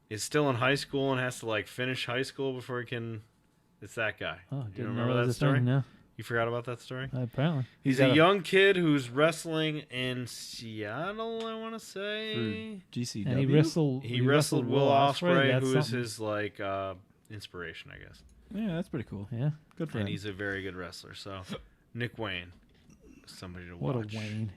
D: is still in high school and has to like finish high school before he can. It's that guy.
C: Oh,
D: You
C: didn't
D: remember
C: know
D: that
C: was a
D: story?
C: thing, no.
D: You forgot about that story?
C: Apparently.
D: He's
E: got
D: a
E: a-
D: young kid who's wrestling in Seattle, I want to say.
E: GCW.
C: And he
D: wrestled Will Ospreay,
C: That's
D: who is
C: something.
D: his like inspiration, I guess.
E: Yeah, that's pretty cool.
C: Yeah.
E: Good for
D: And
E: him.
D: he's a very good wrestler. So, Nick Wayne, somebody to
C: What
D: watch.
C: a Wayne.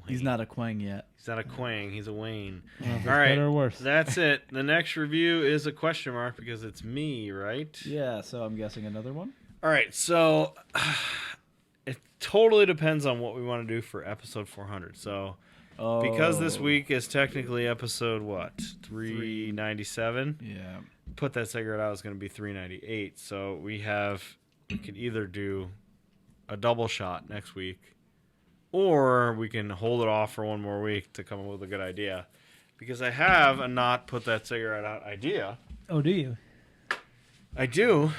E: He's not a Quang yet.
D: He's not a Quang. He's a Wayne.
C: I don't know if it's
D: All right,
C: better or worse.
D: that's it. The next review is a question mark because it's me, right?
E: Yeah, so I'm guessing another one.
D: All right, so it totally depends on what we want to do for episode 400. So because this week is technically episode what 397.
E: Yeah.
D: Put that cigarette out is going to be 398. So we have we could either do a double shot next week, or we can hold it off for one more week to come up with a good idea. Because I have a not put that cigarette out idea.
C: Oh, do you?
D: I do.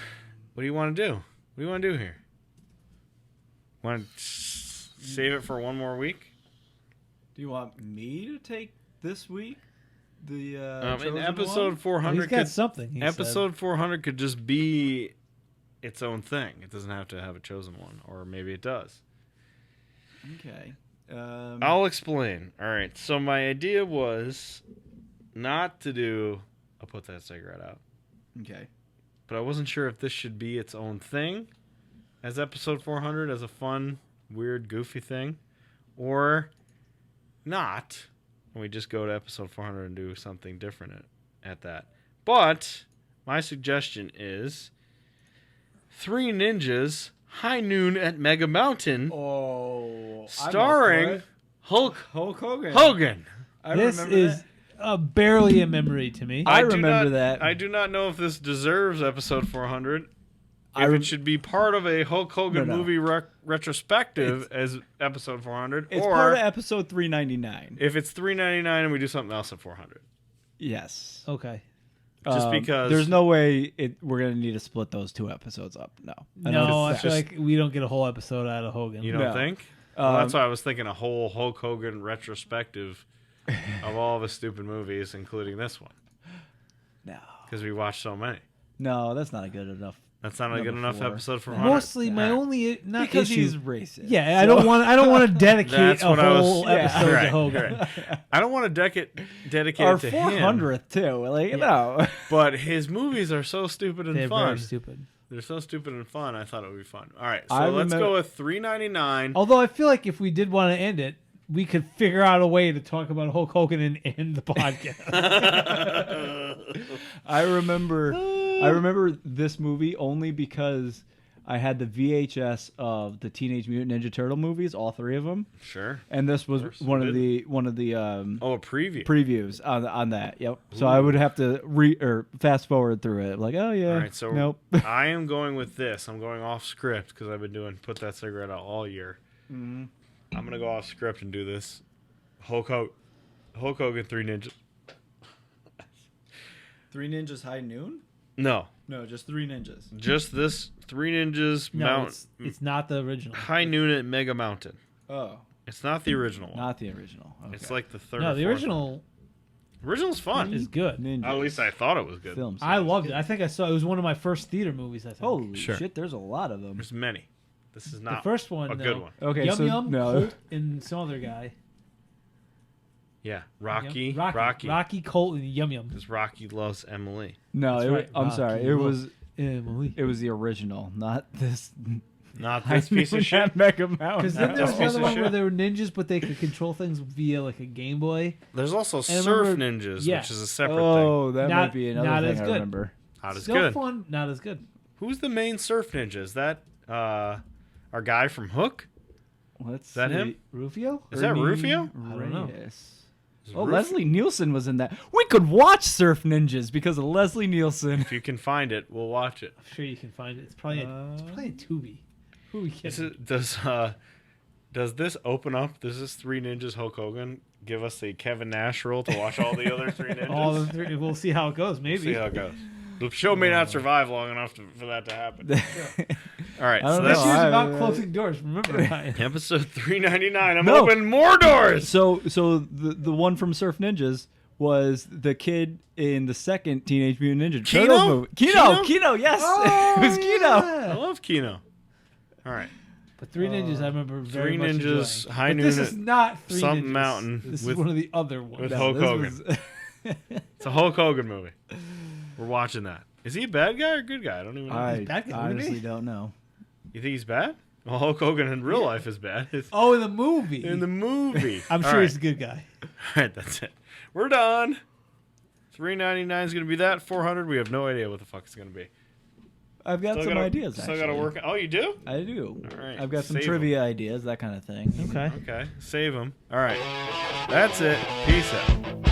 D: What do you want to do? What do you want to do here? Want to save it for one more week?
E: Do you want me to take this week? The
D: in episode 400,
C: He's got something. He
D: episode
C: said.
D: 400 could just be its own thing. It doesn't have to have a chosen one, or maybe it does.
E: Okay.
D: I'll explain. All right. So my idea was not to do a put that cigarette out.
E: Okay.
D: But I wasn't sure if this should be its own thing as episode 400, as a fun, weird, goofy thing, or not. And we just go to episode 400 and do something different at that. But my suggestion is 3 Ninjas, High Noon at Mega Mountain, starring Hulk Hogan.
C: This is barely a memory to me.
E: I remember that.
D: I do not know if this deserves episode 400. If it should be part of a Hulk Hogan movie retrospective as episode 400,
E: It's
D: or
E: part of episode 399.
D: if it's 399 and we do something else at 400.
E: Yes.
C: Okay.
D: Just because
E: there's no way we're gonna need to split those 2 episodes up. No.
C: No, I
E: it's
C: feel
E: just-
C: like we don't get a whole episode out of Hogan.
D: You don't
E: No.
D: think? Well, that's why I was thinking a whole Hulk Hogan retrospective of all of his stupid movies, including this one,
E: No.
D: because we watched so many.
E: No, that's not a good enough.
D: That's not a good
E: Number
D: enough
E: 4.
D: episode for 100.
C: Mostly, my only not
E: Because
C: issue.
E: he's racist.
C: Yeah, I
E: So-
C: don't want to dedicate
D: That's
C: a
D: what I was-
C: whole
D: yeah,
C: episode
D: right,
C: to Hogan.
D: right. I don't want to dedicate
E: Our
D: it to him,
E: 400th too. Like no.
D: but his movies are so stupid and
C: They're
D: fun.
C: very stupid.
D: They're so stupid and fun. I thought it would be fun. All right, so
E: I
D: let's
E: remember-
D: go with 399.
C: Although I feel like if we did want to end it, we could figure out a way to talk about Hulk Hogan and end the podcast.
E: I remember this movie only because I had the VHS of the Teenage Mutant Ninja Turtle movies, all 3 of them,
D: Sure.
E: and this was
D: course,
E: one
D: you
E: of the
D: Oh, a preview.
E: previews on that. Yep. So I would have to fast forward through it. Like, oh yeah.
D: All right, so
E: nope.
D: I am going with this. I'm going off script because I've been doing put that cigarette out all year.
E: Mm-hmm.
D: I'm gonna go off script and do this. Hulk Hogan 3 Ninjas.
E: 3 Ninjas High Noon?
D: No,
E: No, just 3 Ninjas.
D: just this 3 Ninjas
C: No, it's not the original.
D: High Noon at Mega Mountain.
E: Oh,
D: It's not the original one.
E: not the original. Okay.
D: It's like the third.
C: No,
D: or
C: the
D: fourth
C: original
D: one. Original's fun.
C: is good.
E: Ninjas.
D: At least I thought it was good.
E: Films.
C: I loved it. I think I saw it was one of my first theater movies. I think.
E: Holy
D: Sure.
E: shit! There's a lot of them.
D: There's many. This is
C: the
D: not
C: first one,
D: a good one.
E: Okay,
C: Yum
E: so
C: Yum,
E: no.
C: Colt, and some other guy.
D: Yeah, Rocky.
C: Rocky, Colt, and Yum Yum.
D: Because Rocky loves Emily.
E: No,
C: That's right,
E: I'm sorry.
C: Rocky
E: It was
C: Emily.
E: it was the original, not this.
D: Not this piece of shit.
E: Mega Mountain.
C: Because then there was
D: That's a piece
C: another
D: of
C: one where
D: shit.
C: they were ninjas, but they could control things via like a Game Boy.
D: There's also
C: And I
D: Surf
C: remember-
D: Ninjas,
C: yeah.
D: which is a separate thing.
E: Oh, that
C: Not-
E: might be another
C: not
E: thing
C: as
E: I
C: good.
E: remember.
D: Not as
C: Still
D: good.
C: fun, not as good.
D: Who's the main Surf Ninja? Is that our guy from Hook?
E: Let's
D: Is that
E: see.
D: him?
C: Rufio?
D: Is that Rufio?
C: I don't know.
E: Reyes.
D: Is
E: Oh,
D: Ruf-
E: Leslie Nielsen was in that. We could watch Surf Ninjas because of Leslie Nielsen.
D: If you can find it, we'll watch it.
C: I'm sure you can find it. It's probably a Tubi. Who are we
D: Is
C: kidding?
D: it, does this open up? Does this 3 Ninjas Hulk Hogan give us a Kevin Nash role to watch all the other 3 Ninjas?
C: All the three. We'll see how it goes. Maybe.
D: See how it goes. The show may not survive long enough for that to happen. All right,
E: I
D: so
E: don't
C: This
D: that's
E: know.
C: year's
E: I-
C: about closing doors. Remember, Ryan.
D: episode 399. I'm
E: No.
D: opening more doors.
E: So the one from Surf Ninjas was the kid in the second Teenage Mutant Ninja
D: Keno?
E: Turtles movie.
D: Keno?
E: Keno, yes,
C: Oh,
E: it was Keno.
D: I
C: yeah.
D: love Keno. All right.
C: But 3 Ninjas, I remember very
D: 3
C: much
D: Ninjas,
C: enjoying.
D: High
C: But
D: Noon
C: this
D: at
C: is not 3
D: something
C: Ninjas.
D: mountain
C: This
D: with-
C: is one of the other ones.
D: with
E: No,
D: Hulk
E: this
D: Hogan.
E: was-
D: It's a Hulk Hogan movie. We're watching that. Is he a bad guy or a good guy? I don't even know.
E: I
C: bad guy, wouldn't he?
E: honestly don't know.
D: You think he's bad? Well, Hulk Hogan in real life is bad. It's
C: Oh, in the movie.
D: in the movie.
C: I'm
D: All
C: sure
D: right.
C: he's a good guy.
D: All right, that's it. We're done. 399 is going to be that. 400, we have no idea what the fuck it's going to be.
E: I've got some ideas.
D: Still got to
E: actually.
D: work. Oh, you do?
E: I do.
D: All right,
E: I've got some
D: save
E: trivia ideas, that kind of thing.
C: Okay.
D: Okay, save them. All right, that's it. Peace out.